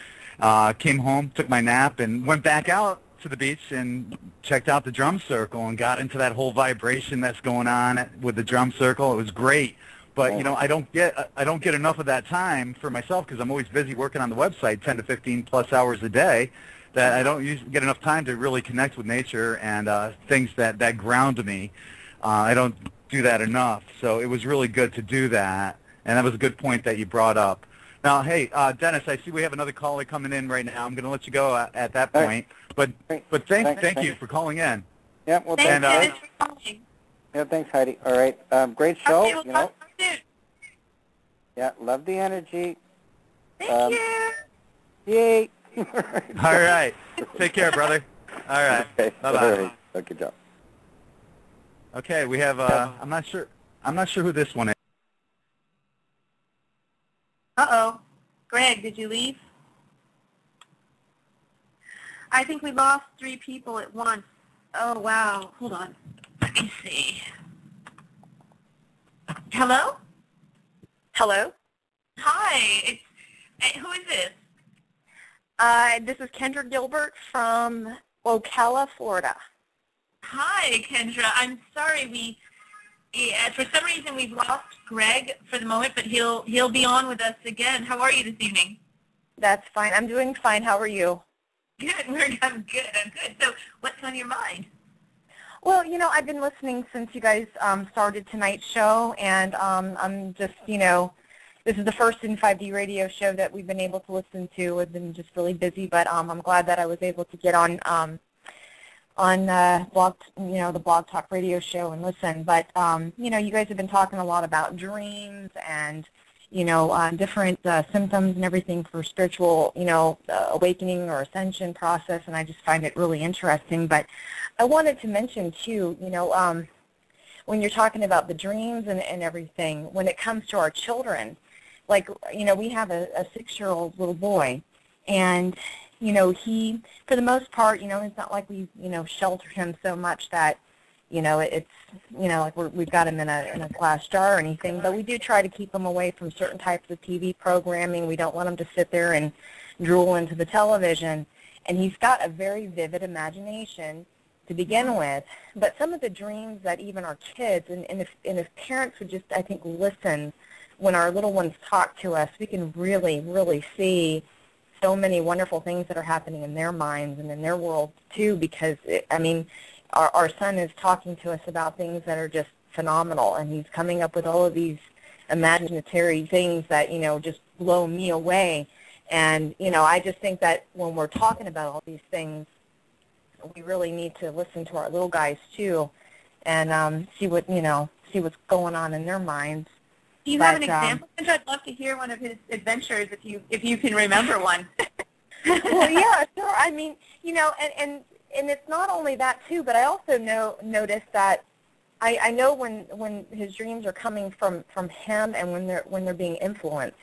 S2: came home, took my nap, and went back out to the beach and checked out the drum circle and got into that whole vibration that's going on with the drum circle. It was great. But I don't get enough of that time for myself, because I'm always busy working on the website 10 to 15 plus hours a day, that I don't get enough time to really connect with nature and things that ground me. I don't do that enough. So it was really good to do that, and that was a good point that you brought up. Now, hey, Dennis, I see we have another caller coming in right now. I'm going to let you go at that point. But thank you for calling in.
S9: Yeah, well,
S3: thanks, Dennis, for calling.
S9: Yeah, thanks, Heidi. All right, great show.
S3: Okay, we'll talk soon.
S9: Yeah, love the energy.
S3: Thank you.
S9: Yay.
S2: All right. Take care, brother. All right.
S9: Okay.
S2: Bye-bye.
S9: All right. Good job.
S2: Okay, we have, I'm not sure who this one is.
S3: Uh-oh. Greg, did you leave? I think we lost 3 people at once. Oh, wow. Hold on. Let me see. Hello?
S10: Hello?
S3: Hi. Who is this?
S10: This is Kendra Gilbert from Ocala, Florida.
S3: Hi, Kendra. I'm sorry for some reason we've lost Greg for the moment, but he'll be on with us again. How are you this evening?
S10: That's fine. I'm doing fine. How are you?
S3: Good. I'm good. So what's on your mind?
S10: Well, I've been listening since you guys started tonight's show, and I'm just, this is the first in5d radio show that we've been able to listen to. I've been just really busy, but I'm glad that I was able to get on the Blog Talk radio show and listen. But you guys have been talking a lot about dreams and different symptoms and everything for spiritual, awakening or ascension process, and I just find it really interesting. But I wanted to mention too, when you're talking about the dreams and everything, when it comes to our children, like, we have a 6-year-old little boy, and, he, for the most part, it's not like we, shelter him so much that, it's, like we've got him in a glass jar or anything, but we do try to keep him away from certain types of TV programming. We don't want him to sit there and drool into the television, and he's got a very vivid imagination to begin with, but some of the dreams that even our kids, and if parents would just, I think, listen when our little ones talk to us, we can really, really see so many wonderful things that are happening in their minds and in their world too, because, our son is talking to us about things that are just phenomenal, and he's coming up with all of these imaginatory things that, just blow me away. And, I just think that when we're talking about all these things, we really need to listen to our little guys too, and see what's going on in their minds.
S3: Do you have an example? I'd love to hear one of his adventures if you can remember one.
S10: Well, yeah, sure. And it's not only that too, but I also notice that I know when his dreams are coming from him and when they're being influenced.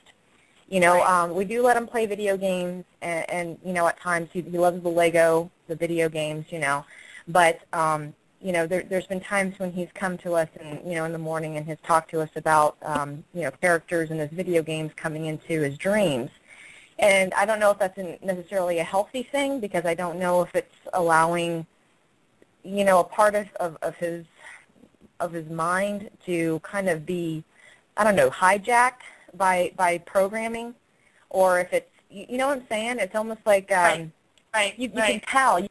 S10: Right. We do let him play video games, and at times he loves the video games, but there's been times when he's come to us and in the morning and has talked to us about characters in his video games coming into his dreams. And I don't know if that's necessarily a healthy thing, because I don't know if it's allowing, a part of his mind to kind of be, hijacked by programming, or if it's, you know what I'm saying? It's almost like you can tell.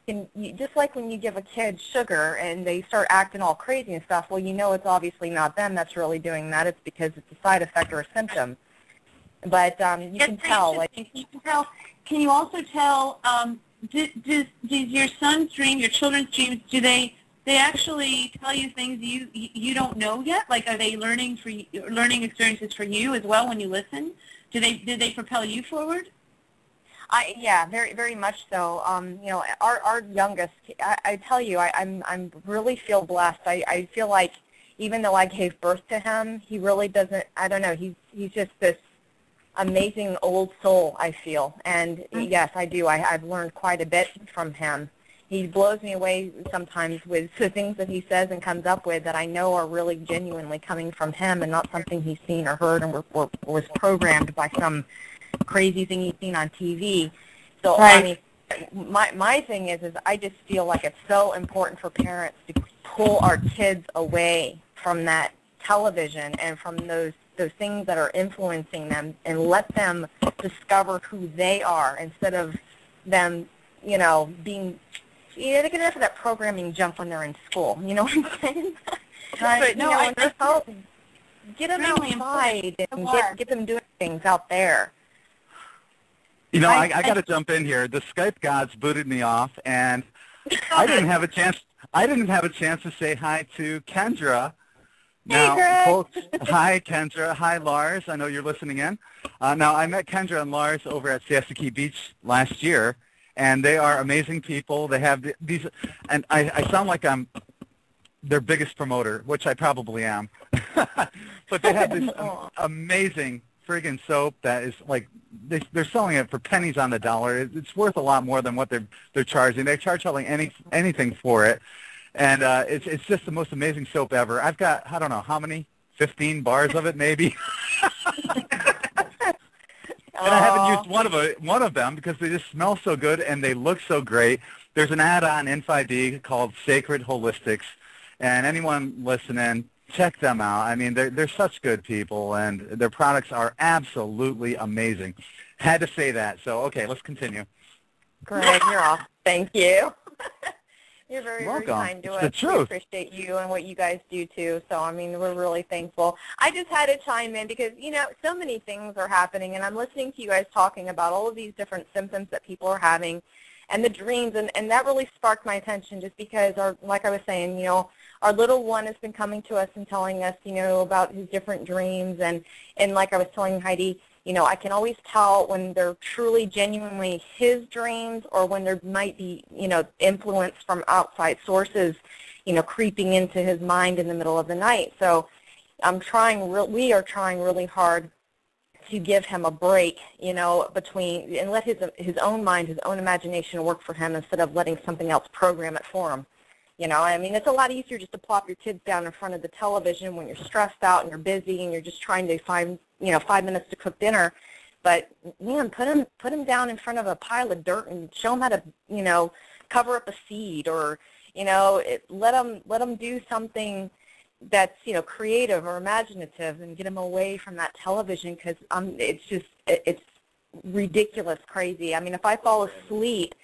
S10: Just like when you give a kid sugar and they start acting all crazy and stuff. Well, it's obviously not them that's really doing that. It's because it's a side effect or a symptom. But you can tell.
S3: Can you also tell? Does your son's dream, your children's dreams, do they actually tell you things you don't know yet? Like, are they learning experiences for you as well when you listen? Do they propel you forward?
S10: Yeah, very, very much so. Our youngest, I tell you, I'm really feel blessed. I feel like even though I gave birth to him, he really doesn't. I don't know. He's just this amazing old soul, I feel. And yes, I do. I've learned quite a bit from him. He blows me away sometimes with the things that he says and comes up with that I know are really genuinely coming from him and not something he's seen or heard and was programmed by some crazy thing he's seen on TV. So, right. My thing is I just feel like it's so important for parents to pull our kids away from that television and from those things that are influencing them, and let them discover who they are instead of them, being, they get enough of that programming junk when they're in school. You know what I'm saying?
S3: Right.
S10: But, get them outside and get them doing things out there.
S2: I got to jump in here. The Skype gods booted me off, and I didn't have a chance to say hi to Kendra. Now,
S10: hey,
S2: folks, hi, Kendra. Hi, Lars. I know you're listening in. Now, I met Kendra and Lars over at Siesta Key Beach last year, and they are amazing people. They have these, and I sound like I'm their biggest promoter, which I probably am. But they have this amazing friggin' soap that is like, they're selling it for pennies on the dollar. It's worth a lot more than what they're charging. They charge hardly anything for it. And it's just the most amazing soap ever. I've got, I don't know, how many? 15 bars of it, maybe? And I haven't used one of them because they just smell so good and they look so great. There's an ad on in5d called Sacred Holistics, and anyone listening, check them out. I mean, they're such good people, and their products are absolutely amazing. Had to say that. So, okay, let's continue.
S10: Greg, you're awesome. Thank you. You're very, very
S2: Welcome.
S10: kind to
S2: It's the
S10: us.
S2: truth.
S10: We appreciate you and what you guys do, too. So, I mean, we're really thankful. I just had to chime in because, you know, so many things are happening, and I'm listening to you guys talking about all of these different symptoms that people are having and the dreams, and that really sparked my attention just because, like I was saying, you know, our little one has been coming to us and telling us, you know, about his different dreams, and like I was telling Heidi, you know, I can always tell when they're truly, genuinely his dreams or when there might be, you know, influence from outside sources, you know, creeping into his mind in the middle of the night. So we are trying really hard to give him a break, you know, and let his own mind, his own imagination work for him instead of letting something else program it for him. You know, I mean, it's a lot easier just to plop your kids down in front of the television when you're stressed out and you're busy and you're just trying to find, you know, 5 minutes to cook dinner. But, man, put him down in front of a pile of dirt and show him how to, you know, cover up a seed, or, you know, let him do something that's, you know, creative or imaginative, and get him away from that television, because it's ridiculous crazy. I mean, if I fall asleep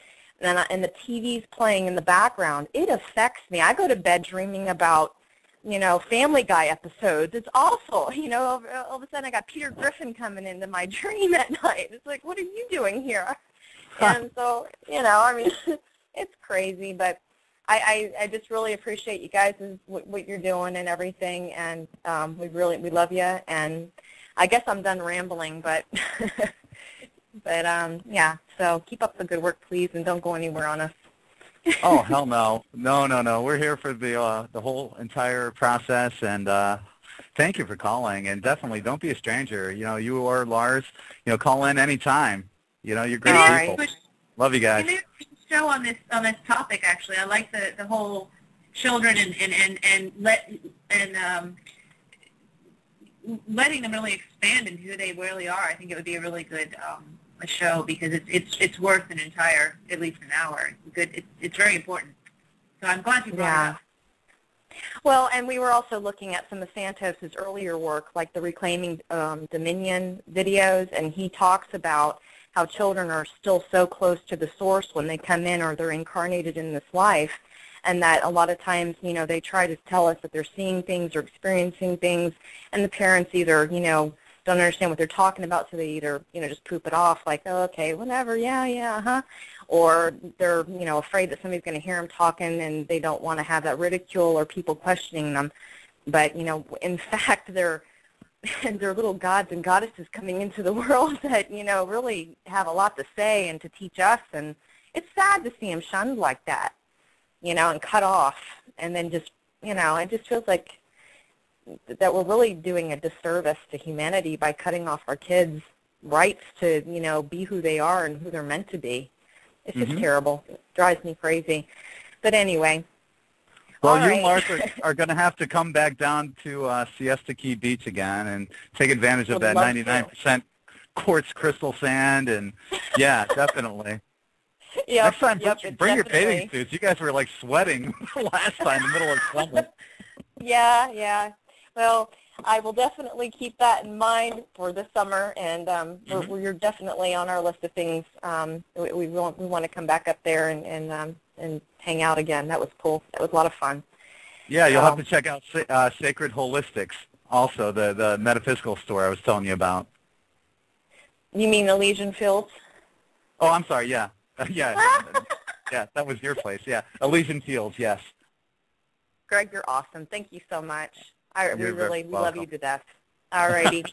S10: and the TV's playing in the background, it affects me. I go to bed dreaming about, you know, Family Guy episodes. It's awful. You know, all of a sudden I got Peter Griffin coming into my dream at night. It's like, what are you doing here? And so, you know, I mean, it's crazy, but I just really appreciate you guys and what you're doing and everything, and we love you. And I guess I'm done rambling, but yeah. So keep up the good work, please, and don't go anywhere on us.
S2: Oh, hell no. No. We're here for the whole entire process, and thank you for calling. And definitely don't be a stranger. You know, you or Lars, you know, call in anytime. You know, you're great people. Love you guys.
S3: Show on this topic, actually. I like the whole children and letting them really expand into who they really are. I think it would be a really good a show, because it's worth an entire, at least an hour. It's very important. So I'm glad you brought it up.
S10: Well, and we were also looking at some of Santos's earlier work, like the Reclaiming Dominion videos, and he talks about how children are still so close to the source when they come in or they're incarnated in this life, and that a lot of times, you know, they try to tell us that they're seeing things or experiencing things, and the parents either, you know, don't understand what they're talking about, so they either, you know, just poop it off like, oh, okay, whatever, yeah, or they're, you know, afraid that somebody's going to hear them talking, and they don't want to have that ridicule or people questioning them. But, you know, in fact, they're little gods and goddesses coming into the world that, you know, really have a lot to say and to teach us, and it's sad to see them shunned like that, you know, and cut off, and then just, you know, it just feels like that we're really doing a disservice to humanity by cutting off our kids' rights to, you know, be who they are and who they're meant to be. It's just terrible. It drives me crazy. But anyway.
S2: Well, you and Lars are going to have to come back down to Siesta Key Beach again and take advantage of that 99% quartz crystal sand. And, yeah, definitely. Next time, bring your bathing suits. You guys were, like, sweating last time in the middle of summer.
S10: Yeah. Well, I will definitely keep that in mind for this summer, and you're definitely on our list of things. We want to come back up there and hang out again. That was cool. That was a lot of fun.
S2: Yeah, you'll have to check out Sacred Holistics, also, the metaphysical store I was telling you about.
S10: You mean Elysian Fields?
S2: Oh, I'm sorry, yeah. Yeah, that was your place, yeah. Elysian Fields, yes.
S10: Greg, you're awesome. Thank you so much. We love you to death. All righty.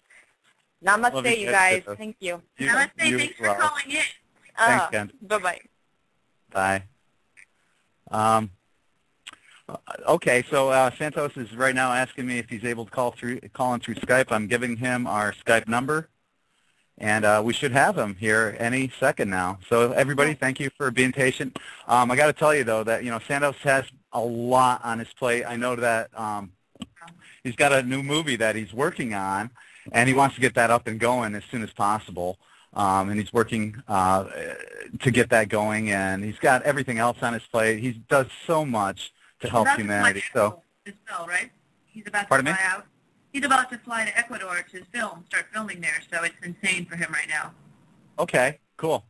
S10: Namaste, you guys. Thank you.
S3: Namaste. Thanks for calling in.
S2: Thanks, Ken.
S10: Bye-bye.
S2: Bye. Okay, so Santos is right now asking me if he's able to call in through Skype. I'm giving him our Skype number, and we should have him here any second now. So everybody, thank you for being patient. I got to tell you, though, that, you know, Santos has a lot on his plate. I know that he's got a new movie that he's working on, and he wants to get that up and going as soon as possible. and he's working to get that going, and he's got everything else on his plate. He does so much to help humanity. So,
S3: as well, right? He's about to
S2: pardon
S3: fly
S2: me?
S3: out. He's about to fly to Ecuador to start filming there. So it's insane for him right now.
S2: Okay, cool.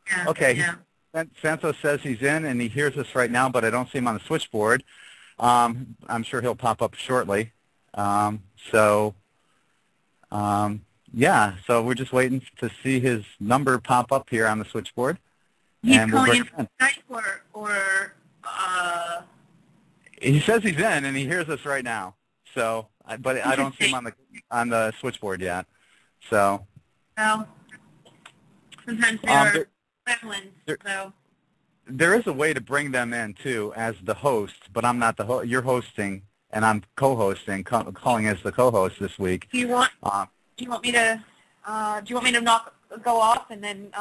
S3: Yeah.
S2: Okay.
S3: Yeah.
S2: Santos says he's in, and he hears us right now, but I don't see him on the switchboard. I'm sure he'll pop up shortly. Yeah, so we're just waiting to see his number pop up here on the switchboard.
S3: He's
S2: and
S3: calling in from Skype or
S2: he says he's in, and he hears us right now. So, but I don't see him on the switchboard yet. So.
S3: Well, sometimes they're so.
S2: There is a way to bring them in too as the host, but I'm not the host. You're hosting, and I'm co-hosting, calling as the co-host this week.
S3: Do you want me to? Do you want me to go off and then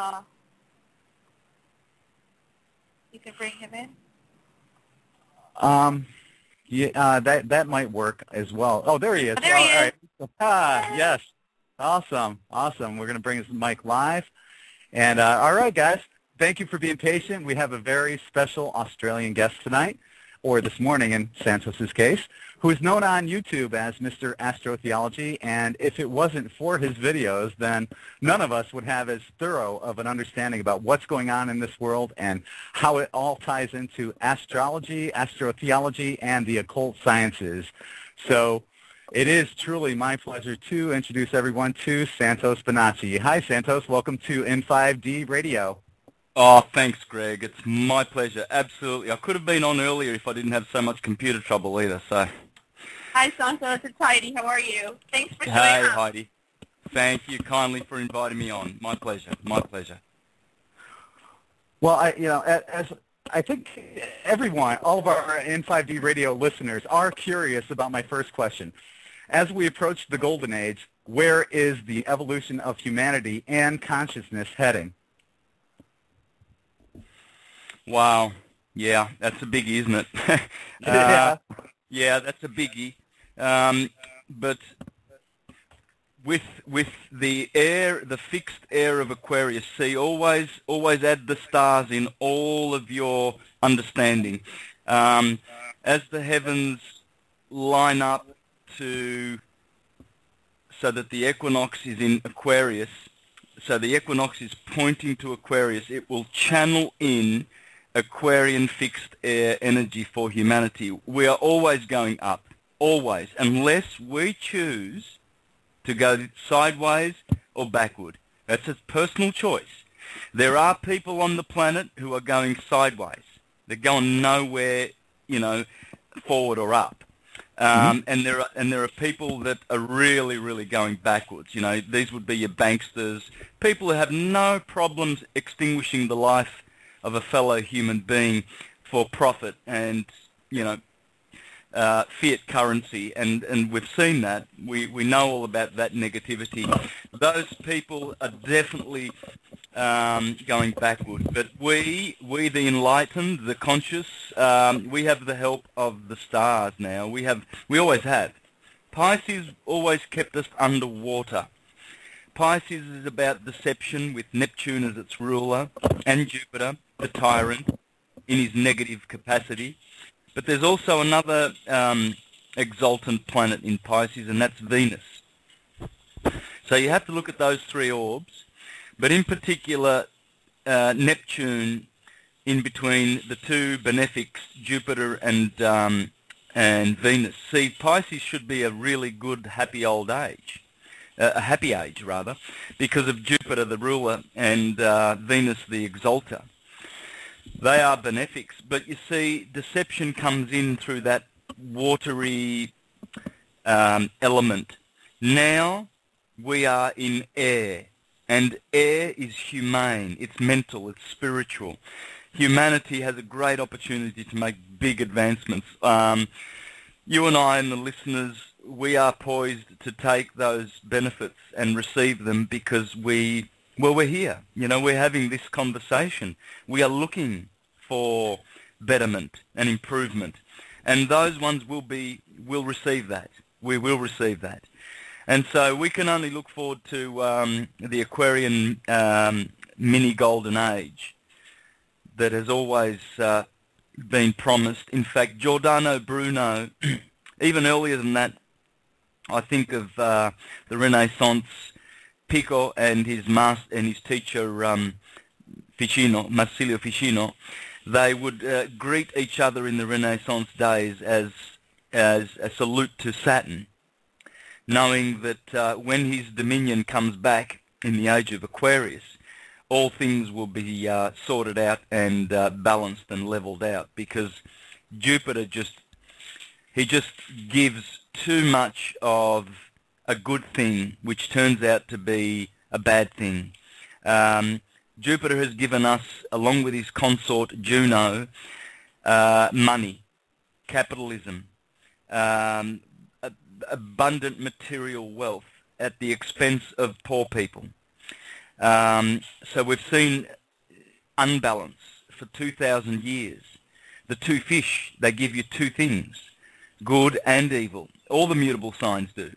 S3: you can bring him in?
S2: Yeah, that might work as well. Oh, there he is.
S3: There he is.
S2: All right. Yes. Awesome. We're going to bring his mic live. And all right, guys, thank you for being patient. We have a very special Australian guest tonight, or this morning in Santos's case, who is known on YouTube as Mr. Astrotheology. And if it wasn't for his videos, then none of us would have as thorough of an understanding about what's going on in this world and how it all ties into astrology, astrotheology, and the occult sciences. So it is truly my pleasure to introduce everyone to Santos Bonacci. Hi, Santos. Welcome to in5d Radio.
S11: Oh, thanks, Greg. It's my pleasure. Absolutely. I could have been on earlier if I didn't have so much computer trouble either. So.
S3: Hi, Santos. It's Heidi. How are you? Thanks for showing up.
S11: Hey, Heidi. Thank you kindly for inviting me on. My pleasure. My pleasure.
S2: Well, as I think everyone, all of our in5d Radio listeners are curious about my first question. As we approach the golden age, where is the evolution of humanity and consciousness heading?
S11: Wow. Yeah, that's a biggie, isn't it? Yeah, that's a biggie. But with the fixed air of Aquarius, see, always add the stars in all of your understanding. As the heavens line up so that the equinox is in Aquarius, so the equinox is pointing to Aquarius, it will channel in Aquarian fixed air energy for humanity. We are always going up, always, unless we choose to go sideways or backward. That's a personal choice. There are people on the planet who are going sideways. They're going nowhere, forward or up. And there are people that are really, really going backwards. These would be your banksters, people who have no problems extinguishing the life of a fellow human being for profit and, fiat currency. And we've seen that. We know all about that negativity. Those people are definitely going backward. But we the enlightened, the conscious, we have the help of the stars now. We always have. Pisces always kept us underwater. Pisces is about deception with Neptune as its ruler and Jupiter, the tyrant, in his negative capacity. But there's also another exultant planet in Pisces, and that's Venus. So you have to look at those three orbs. But in particular, Neptune, in between the two benefics, Jupiter and Venus. See, Pisces should be a really good, happy old age, a happy age rather, because of Jupiter, the ruler, and Venus, the exalter. They are benefics, but you see, deception comes in through that watery element. Now we are in air. And air is humane, it's mental, it's spiritual. Humanity has a great opportunity to make big advancements. You and I and the listeners, we are poised to take those benefits and receive them because we're here. We're having this conversation. We are looking for betterment and improvement. And those ones will receive that. We will receive that. And so we can only look forward to the Aquarian mini golden age that has always been promised. In fact, Giordano Bruno, even earlier than that, I think of the Renaissance, Pico and his master and his teacher Ficino, Marsilio Ficino. They would greet each other in the Renaissance days as a salute to Saturn, knowing that when his dominion comes back in the age of Aquarius, all things will be sorted out and balanced and leveled out, because Jupiter just gives too much of a good thing, which turns out to be a bad thing. Jupiter has given us, along with his consort Juno, money, capitalism, abundant material wealth at the expense of poor people. So we've seen unbalance for 2,000 years. The two fish, they give you two things, good and evil. All the mutable signs do.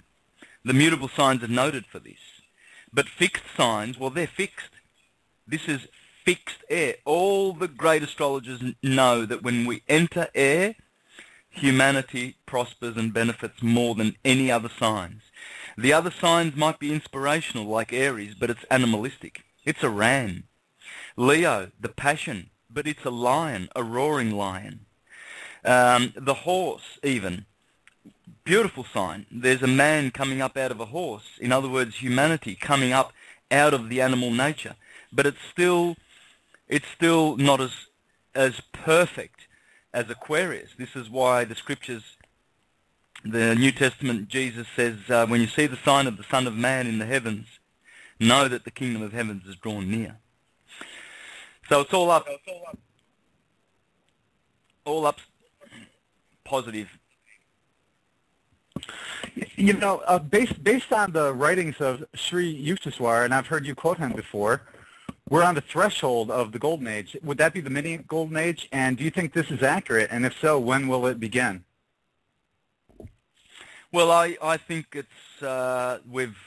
S11: The mutable signs are noted for this. But fixed signs, well, they're fixed. This is fixed air. All the great astrologers know that when we enter air, humanity prospers and benefits more than any other signs. The other signs might be inspirational, like Aries, but it's animalistic. It's a ram. Leo, the passion, but it's a lion, a roaring lion. The horse, even, beautiful sign. There's a man coming up out of a horse. In other words, humanity coming up out of the animal nature. But it's still not as perfect as Aquarius. This is why the scriptures, the New Testament, Jesus says, when you see the sign of the Son of Man in the heavens, know that the kingdom of heavens is drawn near. So it's all up positive.
S2: You know, based on the writings of Sri Yukteswar, and I've heard you quote him before, we're on the threshold of the Golden Age. Would that be the mini Golden Age? And do you think this is accurate? And if so, when will it begin?
S11: Well, I think it's we've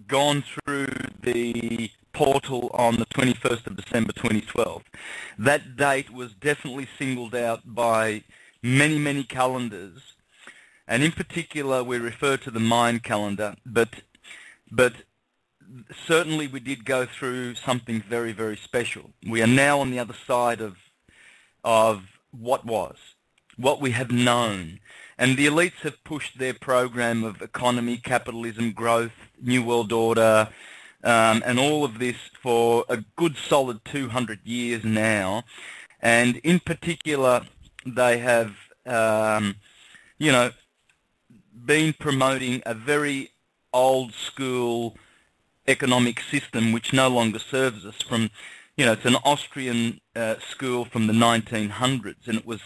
S11: gone through the portal on the 21st of December 2012. That date was definitely singled out by many, many calendars, and in particular we refer to the Mayan calendar, but certainly we did go through something very, very special. We are now on the other side of what we have known. And the elites have pushed their program of economy, capitalism, growth, New World Order, and all of this for a good solid 200 years now. And in particular, they have, you know, been promoting a very old school economic system which no longer serves us. From, you know, it's an Austrian school from the 1900s, and it was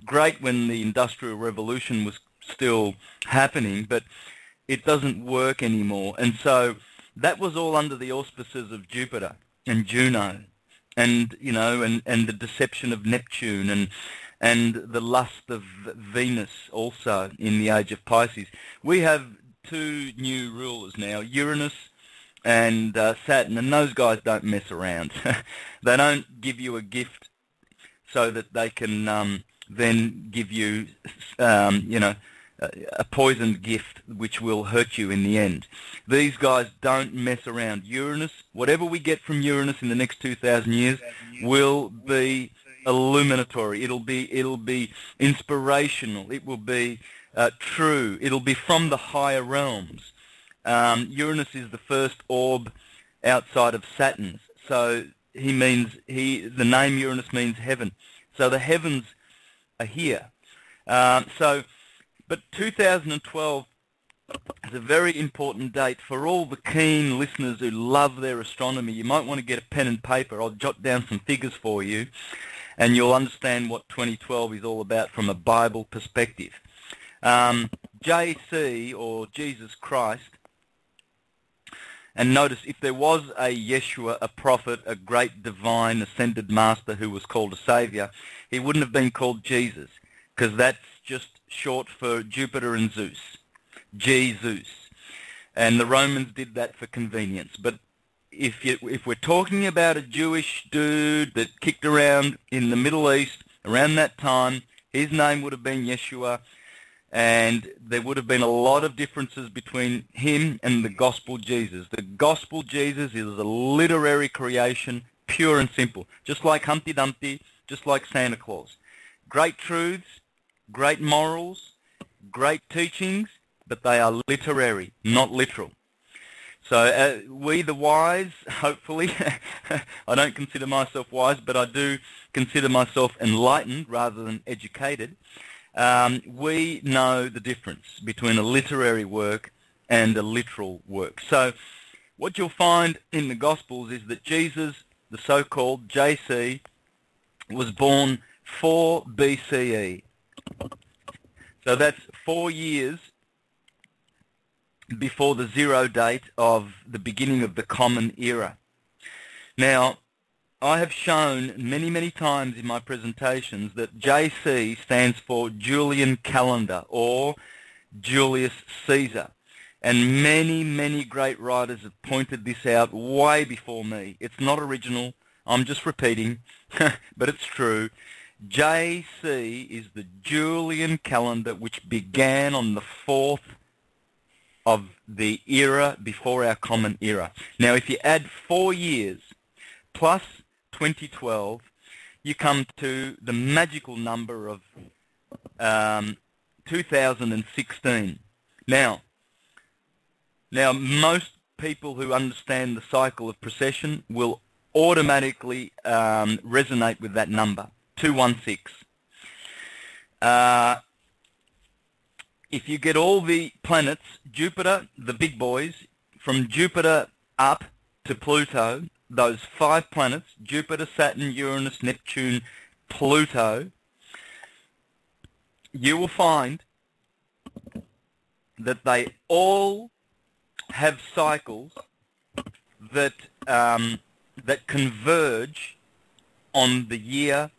S11: great when the Industrial Revolution was still happening, but it doesn't work anymore. And so that was all under the auspices of Jupiter and Juno, and, you know, and the deception of Neptune, and the lust of Venus also in the age of Pisces. We have two new rulers now, Uranus and Saturn, and those guys don't mess around. They don't give you a gift so that they can then give you, you know, a poisoned gift which will hurt you in the end. These guys don't mess around. Uranus, whatever we get from Uranus in the next 2,000 years will be illuminatory. It'll be inspirational. It will be true. It'll be from the higher realms. Uranus is the first orb outside of Saturn's. So the name Uranus means heaven. So the heavens are here. But 2012 is a very important date for all the keen listeners who love their astronomy. You might want to get a pen and paper. I'll jot down some figures for you, and you'll understand what 2012 is all about from a Bible perspective. JC, or Jesus Christ, and notice, if there was a Yeshua, a prophet, a great divine ascended master who was called a savior, he wouldn't have been called Jesus, because that's just short for Jupiter and Zeus, Jesus. and the Romans did that for convenience. But if we're talking about a Jewish dude that kicked around in the Middle East around that time, his name would have been Yeshua, and there would have been a lot of differences between him and the Gospel Jesus. The Gospel Jesus is a literary creation, pure and simple, just like Humpty Dumpty, just like Santa Claus. Great truths, great morals, great teachings, but they are literary, not literal. So we the wise, hopefully, I don't consider myself wise, but I do consider myself enlightened rather than educated. We know the difference between a literary work and a literal work. So what you'll find in the Gospels is that Jesus, the so-called JC, was born 4 BCE. So that's 4 years before the 0 date of the beginning of the Common Era. Now, I have shown many, many times in my presentations that JC stands for Julian Calendar or Julius Caesar. And many, many great writers have pointed this out way before me. It's not original. I'm just repeating, but it's true. JC is the Julian calendar which began on the 4th of the era before our Common Era. Now, if you add 4 years plus 2012, you come to the magical number of 2016. Now, most people who understand the cycle of precession will automatically resonate with that number, 216. If you get all the planets, Jupiter, the big boys, from Jupiter up to Pluto, those 5 planets, Jupiter, Saturn, Uranus, Neptune, Pluto, you will find that they all have cycles that that converge on the year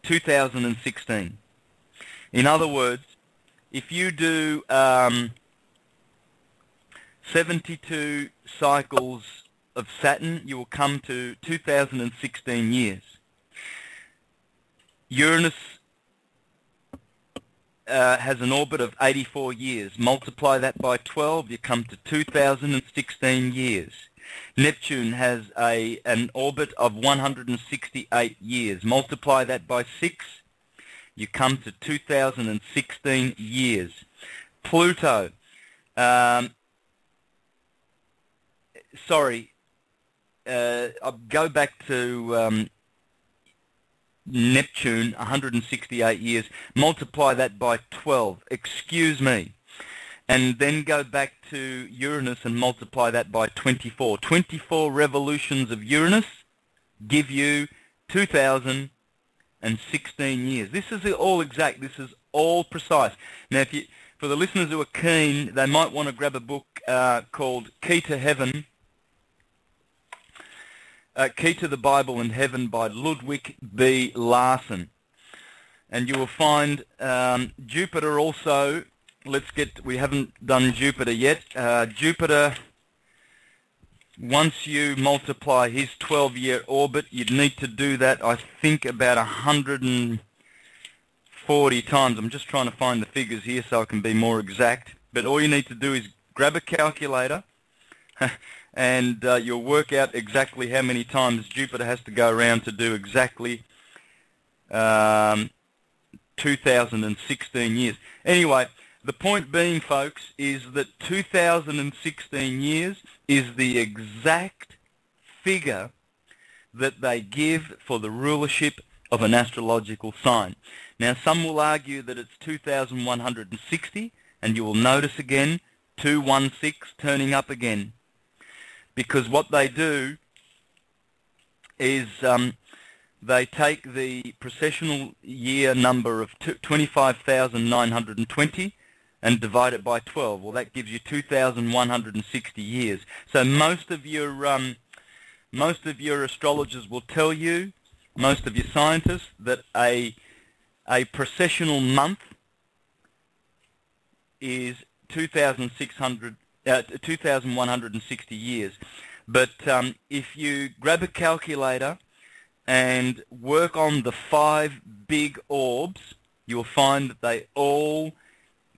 S11: 2016. In other words, if you do 72 cycles of Saturn, you will come to 2016 years. Uranus has an orbit of 84 years. Multiply that by 12, you come to 2016 years. Neptune has an orbit of 168 years. Multiply that by 6, you come to 2016 years. Pluto, I'll go back to Neptune, 168 years. Multiply that by 12, excuse me. And then go back to Uranus and multiply that by 24. 24 revolutions of Uranus give you 2016 years. This is all exact. This is all precise. Now, for the listeners who are keen, they might want to grab a book called Key to Heaven, Key to the Bible and Heaven by Ludwig B. Larson. And you will find Jupiter also. We haven't done Jupiter yet. Jupiter, once you multiply his 12-year orbit, you'd need to do that, I think, about 140 times. I'm just trying to find the figures here so I can be more exact. But all you need to do is grab a calculator and you'll work out exactly how many times Jupiter has to go around to do exactly 2016 years. Anyway, the point being, folks, is that 2016 years is the exact figure that they give for the rulership of an astrological sign. Now, some will argue that it's 2160, and you will notice again 216 turning up again. Because what they do is they take the precessional year number of 25,920 and divide it by 12. Well, that gives you 2,160 years. So most of your astrologers will tell you, most of your scientists, that a precessional month is 2,600 2,160 years. But if you grab a calculator and work on the 5 big orbs, you'll find that they all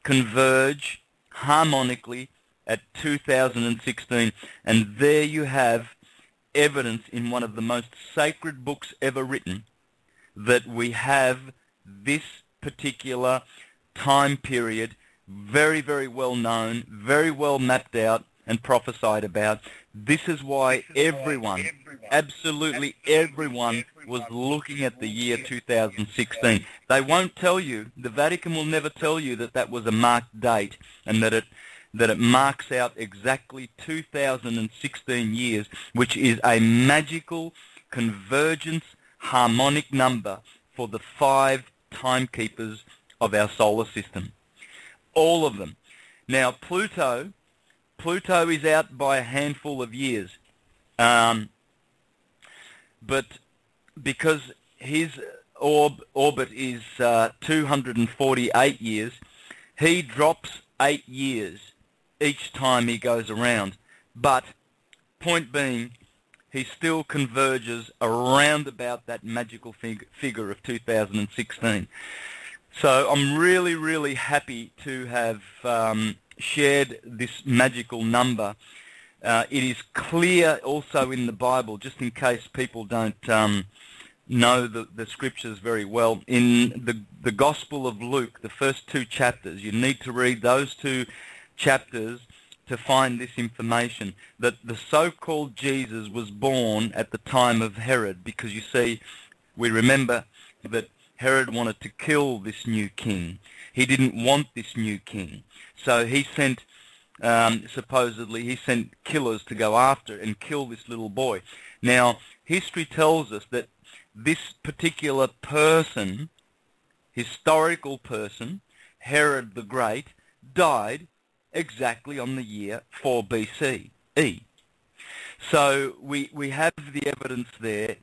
S11: converge harmonically at 2016. And there you have evidence in one of the most sacred books ever written that we have this particular time period very, very well known, very well mapped out and prophesied about. This is why everyone, absolutely everyone, was looking at the year 2016. They won't tell you, the Vatican will never tell you that that was a marked date and that it marks out exactly 2016 years, which is a magical convergence harmonic number for the 5 timekeepers of our solar system. All of them. Now, Pluto is out by a handful of years. But because his orbit is 248 years, he drops 8 years each time he goes around. But, point being, he still converges around about that magical figure of 2016. So I'm really, really happy to have shared this magical number. It is clear also in the Bible, just in case people don't know the scriptures very well. In the Gospel of Luke, the first 2 chapters, you need to read those 2 chapters to find this information, that the so-called Jesus was born at the time of Herod, because you see, we remember that Herod wanted to kill this new king. He didn't want this new king. So he sent, supposedly, he sent killers to go after and kill this little boy. Now, history tells us that this particular person, historical person, Herod the Great, died exactly on the year 4 BCE. So we have the evidence there,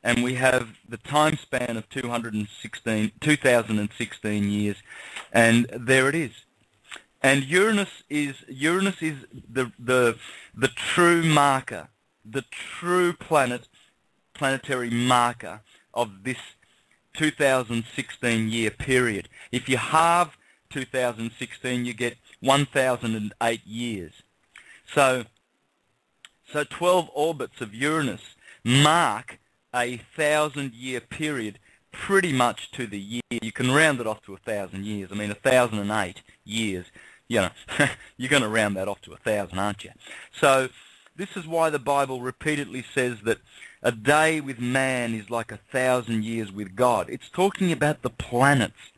S11: and we have the time span of 2016 years, and there it is. And Uranus is the true marker, the true planetary marker of this 2016 year period. If you halve 2016, you get 1,008 years. So 12 orbits of Uranus mark a 1,000-year period, pretty much to the year. You can round it off to 1,000 years. I mean, 1,008 years. You know, you're going to round that off to 1,000, aren't you? So this is why the Bible repeatedly says that a day with man is like 1,000 years with God. It's talking about the planets.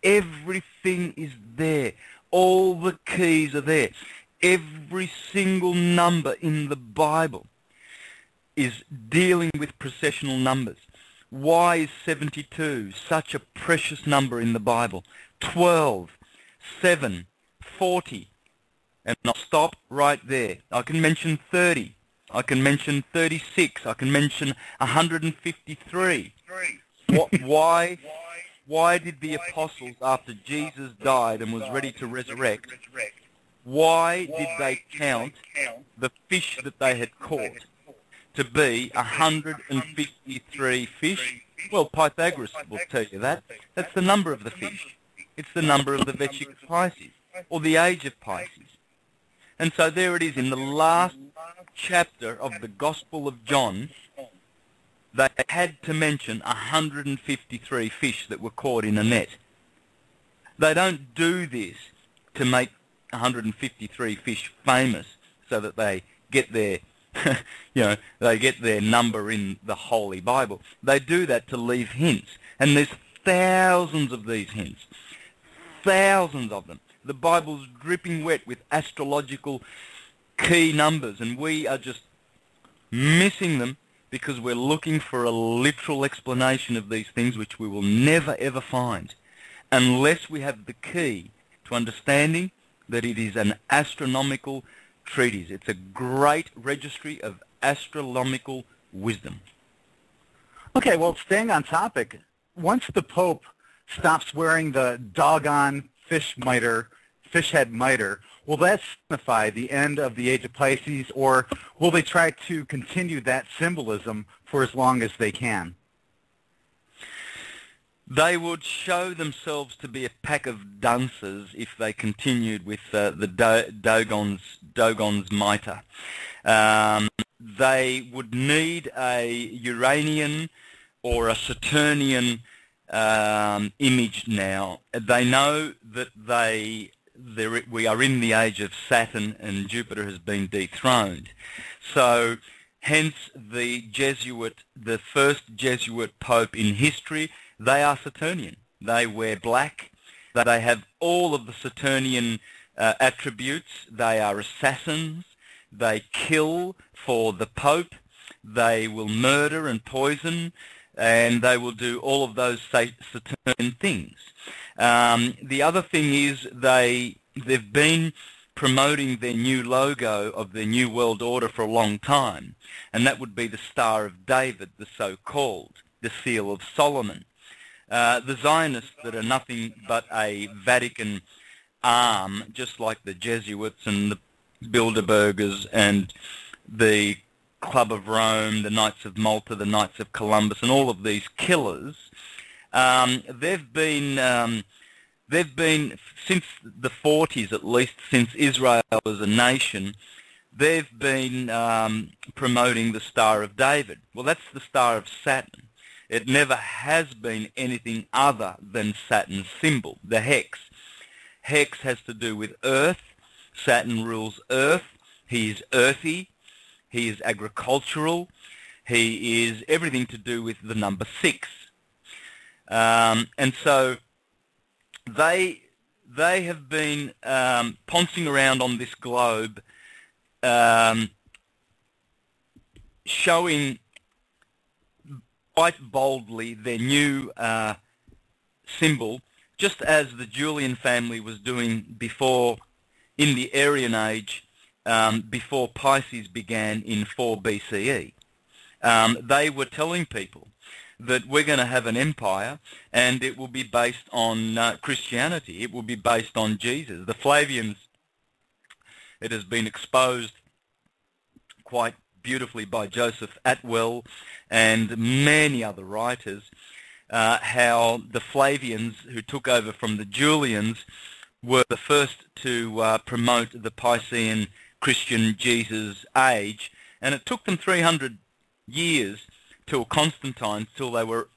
S11: Everything is there. All the keys are there. Every single number in the Bible is dealing with processional numbers. Why is 72 such a precious number in the Bible? 12, 7, 40. And I'll stop right there. I can mention 30. I can mention 36. I can mention 153. Why did the apostles, after Jesus died and was ready to resurrect, why did they count the fish that they had caught to be 153 fish? Well, Pythagoras will tell you that. That's the number of the fish. It's the number of the Vesica Pisces, or the age of Pisces. And so there it is in the last chapter of the Gospel of John. They had to mention 153 fish that were caught in a net. They don't do this to make 153 fish famous so that they get their, they get their number in the Holy Bible. They do that to leave hints. And there's thousands of these hints. Thousands of them. The Bible's dripping wet with astrological key numbers, and we are just missing them because we're looking for a literal explanation of these things, which we will never ever find unless we have the key to understanding that it is an astronomical treatise. It's a great registry of astronomical wisdom.
S2: Okay, well, staying on topic, once the Pope stops wearing the doggone fish miter fishhead miter, will that signify the end of the age of Pisces, or will they try to continue that symbolism for as long as they can?
S11: They would show themselves to be a pack of dunces if they continued with the Dogon's mitre. They would need a Uranian or a Saturnian image now. They know that we are in the age of Saturn and Jupiter has been dethroned. So hence the first Jesuit Pope in history, they are Saturnian. They wear black. They have all of the Saturnian attributes. They are assassins. They kill for the Pope. They will murder and poison, and they will do all of those Saturnian things. The other thing is they've been promoting their new logo of their New World Order for a long time, and that would be the Star of David, the so-called, the Seal of Solomon. The Zionists that are nothing but a Vatican arm, just like the Jesuits and the Bilderbergers and the Club of Rome, the Knights of Malta, the Knights of Columbus, and all of these killers, they've been since the 40s, at least since Israel was a nation, they've been promoting the Star of David. Well, that's the Star of Saturn. It never has been anything other than Saturn's symbol, the hex. Hex has to do with earth. Saturn rules earth. He is earthy. He is agricultural. He is everything to do with the number 6. And so they have been pouncing around on this globe, showing quite boldly their new symbol, just as the Julian family was doing before, in the Aryan Age, before Pisces began in 4 BCE. They were telling people that we're going to have an empire, and it will be based on Christianity. It will be based on Jesus. The Flavians, it has been exposed quite beautifully by Joseph Atwell and many other writers, how the Flavians, who took over from the Julians, were the first to promote the Piscean Christian Jesus age, and it took them 300 years till Constantine, till they were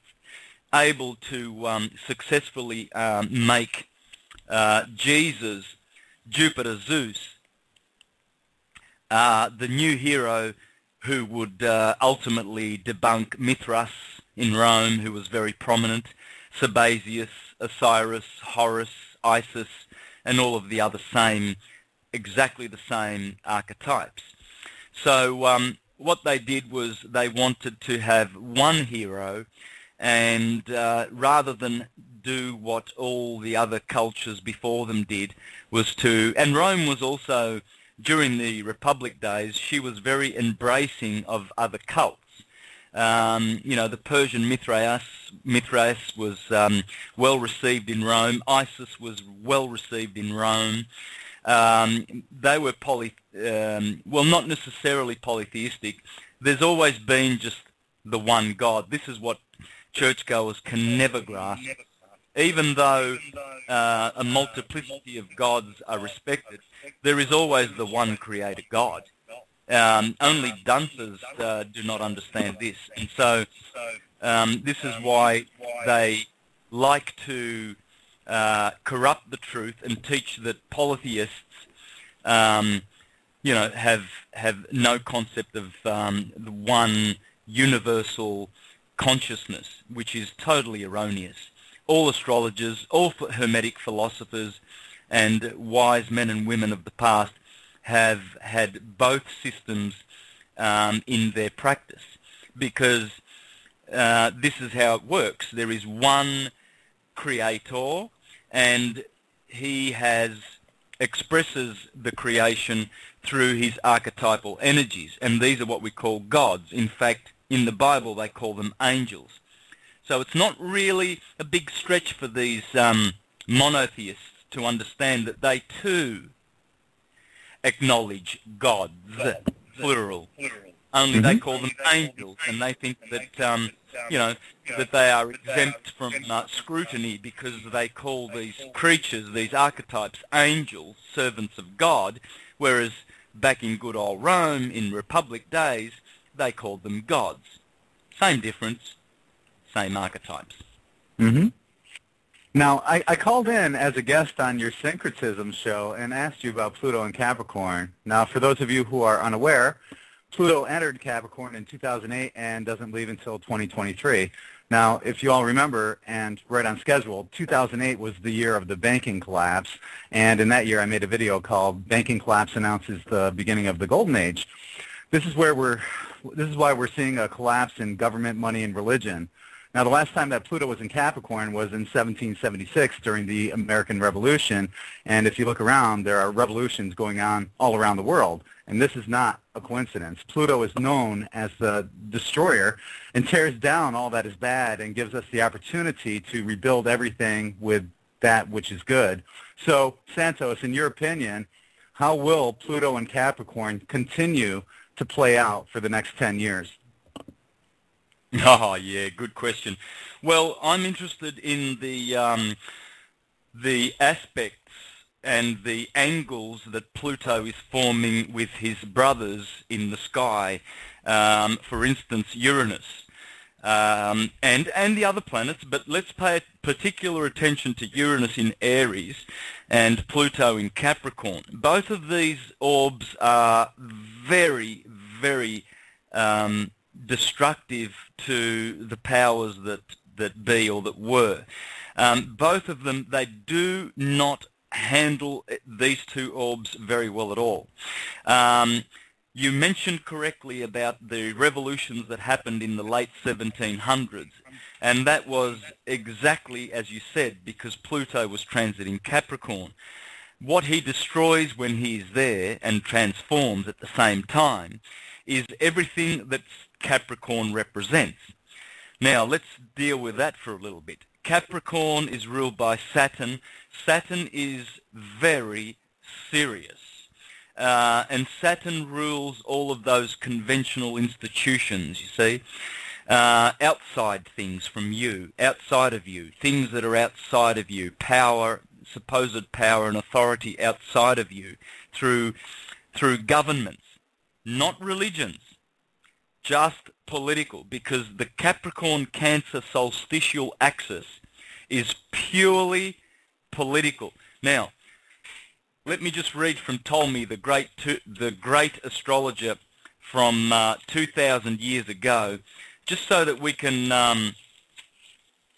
S11: able to successfully make Jesus, Jupiter Zeus, the new hero who would ultimately debunk Mithras in Rome, who was very prominent, Sabazius, Osiris, Horus, Isis, and all of the other exactly the same archetypes. So what they did was they wanted to have one hero, and rather than do what all the other cultures before them did, was to, and Rome was also, during the Republic days, she was very embracing of other cults. You know, the Persian Mithras was well received in Rome. Isis was well received in Rome. They were well, not necessarily polytheistic. There's always been just the one God. This is what churchgoers can never grasp. Even though a multiplicity of gods are respected, there is always the one creator God. Only dunces do not understand this, and so this is why they like to corrupt the truth and teach that polytheists, you know, have no concept of the one universal consciousness, which is totally erroneous. All astrologers, all Hermetic philosophers, and wise men and women of the past have had both systems in their practice, because this is how it works. There is one creator, and he expresses the creation through his archetypal energies, and these are what we call gods. In fact, in the Bible they call them angels. So it's not really a big stretch for these monotheists to understand that they too acknowledge gods, plural. Only they call them angels, and they think that, you know, that they are exempt from scrutiny because they call these creatures, these archetypes, angels, servants of God, whereas back in good old Rome, in Republic days, they called them gods. Same difference, same archetypes.
S2: Now, I called in as a guest on your Syncretism show and asked you about Pluto and Capricorn. Now, for those of you who are unaware, Pluto entered Capricorn in 2008 and doesn't leave until 2023. Now, if you all remember, and right on schedule, 2008 was the year of the banking collapse, and in that year I made a video called "Banking Collapse Announces the Beginning of the Golden Age." This is why we're seeing a collapse in government, money, and religion. Now, the last time that Pluto was in Capricorn was in 1776 during the American Revolution, and if you look around, there are revolutions going on all around the world, and this is not a coincidence. Pluto is known as the destroyer and tears down all that is bad and gives us the opportunity to rebuild everything with that which is good. So, Santos, in your opinion, how will Pluto and Capricorn continue to play out for the next 10 years?
S11: Oh, yeah, good question. Well, I'm interested in the aspects and the angles that Pluto is forming with his brothers in the sky, for instance, Uranus, and the other planets, but let's pay particular attention to Uranus in Aries and Pluto in Capricorn. Both of these orbs are very, very destructive to the powers that be or that were. Both of them, they do not handle these two orbs very well at all. You mentioned correctly about the revolutions that happened in the late 1700s, and that was exactly as you said, because Pluto was transiting Capricorn. What he destroys when he is there and transforms at the same time is everything that Capricorn represents. Now, let's deal with that for a little bit. Capricorn is ruled by Saturn. Saturn is very serious. And Saturn rules all of those conventional institutions, you see. Outside things from you, outside of you, things that are outside of you, power, supposed power and authority outside of you, through governments, not religions, just political, because the Capricorn-Cancer solstitial axis is purely political. Now, let me just read from Ptolemy, the great astrologer from 2,000 years ago, just so that we can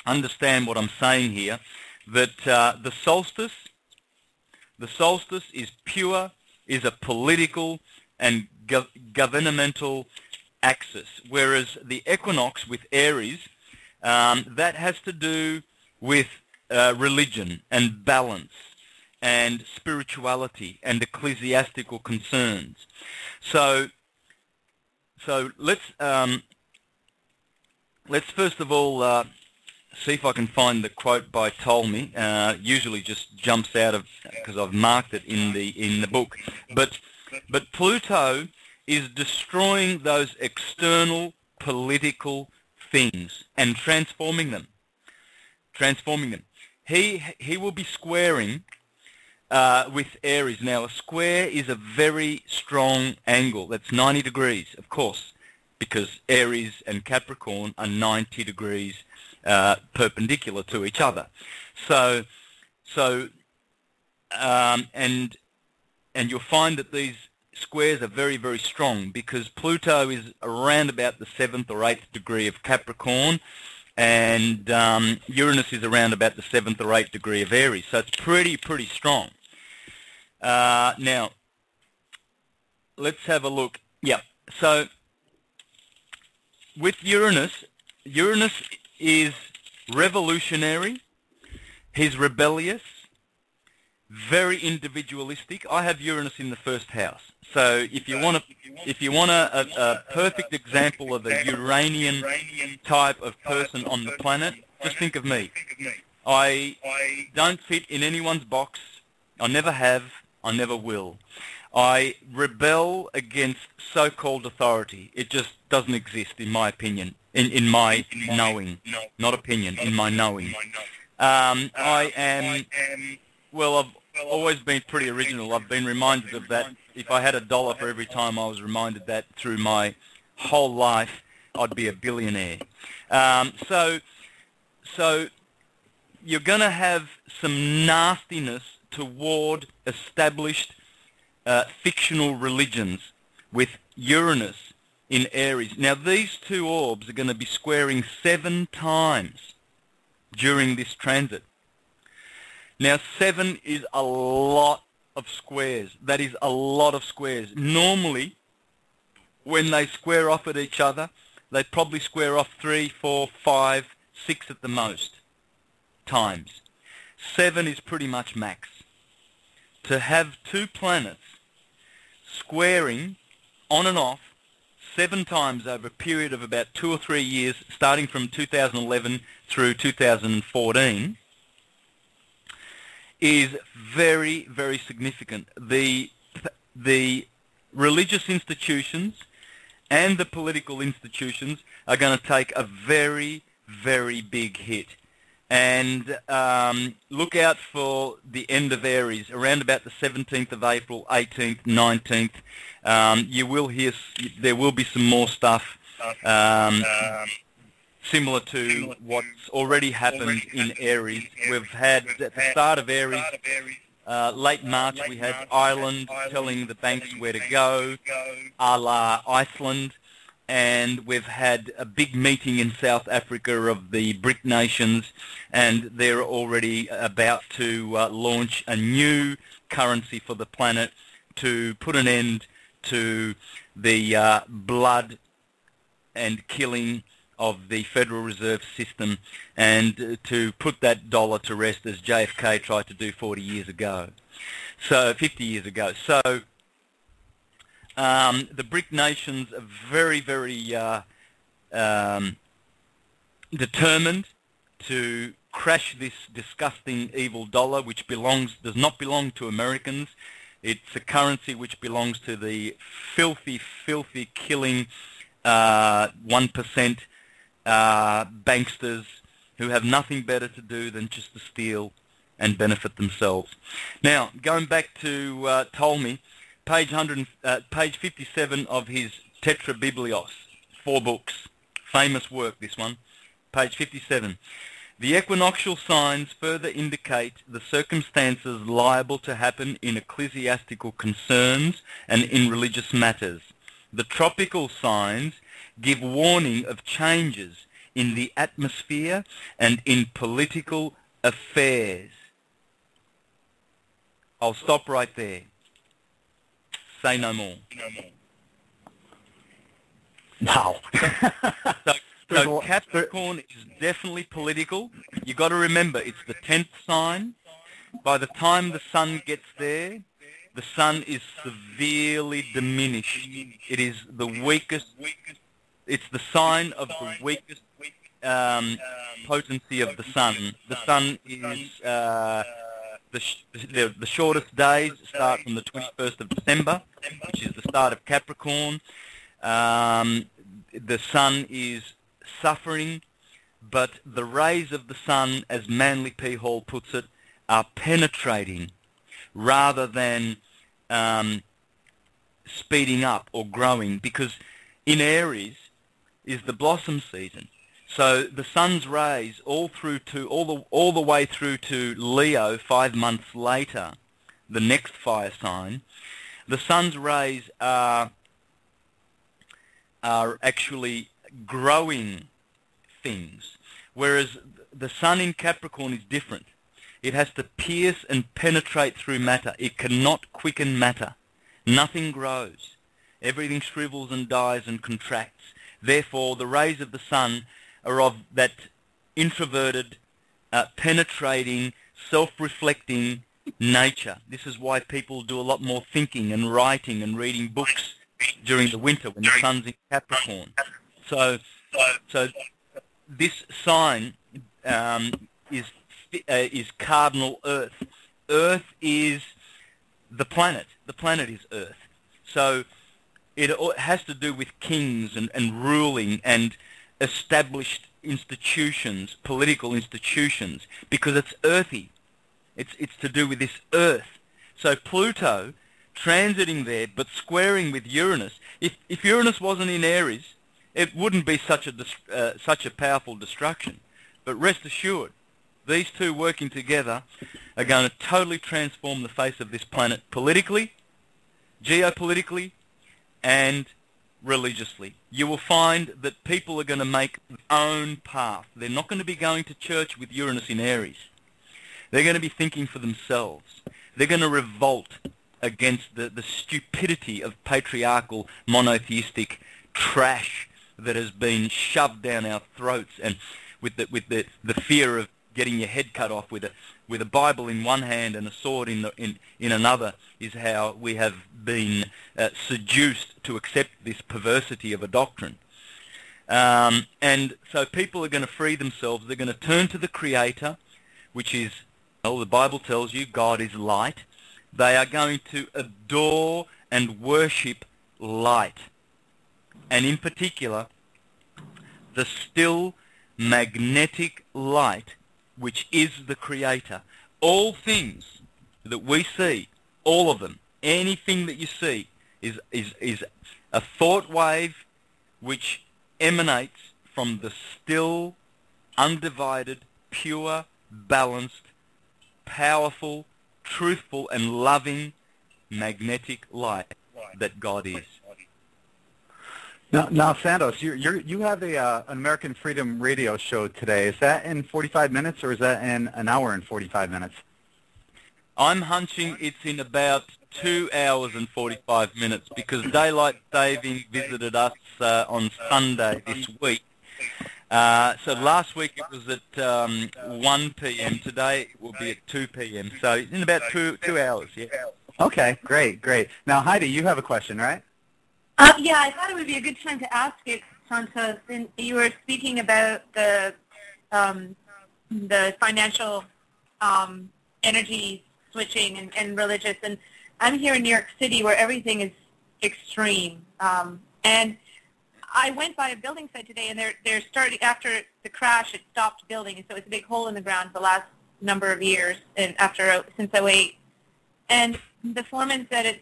S11: understand what I'm saying here, that the solstice is a political and governmental axis, whereas the equinox with Aries, that has to do with religion and balance and spirituality and ecclesiastical concerns. So let's first of all see if I can find the quote by Ptolemy. Usually just jumps out of, because I've marked it in the book. But Pluto is destroying those external political things and transforming them. He will be squaring with Aries. Now, a square is a very strong angle. That's 90 degrees, of course, because Aries and Capricorn are 90 degrees perpendicular to each other. And you'll find that these squares are very, very strong, because Pluto is around about the 7th or 8th degree of Capricorn, and Uranus is around about the 7th or 8th degree of Aries. So it's pretty strong. Now, let's have a look. Yeah, so with Uranus is revolutionary, he's rebellious, very individualistic. I have Uranus in the first house. So if you want a perfect example of a Uranian type of person on the planet, just think of me. I don't fit in anyone's box. I never have. I never will. I rebel against so-called authority. It just doesn't exist, in my opinion, in my knowing, not opinion, in my knowing. I am, well, I've always been pretty original. I've been reminded of that. If I had $1 for every time I was reminded that through my whole life, I'd be a billionaire. So you're going to have some nastiness toward established fictional religions with Uranus in Aries. Now, these two orbs are going to be squaring 7 times during this transit. Now, 7 is a lot of squares. That is a lot of squares. Normally, when they square off at each other, they probably square off 3, 4, 5, 6 at the most times. 7 is pretty much max. To have 2 planets squaring on and off 7 times over a period of about 2 or 3 years, starting from 2011 through 2014, is very, very significant. The religious institutions and the political institutions are going to take a very, very big hit. And look out for the end of Aries, around about the 17th of April, 18th, 19th. You will hear, there will be some more stuff similar to what's already happened in Aries. We've had, at the start of Aries, late March, we had Ireland telling the banks where to go, a la Iceland. And we've had a big meeting in South Africa of the BRIC nations, and they're already about to launch a new currency for the planet to put an end to the blood and killing of the Federal Reserve System, and to put that dollar to rest, as JFK tried to do 40 years ago. So 50 years ago. So the BRIC nations are very, very determined to crash this disgusting evil dollar, which does not belong to Americans. It's a currency which belongs to the filthy, filthy killing 1% banksters who have nothing better to do than just to steal and benefit themselves. Now, going back to Ptolemy, page 57 of his Tetrabiblios, 4 books, famous work this one, page 57. The equinoctial signs further indicate the circumstances liable to happen in ecclesiastical concerns and in religious matters. The tropical signs give warning of changes in the atmosphere and in political affairs. I'll stop right there. Say no more.
S2: Wow.
S11: So Capricorn is definitely political. You've got to remember, it's the 10th sign. By the time the sun gets there, the sun is severely diminished. It is the weakest. It's the sign of the weakest potency of the sun. The sun is the shortest days start from the 21st of December, which is the start of Capricorn. The sun is suffering, but the rays of the sun, as Manly P. Hall puts it, are penetrating rather than speeding up or growing, because in Aries is the blossom season. So the sun's rays all the way through to Leo 5 months later, the next fire sign, the sun's rays are actually growing things, whereas the sun in Capricorn is different. It has to pierce and penetrate through matter. It cannot quicken matter. Nothing grows. Everything shrivels and dies and contracts. Therefore, the rays of the sun are of that introverted, penetrating, self-reflecting nature. This is why people do a lot more thinking and writing and reading books during the winter when the sun's in Capricorn. So this sign is is cardinal Earth. Earth is the planet. The planet is Earth. So it has to do with kings and ruling and established institutions, political institutions, because it's earthy. It's to do with this Earth. So Pluto transiting there, but squaring with Uranus. If Uranus wasn't in Aries, it wouldn't be such a powerful destruction. But rest assured, these two working together are going to totally transform the face of this planet politically, geopolitically, and religiously. You will find that people are going to make their own path. They're not going to be going to church with Uranus in Aries. They're going to be thinking for themselves. They're going to revolt against the stupidity of patriarchal, monotheistic trash that has been shoved down our throats, and with the fear of getting your head cut off with a Bible in one hand and a sword in another is how we have been seduced to accept this perversity of a doctrine. And so people are going to free themselves. They're going to turn to the Creator, which is, well, the Bible tells you God is light. They are going to adore and worship light, and in particular the still magnetic light, which is the Creator. All things that we see, all of them, anything that you see is a thought wave which emanates from the still, undivided, pure, balanced, powerful, truthful and loving magnetic light that God is.
S2: Now, Santos, you have an American Freedom Radio show today. Is that in 45 minutes or is that in an hour and 45 minutes?
S11: I'm hunching it's in about 2 hours and 45 minutes because daylight saving visited us on Sunday this week. So last week it was at 1 p.m. Today it will be at 2 p.m. So it's in about two hours, yeah.
S2: Okay, great. Now, Heidi, you have a question, right?
S3: Yeah, I thought it would be a good time to ask it, Santos. And you were speaking about the financial energy switching and religious. And I'm here in New York City where everything is extreme. And I went by a building site today, and they're starting, after the crash, it stopped building, and so it's a big hole in the ground for the last number of years, and since 2008. And the foreman said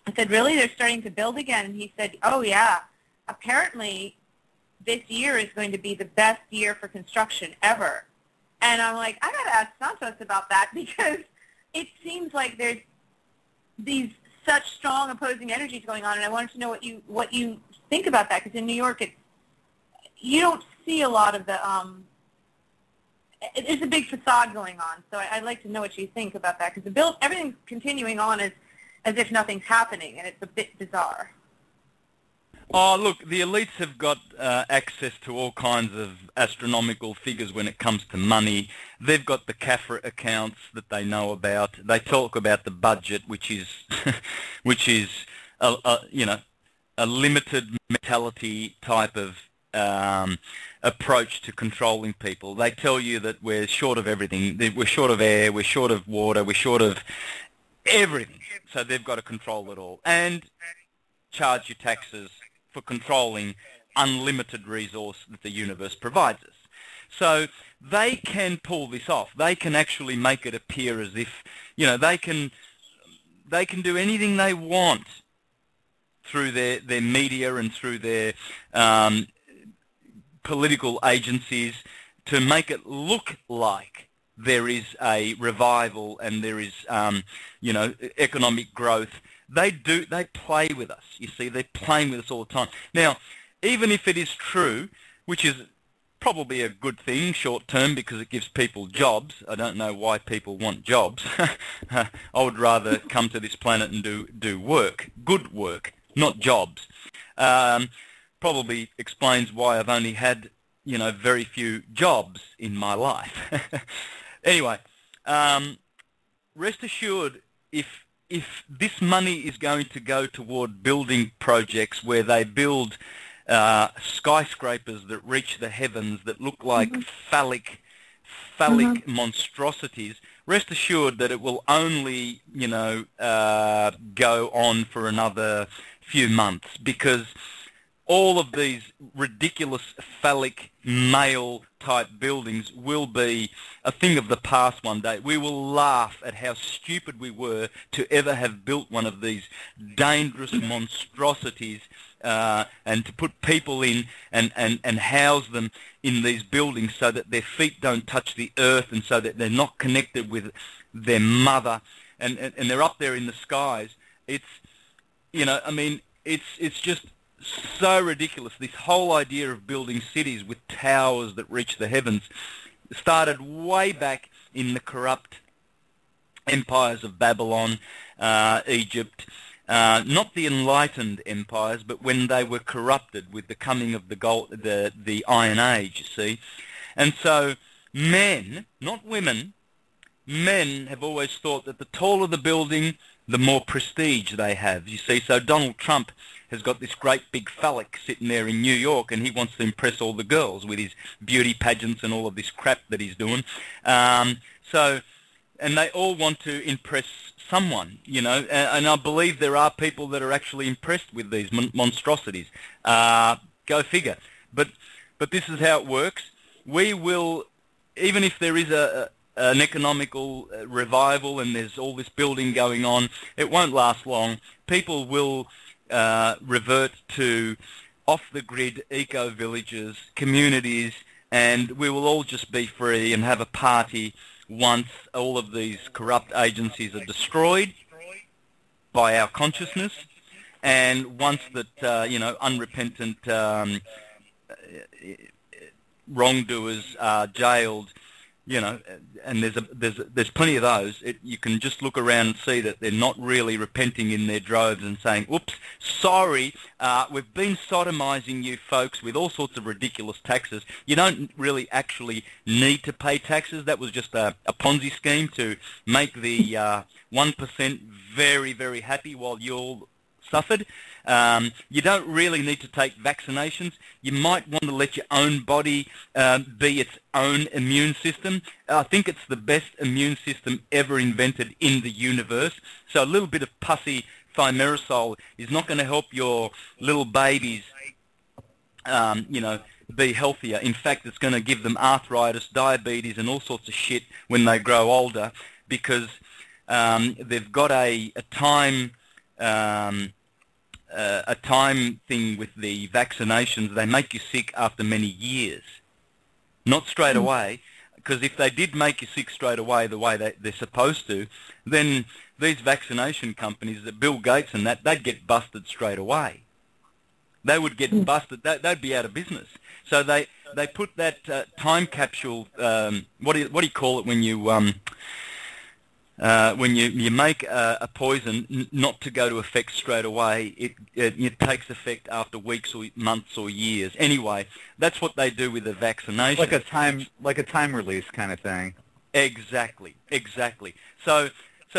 S3: I said, really, they're starting to build again? And he said, oh, yeah, apparently this year is going to be the best year for construction ever. And I'm like, I got to ask Santos about that, because it seems like there's these such strong opposing energies going on, and I wanted to know what you think about that, because in New York, you don't see a lot of the, it's a big facade going on, so I'd like to know what you think about that, because everything's continuing on as if nothing's happening, and it's a bit bizarre.
S11: Oh, look, the elites have got access to all kinds of astronomical figures when it comes to money. They've got the CAFRA accounts that they know about. They talk about the budget, which is a limited mentality type of approach to controlling people. They tell you that we're short of everything. We're short of air, we're short of water, we're short of everything. So they've got to control it all and charge you taxes for controlling unlimited resource that the universe provides us. So they can pull this off. They can actually make it appear as if, they can do anything they want through their media and through their political agencies to make it look like there is a revival and there is, economic growth. They play with us, you see. They're playing with us all the time. Now, even if it is true, which is probably a good thing short term because it gives people jobs. I don't know why people want jobs. I would rather come to this planet and do work, good work, not jobs. Probably explains why I've only had, very few jobs in my life. Anyway, rest assured, if this money is going to go toward building projects where they build skyscrapers that reach the heavens that look like phallic phallic monstrosities, rest assured that it will only, go on for another few months, because all of these ridiculous phallic male-type buildings will be a thing of the past one day. We will laugh at how stupid we were to ever have built one of these dangerous monstrosities and to put people in and house them in these buildings so that their feet don't touch the earth and so that they're not connected with their mother, and they're up there in the skies. It's, it's just so ridiculous. This whole idea of building cities with towers that reach the heavens started way back in the corrupt empires of Babylon, Egypt, not the enlightened empires, but when they were corrupted with the coming of the Iron Age, you see. And so men, not women, men have always thought that the taller the building, the more prestige they have, you see. So Donald Trump has got this great big phallic sitting there in New York, and he wants to impress all the girls with his beauty pageants and all of this crap that he's doing. And they all want to impress someone, and I believe there are people that are actually impressed with these monstrosities. Go figure. But this is how it works. We will, even if there is an economical revival and there's all this building going on, it won't last long. People will revert to off-the-grid eco-villages, communities, and we will all just be free and have a party once all of these corrupt agencies are destroyed by our consciousness, and once that, unrepentant wrongdoers are jailed, and there's plenty of those. You can just look around and see that they're not really repenting in their droves and saying, "Oops, sorry, we've been sodomizing you folks with all sorts of ridiculous taxes. You don't really actually need to pay taxes. That was just a Ponzi scheme to make the 1% very, very happy while you all suffered. You don't really need to take vaccinations. You might want to let your own body be its own immune system. I think it's the best immune system ever invented in the universe. So a little bit of pussy thimerosal is not going to help your little babies, be healthier. In fact, it's going to give them arthritis, diabetes, and all sorts of shit when they grow older, because they've got a time thing with the vaccinations. They make you sick after many years, not straight away, because if they did make you sick straight away the way they're supposed to, then these vaccination companies, Bill Gates and that, they'd get busted straight away. They would get busted. They'd be out of business. So they put that time capsule, what do you call it when you make a poison not to go to effect straight away, it takes effect after weeks or months or years. Anyway, that's what they do with the vaccination.
S2: Like a time release kind of thing.
S11: Exactly. So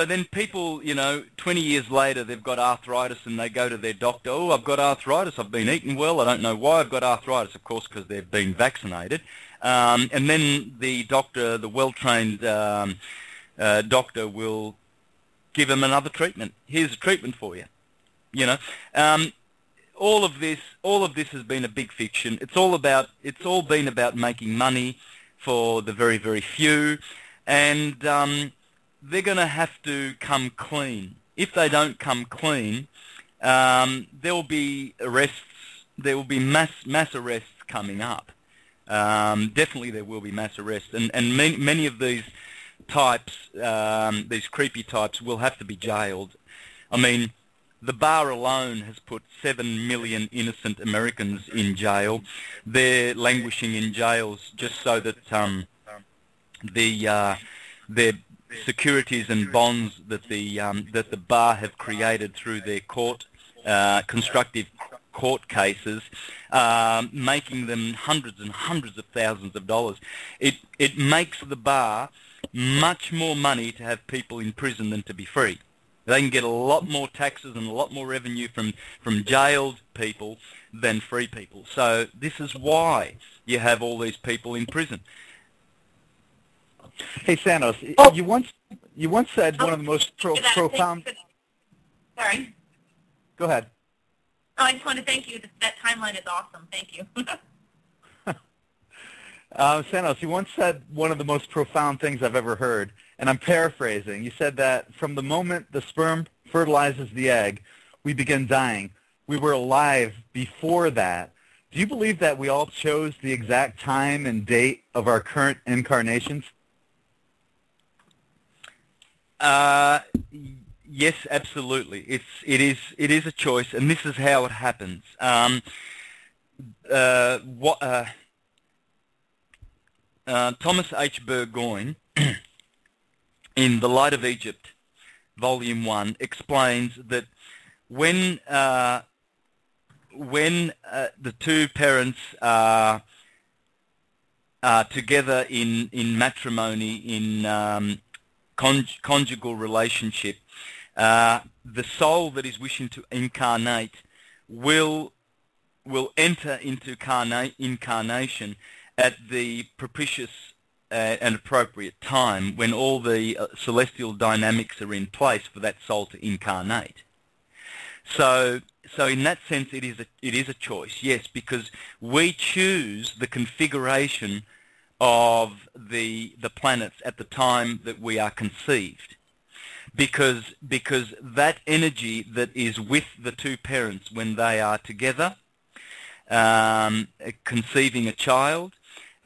S11: then people, 20 years later, they've got arthritis and they go to their doctor. "Oh, I've got arthritis. I've been eating well. I don't know why I've got arthritis." Of course, because they've been vaccinated. And then the doctor, the well-trained doctor, will give them another treatment. "Here's a treatment for you." All of this has been a big fiction. It's all been about making money for the very, very few, and they're going to have to come clean. If they don't come clean, there will be arrests. There will be mass arrests coming up. Definitely, there will be mass arrests, and many of these types, these creepy types, will have to be jailed. I mean, the bar alone has put 7 million innocent Americans in jail. They're languishing in jails just so that their securities and bonds that the bar have created through their constructive court cases, making them hundreds and hundreds of thousands of dollars. It makes the bar much more money to have people in prison than to be free. They can get a lot more taxes and a lot more revenue from jailed people than free people. So this is why you have all these people in prison.
S2: Hey, Santos, you once said one of the most profound...
S3: Sorry.
S2: Go ahead.
S3: Oh, I just want to thank you. That timeline is awesome. Thank you.
S2: Santos, you once said one of the most profound things I've ever heard, and I'm paraphrasing. You said that from the moment the sperm fertilizes the egg, we begin dying. We were alive before that. Do you believe that we all chose the exact time and date of our current incarnations?
S11: Yes, absolutely. It is a choice, and this is how it happens. Thomas H. Burgoyne, in The Light of Egypt, Volume 1, explains that when the two parents are together in matrimony, in conjugal relationship, the soul that is wishing to incarnate will enter into incarnation at the propitious and appropriate time when all the celestial dynamics are in place for that soul to incarnate. So in that sense, it is a choice, yes, because we choose the configuration of the planets at the time that we are conceived, because that energy that is with the two parents when they are together, conceiving a child,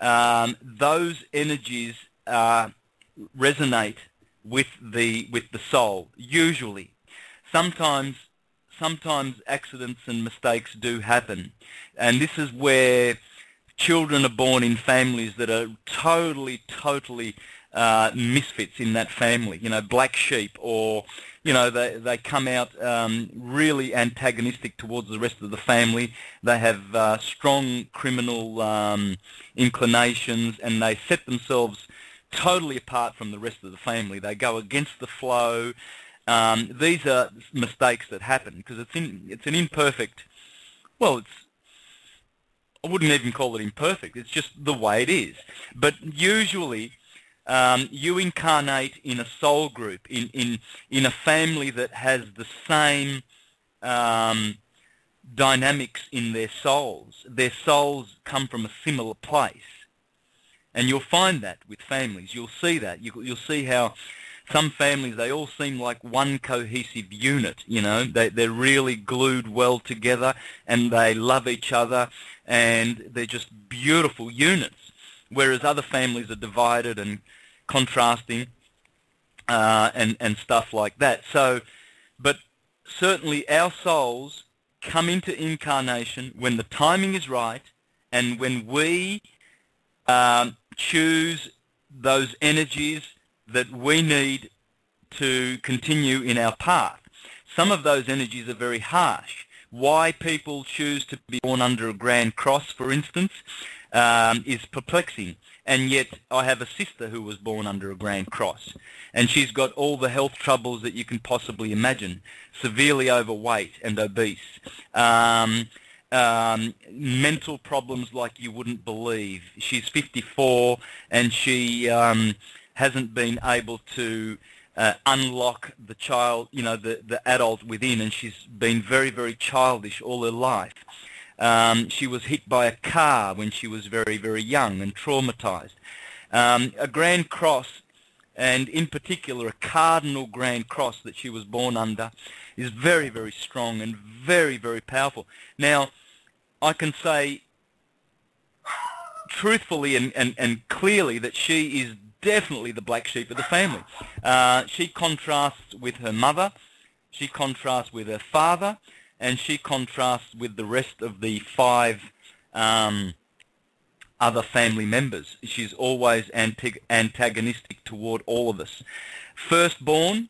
S11: those energies resonate with the soul. Usually, sometimes accidents and mistakes do happen, and this is where children are born in families that are totally misfits in that family. You know, black sheep, or they come out really antagonistic towards the rest of the family. They have strong criminal inclinations, and they set themselves totally apart from the rest of the family. They go against the flow. These are mistakes that happen because it's an imperfect. Well, I wouldn't even call it imperfect. It's just the way it is. But usually, you incarnate in a soul group, in a family that has the same dynamics in their souls. Their souls come from a similar place, and you'll find that with families. You'll see that. You'll see how some families, they all seem like one cohesive unit. They're really glued well together, and they love each other, and they're just beautiful units. Whereas other families are divided and contrasting and stuff like that. So, but certainly our souls come into incarnation when the timing is right, and when we choose those energies that we need to continue in our path. Some of those energies are very harsh. Why people choose to be born under a Grand Cross, for instance, is perplexing. And yet I have a sister who was born under a Grand Cross, and she's got all the health troubles that you can possibly imagine, severely overweight and obese, mental problems like you wouldn't believe. She's 54, and she hasn't been able to unlock the child, the adult within, and she's been very, very childish all her life. She was hit by a car when she was very, very young and traumatized. A Grand Cross, and in particular a Cardinal Grand Cross that she was born under, is very, very strong and very, very powerful. Now, I can say truthfully and clearly that she is definitely the black sheep of the family. She contrasts with her mother, she contrasts with her father, and she contrasts with the rest of the 5 other family members. She's always antagonistic toward all of us. Firstborn,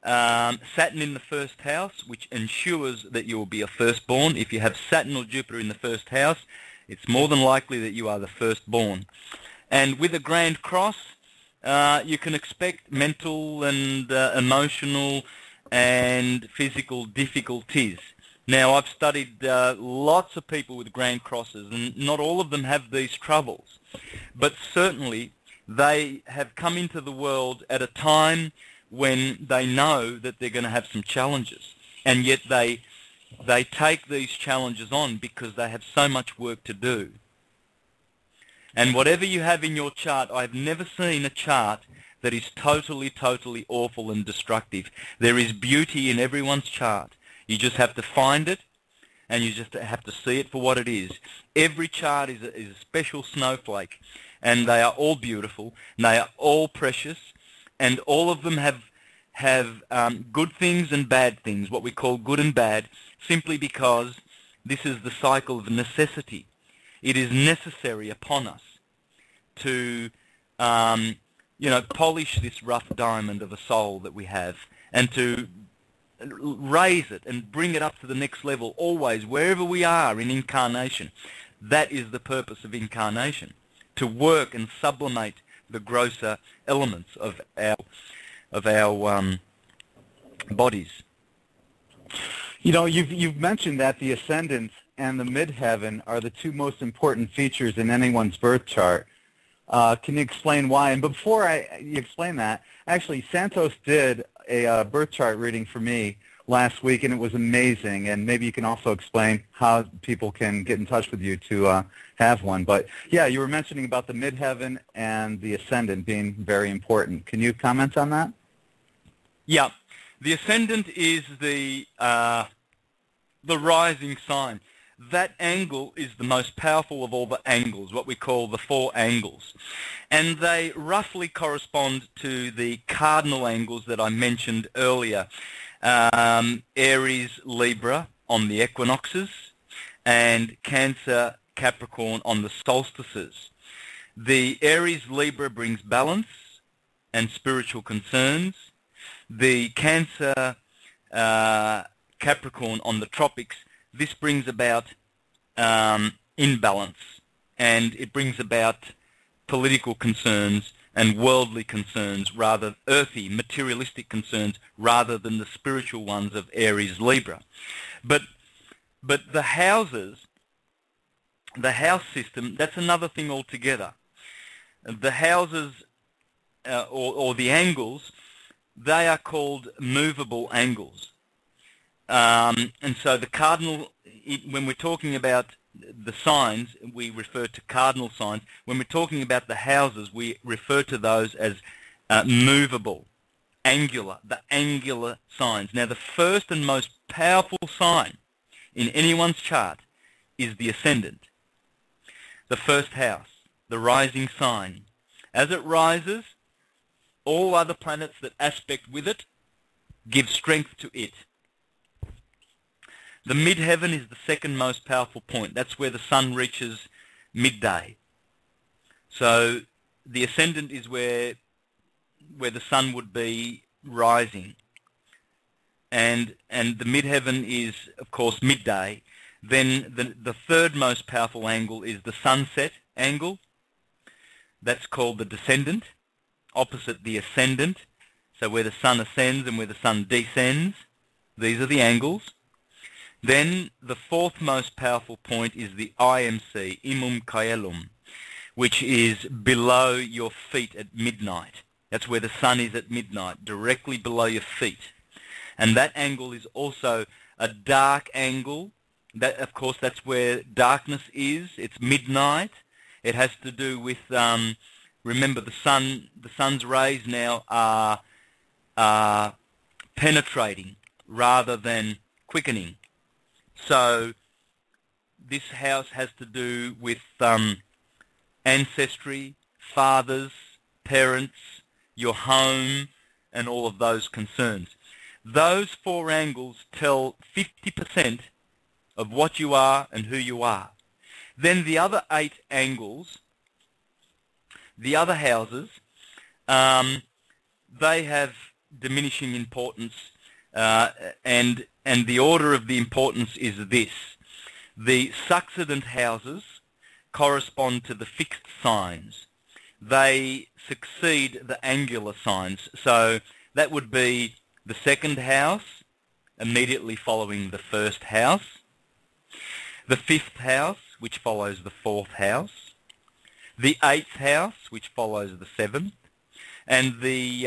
S11: Saturn in the first house, which ensures that you will be a firstborn. If you have Saturn or Jupiter in the first house, it's more than likely that you are the firstborn. And with a Grand Cross, you can expect mental and emotional and physical difficulties. Now, I've studied lots of people with Grand Crosses, and not all of them have these troubles. But certainly, They have come into the world at a time when they know that they're going to have some challenges, and yet they take these challenges on because they have so much work to do. And whatever you have in your chart, I've never seen a chart that is totally, totally awful and destructive. There is beauty in everyone's chart. You just have to find it, and you just have to see it for what it is. Every chart is a special snowflake, and they are all beautiful, and they are all precious, and all of them have good things and bad things, what we call good and bad, simply because this is the cycle of necessity. It is necessary upon us to polish this rough diamond of a soul that we have, and to raise it and bring it up to the next level always, wherever we are in incarnation. That is the purpose of incarnation, to work and sublimate the grosser elements of our bodies.
S2: You know, you've mentioned that the ascendant and the midheaven are the two most important features in anyone's birth chart. Can you explain why? And before you explain that, actually, Santos did a birth chart reading for me last week, and it was amazing. And maybe you can also explain how people can get in touch with you to have one. But yeah, you were mentioning about the midheaven and the ascendant being very important. Can you comment on that?
S11: Yeah, the ascendant is the rising sign. That angle is the most powerful of all the angles, what we call the four angles. And they roughly correspond to the cardinal angles that I mentioned earlier. Aries, Libra on the equinoxes, and Cancer, Capricorn on the solstices. The Aries, Libra brings balance and spiritual concerns. The Cancer, Capricorn on the tropics, this brings about imbalance, and it brings about political concerns and worldly concerns, rather earthy, materialistic concerns, rather than the spiritual ones of Aries, Libra. But the houses, the house system, that's another thing altogether. The houses or the angles, they are called movable angles. And so the cardinal, when we're talking about the signs, we refer to cardinal signs. When we're talking about the houses, we refer to those as movable, angular, the angular signs. Now, the first and most powerful sign in anyone's chart is the ascendant, the first house, the rising sign. As it rises, all other planets that aspect with it give strength to it. The midheaven is the second most powerful point. That's where the sun reaches midday. So the ascendant is where the sun would be rising. And the midheaven is, of course, midday. Then the third most powerful angle is the sunset angle. That's called the descendant, opposite the ascendant. So where the sun ascends and where the sun descends, these are the angles. Then the fourth most powerful point is the IMC, Imum Caelum, which is below your feet at midnight. That's where the sun is at midnight, directly below your feet. And that angle is also a dark angle. That, of course, that's where darkness is. It's midnight. It has to do with, remember, the sun's rays now are penetrating rather than quickening. So this house has to do with ancestry, fathers, parents, your home, and all of those concerns. Those four angles tell 50% of what you are and who you are. Then the other 8 angles, the other houses, they have diminishing importance, and the order of the importance is this. The succedent houses correspond to the fixed signs. They succeed the angular signs. So that would be the second house, immediately following the first house, the fifth house, which follows the fourth house, the 8th house, which follows the 7th, and the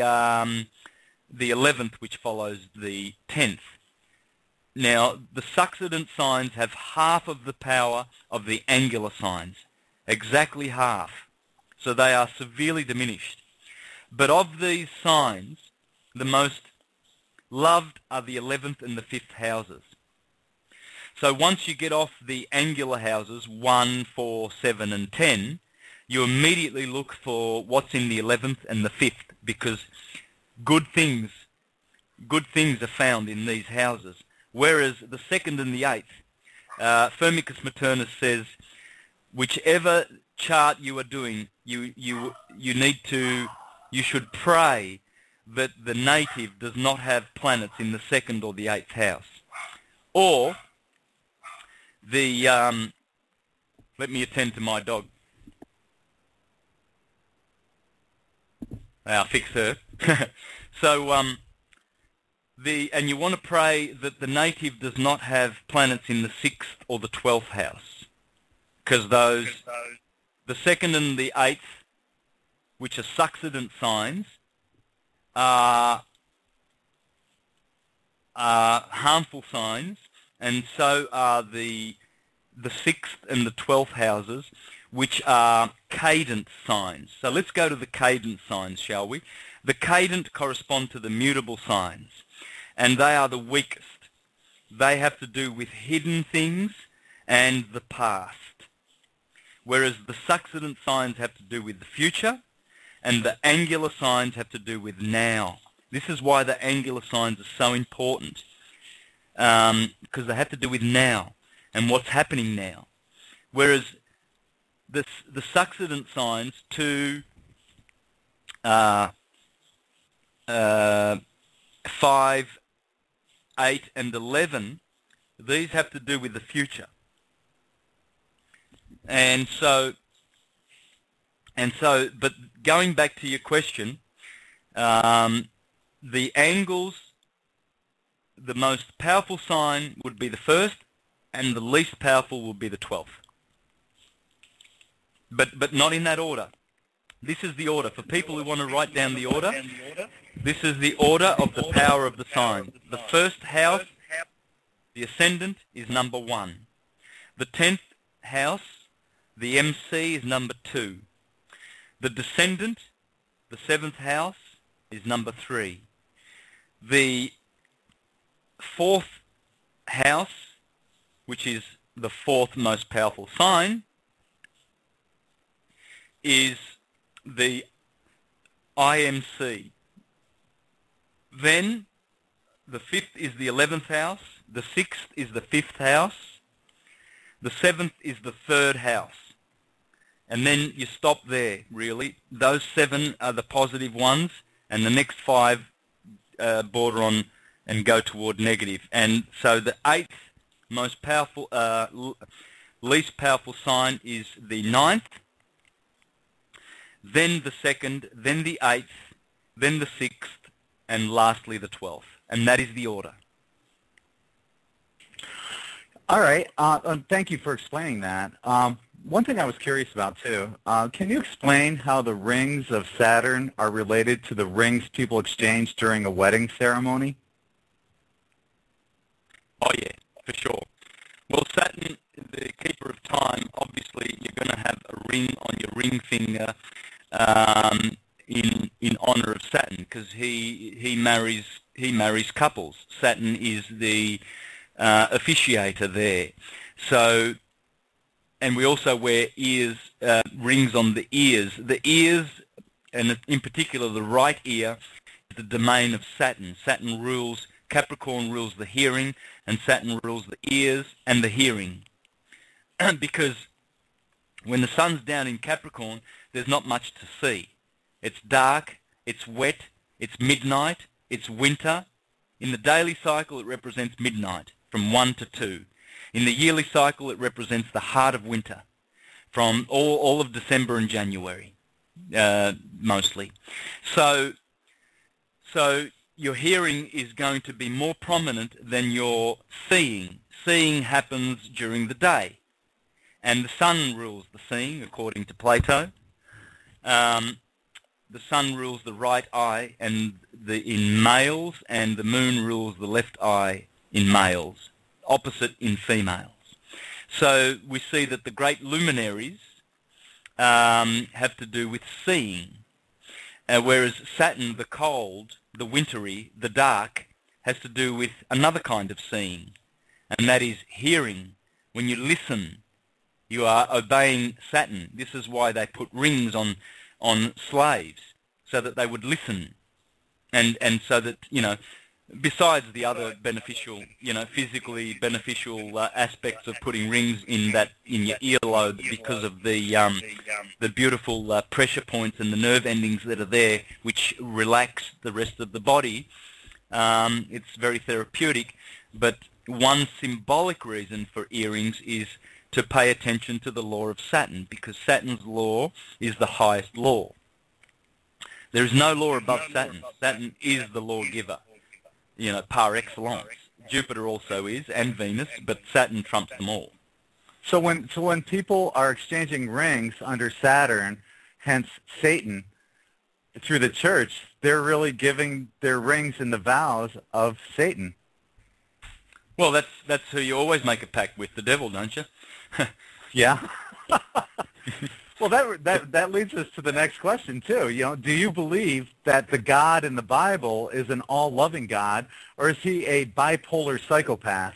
S11: 11th, which follows the 10th. Now, the succedent signs have half of the power of the angular signs, exactly half. So they are severely diminished. But of these signs, the most loved are the 11th and the 5th houses. So once you get off the angular houses, 1, 4, 7, and 10, you immediately look for what's in the 11th and the 5th, because good things are found in these houses. Whereas the 2nd and the 8th, Firmicus Maternus says, whichever chart you are doing, you should pray that the native does not have planets in the 2nd or the 8th house. Or the let me attend to my dog. I'll fix her. So and you want to pray that the native does not have planets in the 6th or the 12th house, because those, the 2nd and the 8th, which are succedent signs, are harmful signs, and so are the 6th and the 12th houses, which are cadent signs. So let's go to the cadent signs, shall we? The cadent correspond to the mutable signs, and they are the weakest. They have to do with hidden things and the past, whereas the succedent signs have to do with the future, and the angular signs have to do with now. This is why the angular signs are so important, because they have to do with now and what's happening now. Whereas the succedent signs, 2, 5, 8, and 11, these have to do with the future. And so, but going back to your question, the angles, the most powerful sign would be the 1st, and the least powerful would be the 12th. But not in that order. This is the order. For people who want to write down the order, this is the order of the power of the sign. The 1st house, the ascendant, is number 1. The 10th house, the MC, is number 2. The descendant, the 7th house, is number 3. The 4th house, which is the 4th most powerful sign, is the IMC. Then the 5th is the 11th house, the 6th is the 5th house, the 7th is the 3rd house. And then you stop there, really. Those 7 are the positive ones, and the next 5 border on and go toward negative. And so the 8th most powerful, least powerful sign is the 9th, then the 2nd, then the 8th, then the 6th, and lastly the 12th. And that is the order.
S2: All right. Thank you for explaining that. One thing I was curious about, too, can you explain how the rings of Saturn are related to the rings people exchange during a wedding ceremony?
S11: Oh, yeah, for sure. Well, Saturn, the keeper of time, obviously you're going to have a ring on your ring finger in honor of Saturn, because he marries couples. Saturn is the officiator there. So, and we also wear rings on the ears. The ears, and in particular the right ear, is the domain of Saturn. Saturn rules, Capricorn rules the hearing, and Saturn rules the ears and the hearing. Because when the sun's down in Capricorn, there's not much to see. It's dark, it's wet, it's midnight, it's winter. In the daily cycle, it represents midnight, from 1 to 2. In the yearly cycle, it represents the heart of winter, from all of December and January, mostly. So your hearing is going to be more prominent than your seeing. Seeing happens during the day, and the sun rules the seeing, according to Plato. the sun rules the right eye in males, and the moon rules the left eye in males, opposite in females. So we see that the great luminaries have to do with seeing, whereas Saturn, the cold, the wintry, the dark, has to do with another kind of seeing, and that is hearing. When you listen, you are obeying Saturn. This is why they put rings on slaves, so that they would listen, and so that, you know, besides the other beneficial, you know, physically beneficial aspects of putting rings in your earlobe because of the beautiful pressure points and the nerve endings that are there, which relax the rest of the body. It's very therapeutic, but one symbolic reason for earrings is to pay attention to the law of Saturn, because Saturn's law is the highest law. There is no law above Saturn. Saturn is the lawgiver, you know, par excellence. Jupiter also is, and Venus, but Saturn trumps them all.
S2: So when people are exchanging rings under Saturn, hence Satan, through the church, they're really giving their rings in the vows of Satan.
S11: Well, that's who you always make a pact with, the devil, don't you?
S2: Yeah. Well, that leads us to the next question too. You know, do you believe that the God in the Bible is an all-loving God, or is he a bipolar psychopath?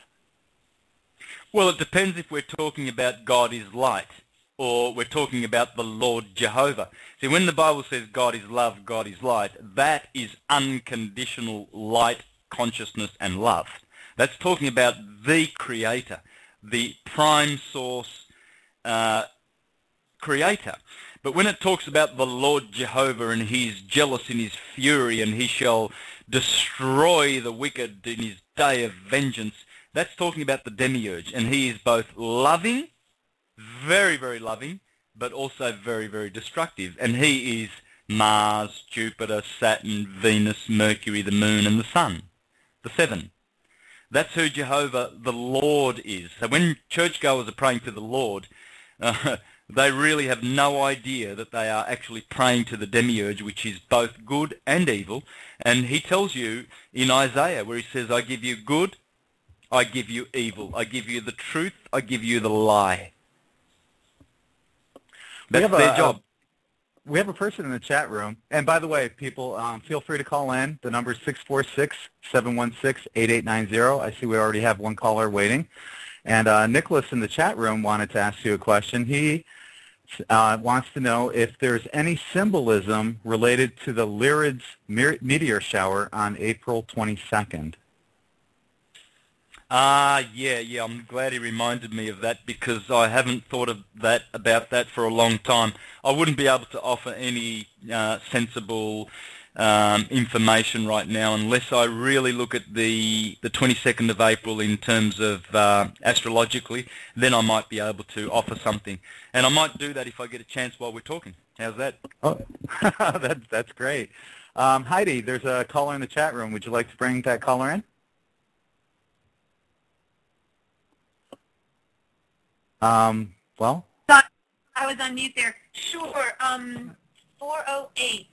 S11: Well, it depends if we're talking about God is light, or we're talking about the Lord Jehovah. See, when the Bible says God is love, God is light, that is unconditional light, consciousness, and love. That's talking about the Creator, the prime source Creator. But when it talks about the Lord Jehovah and he's jealous in his fury and he shall destroy the wicked in his day of vengeance, that's talking about the demiurge. And he is both loving, very, very loving, but also very, very destructive. And he is Mars, Jupiter, Saturn, Venus, Mercury, the moon, and the sun, the seven. That's who Jehovah the Lord is. So when churchgoers are praying to the Lord, they really have no idea that they are actually praying to the demiurge, which is both good and evil. And he tells you in Isaiah, where he says, I give you good, I give you evil. I give you the truth, I give you the lie. That's their job.
S2: We have a person in the chat room. And by the way, people, feel free to call in. The number is 646-716-8890. I see we already have one caller waiting. And Nicholas in the chat room wanted to ask you a question. He wants to know if there's any symbolism related to the Lyrids meteor shower on April 22nd.
S11: Yeah, I'm glad he reminded me of that, because I haven't thought about that for a long time. I wouldn't be able to offer any sensible information right now unless I really look at the 22nd of April in terms of astrologically. Then I might be able to offer something, and I might do that if I get a chance while we're talking. How's that?
S2: Oh, that's great. Heidi, there's a caller in the chat room. Would you like to bring that caller in? Well,
S3: I was on mute there. Sure. 408.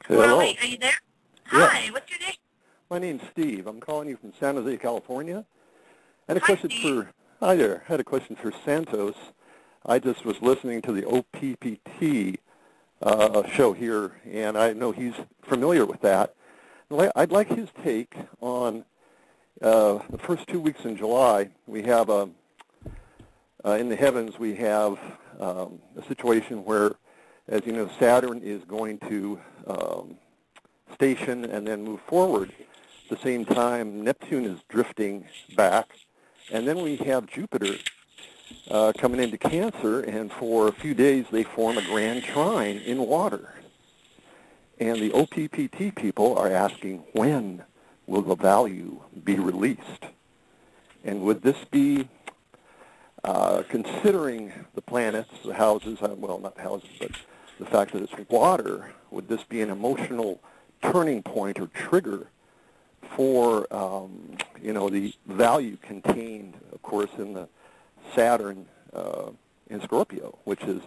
S12: Hello.
S3: 408. Are you there?
S12: Yeah.
S3: Hi. What's your name?
S12: My name's Steve. I'm calling you from San Jose, California. I had a
S3: Hi,
S12: question
S3: Steve.
S12: Hi there. I had a question for Santos. I just was listening to the OPPT show here, and I know he's familiar with that. I'd like his take on the first 2 weeks in July. We have in the heavens, we have a situation where, as you know, Saturn is going to station and then move forward. At the same time, Neptune is drifting back. And then we have Jupiter coming into Cancer, and for a few days they form a grand trine in water. And the OPPT people are asking, when will the value be released? And would this be considering the planets, the houses, well, not the houses, but the fact that it's water, would this be an emotional turning point or trigger for, you know, the value contained, of course, in the Saturn in Scorpio, which is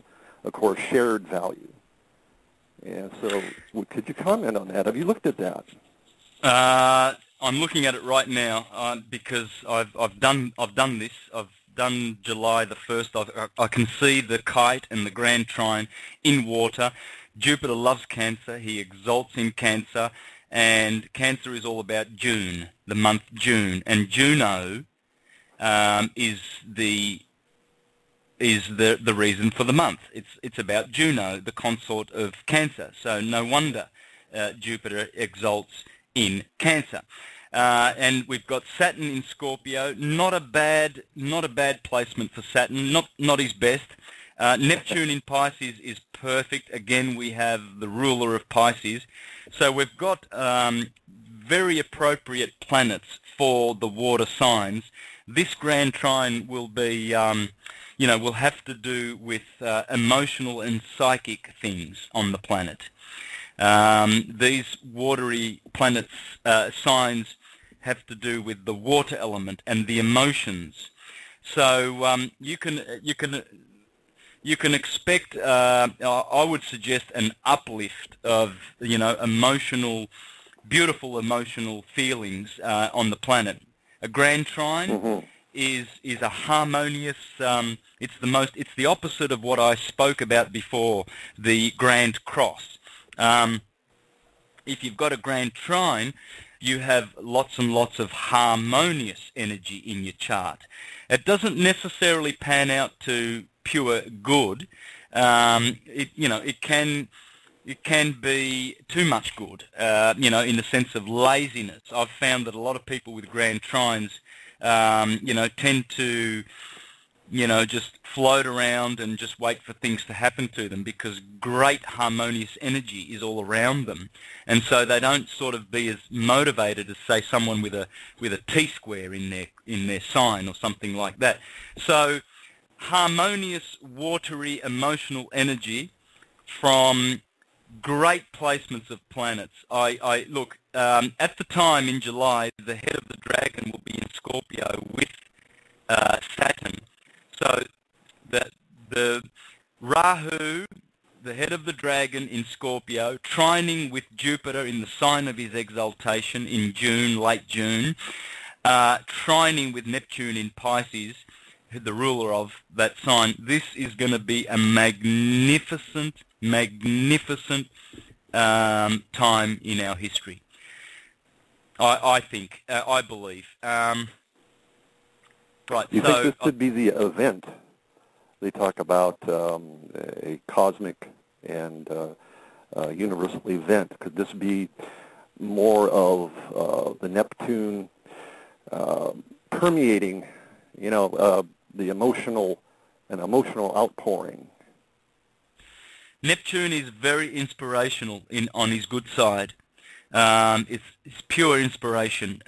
S12: of course, shared value. And so, could you comment on that? Have you looked at that?
S11: I'm looking at it right now because I've done this. I've done July the 1st. I can see the kite and the grand trine in water. Jupiter loves Cancer. He exalts in Cancer, and Cancer is all about June, the month June, and Juno is the reason for the month. It's about Juno, the consort of Cancer. So no wonder Jupiter exalts in Cancer. And we've got Saturn in Scorpio. Not a bad placement for Saturn. Not his best. Neptune in Pisces is perfect. Again, we have the ruler of Pisces. So we've got very appropriate planets for the water signs. This grand trine will be, will have to do with emotional and psychic things on the planet. These watery planets signs have to do with the water element and the emotions. So you can expect, I would suggest, an uplift of beautiful emotional feelings on the planet. A grand trine is a harmonious. It's the opposite of what I spoke about before, the grand cross. If you've got a grand trine, you have lots and lots of harmonious energy in your chart. It doesn't necessarily pan out to pure good. It can be too much good. In the sense of laziness. I've found that a lot of people with grand trines, tend to just float around and just wait for things to happen to them, because great harmonious energy is all around them, and so they don't sort of be as motivated as, say, someone with a T-square in their sign or something like that. So harmonious, watery, emotional energy from great placements of planets. I look, at the time in July, the head of the dragon will be in Scorpio with Saturn. So the Rahu, the head of the dragon in Scorpio, trining with Jupiter in the sign of his exaltation in June, late June, trining with Neptune in Pisces, the ruler of that sign. This is going to be a magnificent time in our history. I think, I believe. Right.
S12: Do you think this could be the event? They talk about a cosmic and universal event. Could this be more of the Neptune permeating, the emotional outpouring?
S11: Neptune is very inspirational on his good side. It's pure inspiration.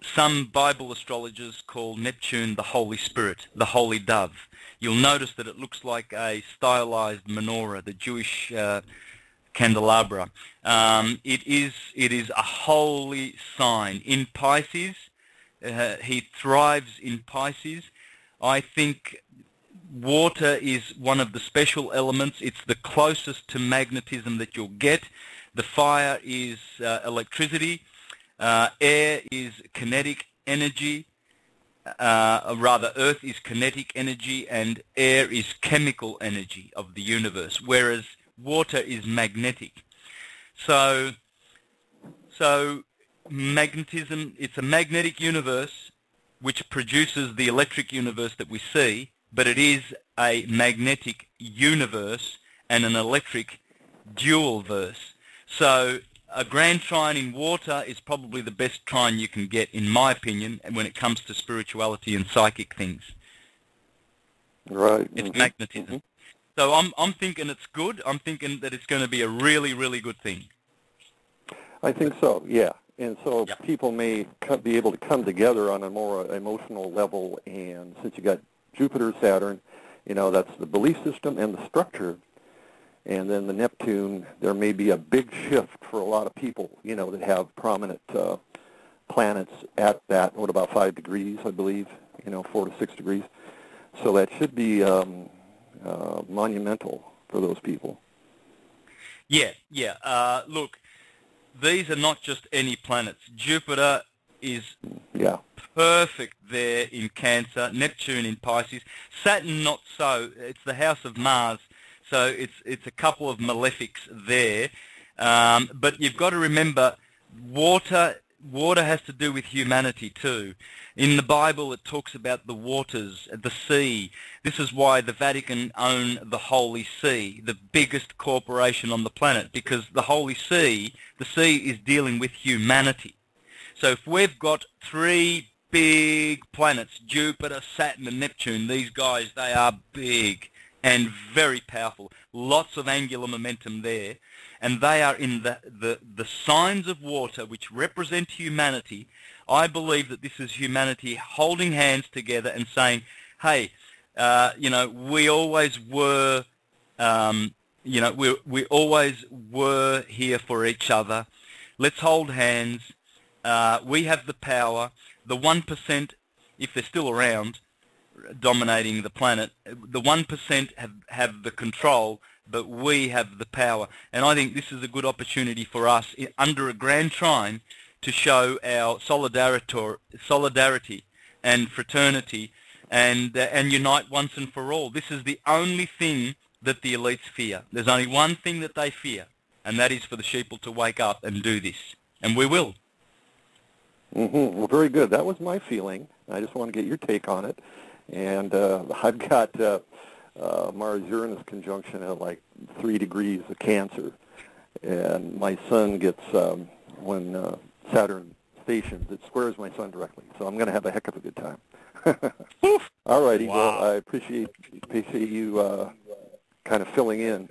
S11: Some Bible astrologers call Neptune the Holy Spirit, the Holy Dove. You'll notice that it looks like a stylized menorah, the Jewish candelabra. It is a holy sign. In Pisces, he thrives in Pisces. I think water is one of the special elements. It's the closest to magnetism that you'll get. The fire is electricity. Air is kinetic energy. Rather, Earth is kinetic energy, and air is chemical energy of the universe, whereas water is magnetic. So magnetism, it's a magnetic universe which produces the electric universe that we see, but it is a magnetic universe and an electric dual verse. So a grand trine in water is probably the best trine you can get, in my opinion, when it comes to spirituality and psychic things.
S12: Right.
S11: It's magnetism. So I'm thinking it's good. I'm thinking that it's going to be a really, really good thing.
S12: I think so, yeah. And so people may be able to come together on a more emotional level, and since you got Jupiter, Saturn, that's the belief system and the structure. And then the Neptune, there may be a big shift for a lot of people, that have prominent planets at that, about 5 degrees, I believe, 4 to 6 degrees. So that should be monumental for those people.
S11: Yeah. Look, these are not just any planets. Jupiter is perfect there in Cancer, Neptune in Pisces, Saturn not so. It's the house of Mars, so it's a couple of malefics there. But you've got to remember, water has to do with humanity too. In the Bible it talks about the waters, the sea. This is why the Vatican own the Holy See, the biggest corporation on the planet, because the Holy See, the sea is dealing with humanity. So if we've got three big planets, Jupiter, Saturn and Neptune, these guys, they are big and very powerful. Lots of angular momentum there. And they are in the signs of water which represent humanity. I believe that this is humanity holding hands together and saying, hey, we always were, we always were here for each other. Let's hold hands. We have the power. The 1%, if they're still around, dominating the planet, the 1% have the control, but we have the power. And I think this is a good opportunity for us under a grand trine to show our solidarity and fraternity and unite once and for all. This is the only thing that the elites fear. There's only one thing that they fear, and that is for the sheeple to wake up and do this. And we will.
S12: Well, very good. That was my feeling. I just want to get your take on it. And I've got Mars-Uranus conjunction at like 3 degrees of Cancer. And my sun gets, when Saturn stations, it squares my sun directly. So I'm going to have a heck of a good time. All righty. Wow. Well, I appreciate you kind of filling in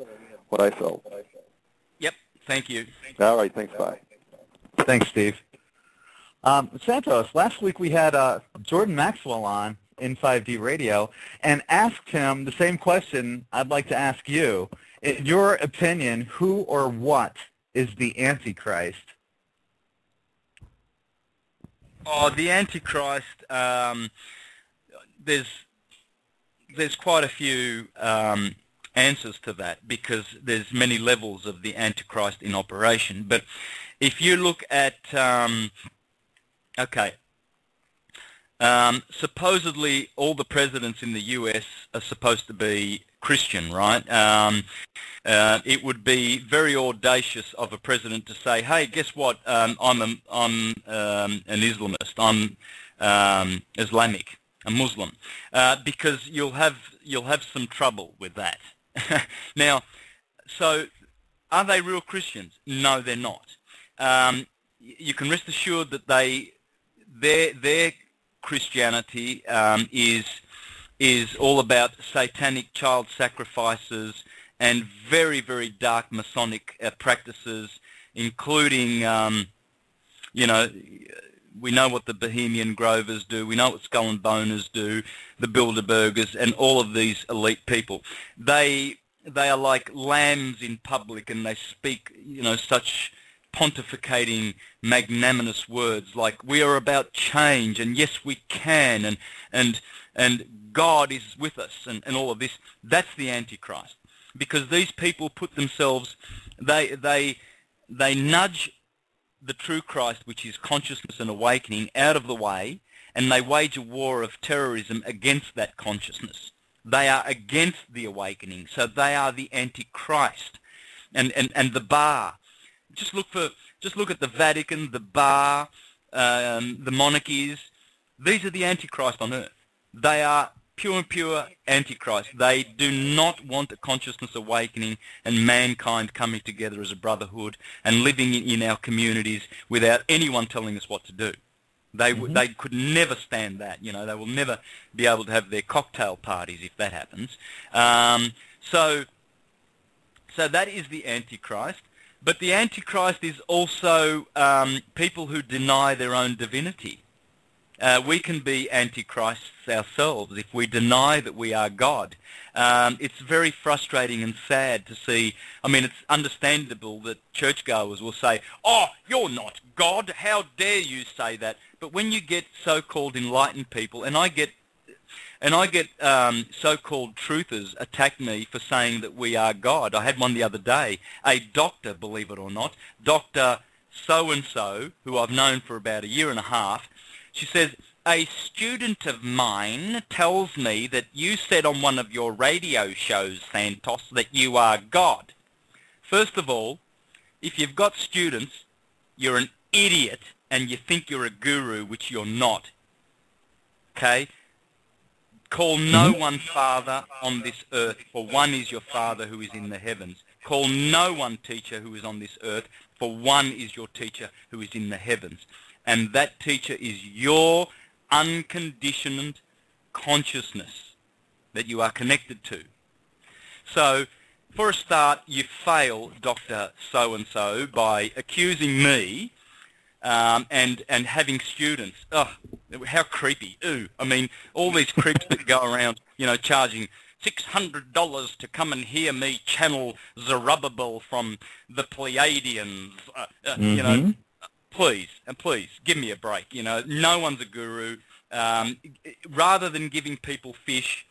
S12: what I felt.
S11: Yep. Thank you.
S12: All right. Thanks. Bye.
S2: Thanks, Steve. Santos, last week we had Jordan Maxwell on in5d Radio and asked him the same question I'd like to ask you. In your opinion, who or what is the Antichrist?
S11: Oh, the Antichrist, there's quite a few answers to that, because there's many levels of the Antichrist in operation. But if you look at supposedly all the presidents in the US are supposed to be Christian, right? It would be very audacious of a president to say, "Hey, guess what? I'm an Islamist. I'm Islamic, a Muslim," because you'll have some trouble with that. Now, so are they real Christians? No, they're not. You can rest assured that their Christianity is all about satanic child sacrifices and very, very dark Masonic practices, including, we know what the Bohemian Grovers do, we know what Skull and Boners do, the Bilderbergers, and all of these elite people. They are like lambs in public, and they speak, such pontificating magnanimous words like, we are about change, and yes we can, and God is with us, and all of this. That's the Antichrist, because these people put themselves, they nudge the true Christ, which is consciousness and awakening, out of the way, and they wage a war of terrorism against that consciousness. They are against the awakening, so they are the Antichrist. And the bar. Just look at the Vatican, the bar, the monarchies. These are the Antichrist on earth. They are pure Antichrist. They do not want a consciousness awakening and mankind coming together as a brotherhood and living in our communities without anyone telling us what to do. They could never stand that. They will never be able to have their cocktail parties if that happens. So that is the Antichrist. But the Antichrist is also people who deny their own divinity. We can be Antichrists ourselves if we deny that we are God. It's very frustrating and sad to see. I mean, it's understandable that churchgoers will say, "Oh, you're not God. How dare you say that?" But when you get so-called enlightened people, and I get And I get so-called truthers attack me for saying that we are God. I had one the other day, a doctor, believe it or not, Dr. So-and-so, who I've known for about a year and a half. She says, a student of mine tells me that you said on one of your radio shows, Santos, that you are God. First of all, if you've got students, you're an idiot and you think you're a guru, which you're not. Okay? Call no one Father on this earth, for one is your Father who is in the heavens. Call no one teacher who is on this earth, for one is your teacher who is in the heavens. And that teacher is your unconditioned consciousness that you are connected to. So, for a start, you fail, Dr. So-and-so, by accusing me and having students. Oh, how creepy. Ooh. I mean, all these creeps that go around, you know, charging $600 to come and hear me channel Zerubbabel from the Pleiadians, you know. Please, and please, give me a break. You know, no one's a guru. Rather than giving people fish,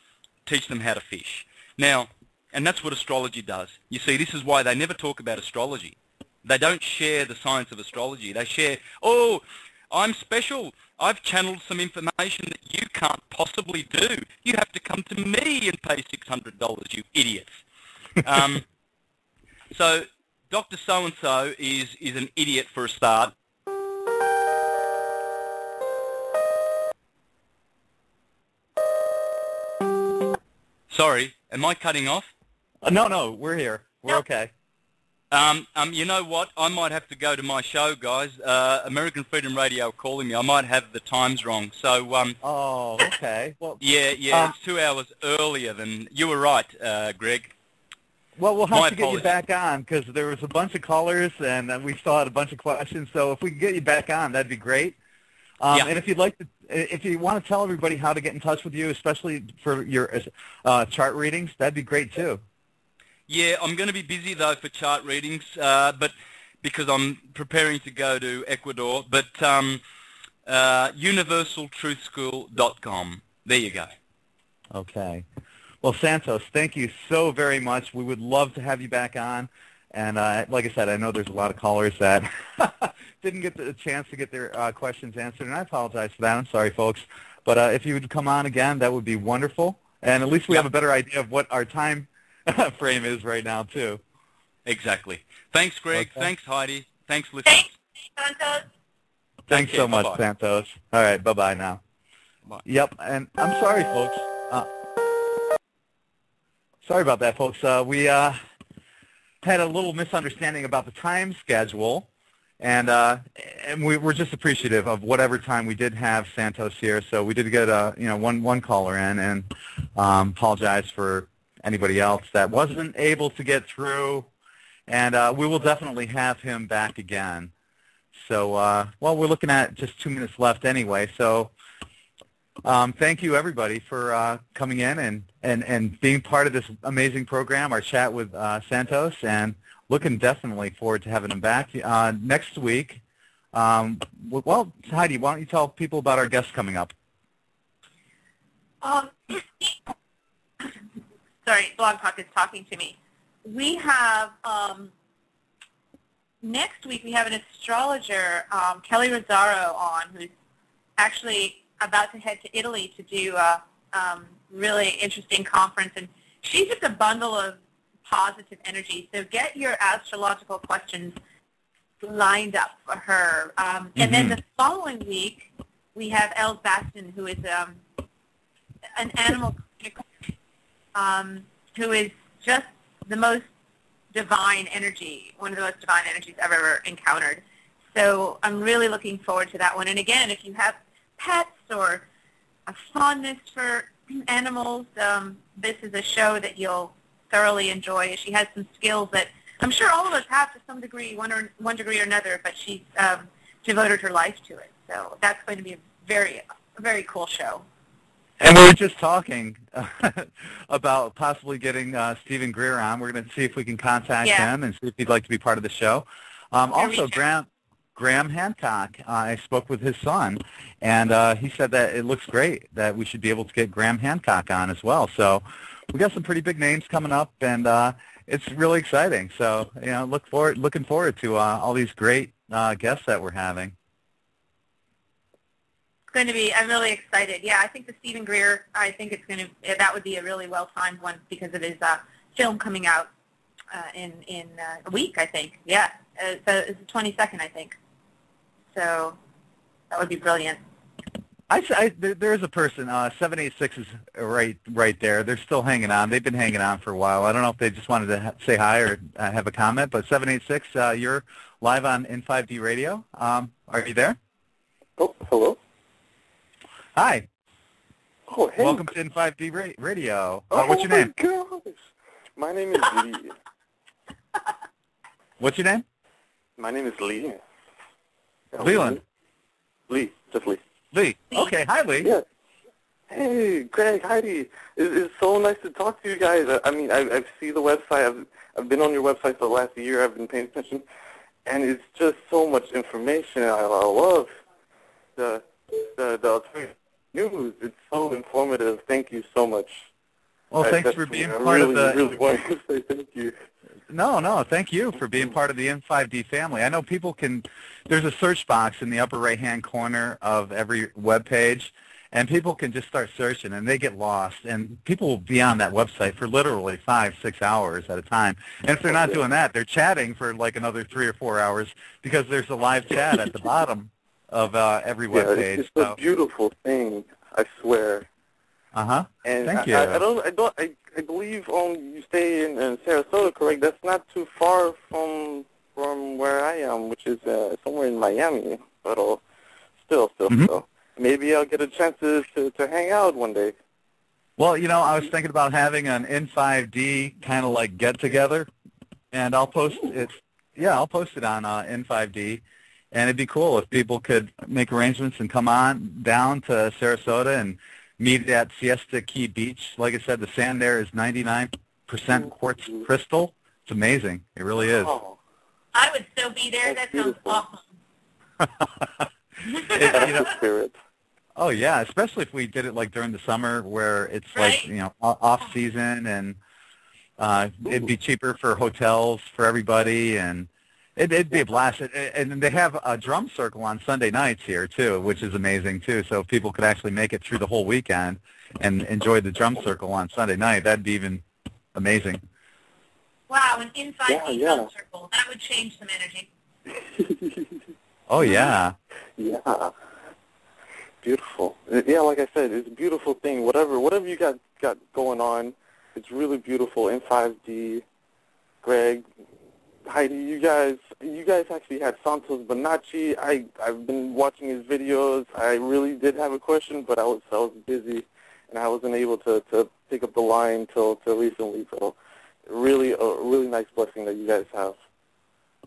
S11: teach them how to fish. Now, and that's what astrology does. You see, this is why they never talk about astrology. They don't share the science of astrology. They share, oh, I'm special. I've channeled some information that you can't possibly do. You have to come to me and pay $600, you idiots. So Dr. So-and-so is an idiot for a start. Sorry, am I cutting off?
S2: No, we're here. We're okay.
S11: You know what? I might have to go to my show, guys. American Freedom Radio calling me. I might have the times wrong. So.
S2: Oh, okay. Well.
S11: Yeah. It's 2 hours earlier than you were right, Greg.
S2: Well, we'll have to get you back on because there was a bunch of callers and we still had a bunch of questions. So if we can get you back on, that'd be great. And if you'd like to, if you want to tell everybody how to get in touch with you, especially for your chart readings, that'd be great too.
S11: Yeah, I'm going to be busy though for chart readings, but because I'm preparing to go to Ecuador. But universaltruthschool.com. There you go.
S2: Okay. Well, Santos, thank you so very much. We would love to have you back on. And like I said, I know there's a lot of callers that didn't get the chance to get their questions answered, and I apologize for that. I'm sorry, folks. But if you would come on again, that would be wonderful. And at least we have a better idea of what our time frame is right now, too.
S11: Exactly. Thanks, Greg. Okay. Thanks, Heidi. Thanks, listeners.
S3: Thanks, Santos.
S2: Thanks so much, Santos. All right, bye-bye now.
S11: Bye.
S2: Yep, and I'm sorry, folks. Sorry about that, folks. We had a little misunderstanding about the time schedule, and we were just appreciative of whatever time we did have Santos here. So we did get one caller in, and apologize for anybody else that wasn't able to get through, and we will definitely have him back again. So, well, we're looking at just 2 minutes left anyway, so thank you, everybody, for coming in and being part of this amazing program, our chat with Santos, and looking definitely forward to having him back next week. Well, Heidi, why don't you tell people about our guests coming up?
S3: Sorry, Blog Talk is talking to me. We have, next week we have an astrologer, Kelley Rosano, on, who's actually about to head to Italy to do a really interesting conference. And she's just a bundle of positive energy. So get your astrological questions lined up for her. And then the following week, we have Els Baston, who is an animal who is just the most divine energy, one of the most divine energies I've ever encountered. So I'm really looking forward to that one. And again, if you have pets or a fondness for animals, this is a show that you'll thoroughly enjoy. She has some skills that I'm sure all of us have to some degree, one degree or another, but she's devoted her life to it. So that's going to be a very cool show.
S2: And we were just talking about possibly getting Stephen Greer on. We're going to see if we can contact him and see if he'd like to be part of the show. Also, Graham Graham Hancock. I spoke with his son, and he said that it looks great, that we should be able to get Graham Hancock on as well. So we got some pretty big names coming up, and it's really exciting. So, you know, looking forward to all these great guests that we're having.
S3: Going to be, I'm really excited. Yeah, I think the Stephen Greer, I think it's going to, that would be a really well-timed one because of his film coming out in a week, I think. Yeah, so it's the 22nd, I think. So that would be brilliant.
S2: There is a person, 786 is right there. They're still hanging on. They've been hanging on for a while. I don't know if they just wanted to say hi or have a comment, but 786, you're live on in5d radio. Are you there?
S13: Oh, hello.
S2: Hi.
S13: Oh, hey.
S2: Welcome to in5d radio. What's your name?
S13: Oh, my gosh. My name is Lee.
S2: What's your name?
S13: My name is Lee.
S2: Leland.
S13: Lee, just Lee.
S2: Lee. Okay, hi, Lee.
S13: Yeah. Hey, Greg, Heidi. It's so nice to talk to you guys. I mean, I see the website. I've been on your website for the last year. I've been paying attention. And it's just so much information. I love the alternative news. It's so informative. Thank you so much.
S2: Well, thanks for being part of the...
S13: I really wanted to say thank you.
S2: No, thank you for being part of the in5d family. I know people can, there's a search box in the upper right-hand corner of every web page, and people can just start searching, and they get lost. And people will be on that website for literally 5-6 hours at a time. And if they're not doing that, they're chatting for like another 3 or 4 hours because there's a live chat at the bottom of every web page.
S13: It's a beautiful thing, I swear.
S2: And
S13: thank
S2: you.
S13: I believe you stay in Sarasota, correct? That's not too far from where I am, which is somewhere in Miami. But still. Maybe I'll get a chance to hang out one day.
S2: Well, you know, I was thinking about having an in5d kind of like get together, and I'll post it. Yeah, I'll post it on in5d, and it'd be cool if people could make arrangements and come on down to Sarasota and meet at Siesta Key Beach. Like I said, the sand there is 99% quartz crystal. It's amazing. It really is.
S3: Oh, I would still be there. That sounds awesome.
S2: Oh, yeah, especially if we did it like during the summer where it's like, you know, off season, and it'd be cheaper for hotels for everybody, and it'd be a blast. And they have a drum circle on Sunday nights here, too, which is amazing, too. So if people could actually make it through the whole weekend and enjoy the drum circle on Sunday night, that'd be even amazing.
S3: Wow, an in5d drum circle. That would change some energy.
S2: Oh, yeah.
S13: Yeah. Beautiful. Yeah, like I said, it's a beautiful thing. Whatever you got going on, it's really beautiful. in5d, Greg, Heidi, you guys actually had Santos Bonacci. I've been watching his videos. I really did have a question, but I was busy, and I wasn't able to pick up the line till recently. So, really a really nice blessing that you guys have.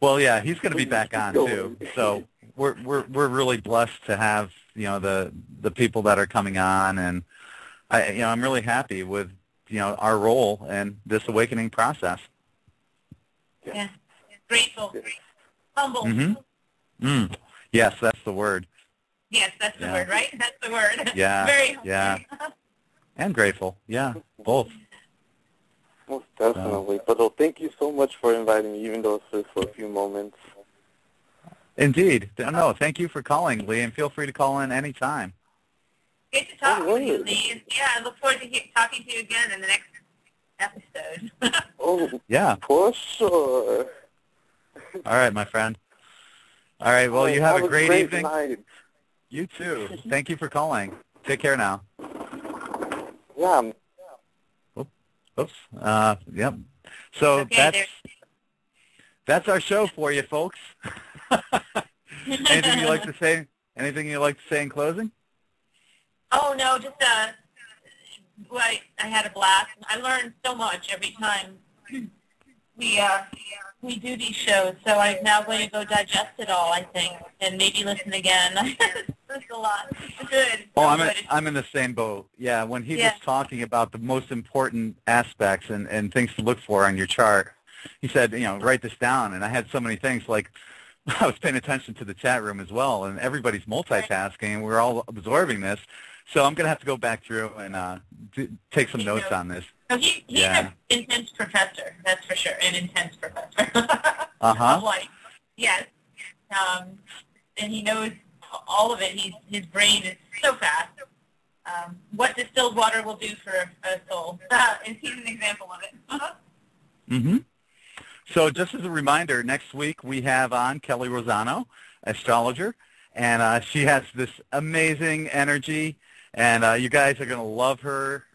S2: Well, yeah, he's going to be back on too. So we're really blessed to have, you know, the people that are coming on, and I'm really happy with, you know, our role in this awakening process.
S3: Yeah. Grateful, humble.
S2: Yes, that's the word.
S3: Yes, that's the word, right? That's the word.
S2: Yeah.
S3: Very humble.
S2: Yeah. And grateful. Yeah, both.
S13: Most definitely. But thank you so much for inviting me, even though it's just for a few moments.
S2: Indeed. No, thank you for calling, Lee, and feel free to call in any time.
S3: Great to talk with you, Lee. Yeah, I look forward to talking to you again in the next episode.
S2: Yeah.
S13: For sure.
S2: All right, my friend. All right, well, you have a great evening.
S13: Night.
S2: You too. Thank you for calling. Take care now.
S13: Yeah.
S2: Oops. Yep. So that's our show for you, folks. Anything you'd like to say? Anything you'd like to say in closing?
S3: Oh no, just I had a blast. I learned so much every time we do these shows. So I'm now going to go digest it all, I think, and maybe listen again. There's a lot. It's good.
S2: Oh, I'm in the same boat. Yeah, when he was talking about the most important aspects and things to look for on your chart, he said, you know, write this down. And I had so many things like I was paying attention to the chat room as well, and everybody's multitasking, and we're all absorbing this. So I'm going to have to go back through and take some notes on this.
S3: So he's an intense professor, that's for sure, an intense professor.
S2: Uh-huh.
S3: Like, yes. And he knows all of it. His brain is so fast. What distilled water will do for a soul. And he's an example of it.
S2: Mm-hmm. So just as a reminder, next week we have on Kelley Rosano, astrologer, and she has this amazing energy, and you guys are going to love her.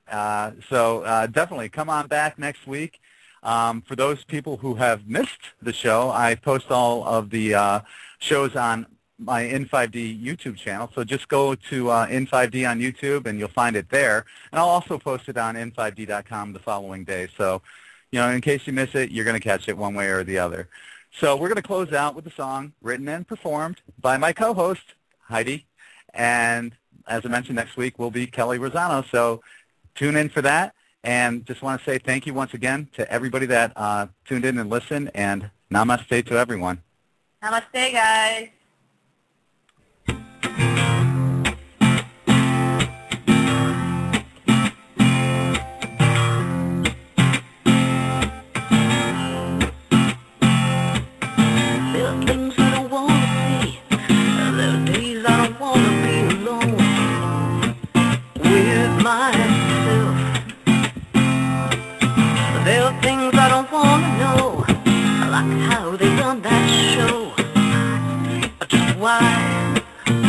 S2: So definitely come on back next week. For those people who have missed the show, I post all of the shows on my in5d YouTube channel. So just go to in5d on YouTube, and you'll find it there. And I'll also post it on in5d.com the following day. So, you know, in case you miss it, you're going to catch it one way or the other. So we're going to close out with a song written and performed by my co-host, Heidi. And as I mentioned, next week will be Kelley Rosano. So tune in for that. And just want to say thank you once again to everybody that tuned in and listened. And namaste to everyone.
S3: Namaste, guys.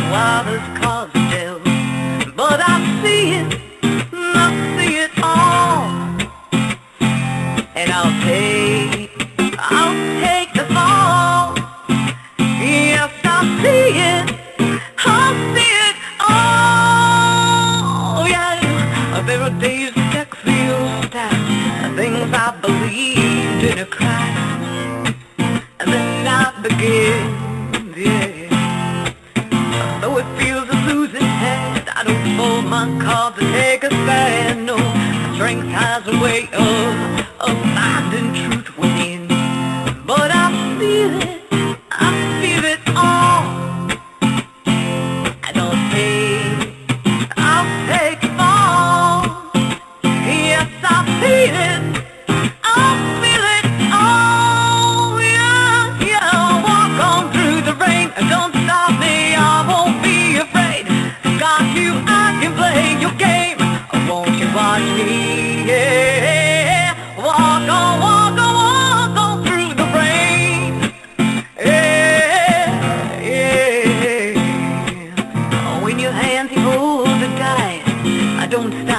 S14: Why there's cause to tell, but I see it all, and I'll take the fall. Yes, I see it all. Yeah, there are days that feel stout, things I believed in a crack, and then I begin. Though it feels a losing hand, I don't fold my cards to take a stand. No, strength has a way of finding truth within. But I feel it all. And I'll take it all. Yes, I feel it. I feel it all. Yeah, walk on through the rain. Don't stop me. I won't be afraid. Got you, I can play your game. Won't you watch me? Yeah. Walk on through the rain. Yeah, yeah. Oh, in your hands you hold the dice. I don't stop.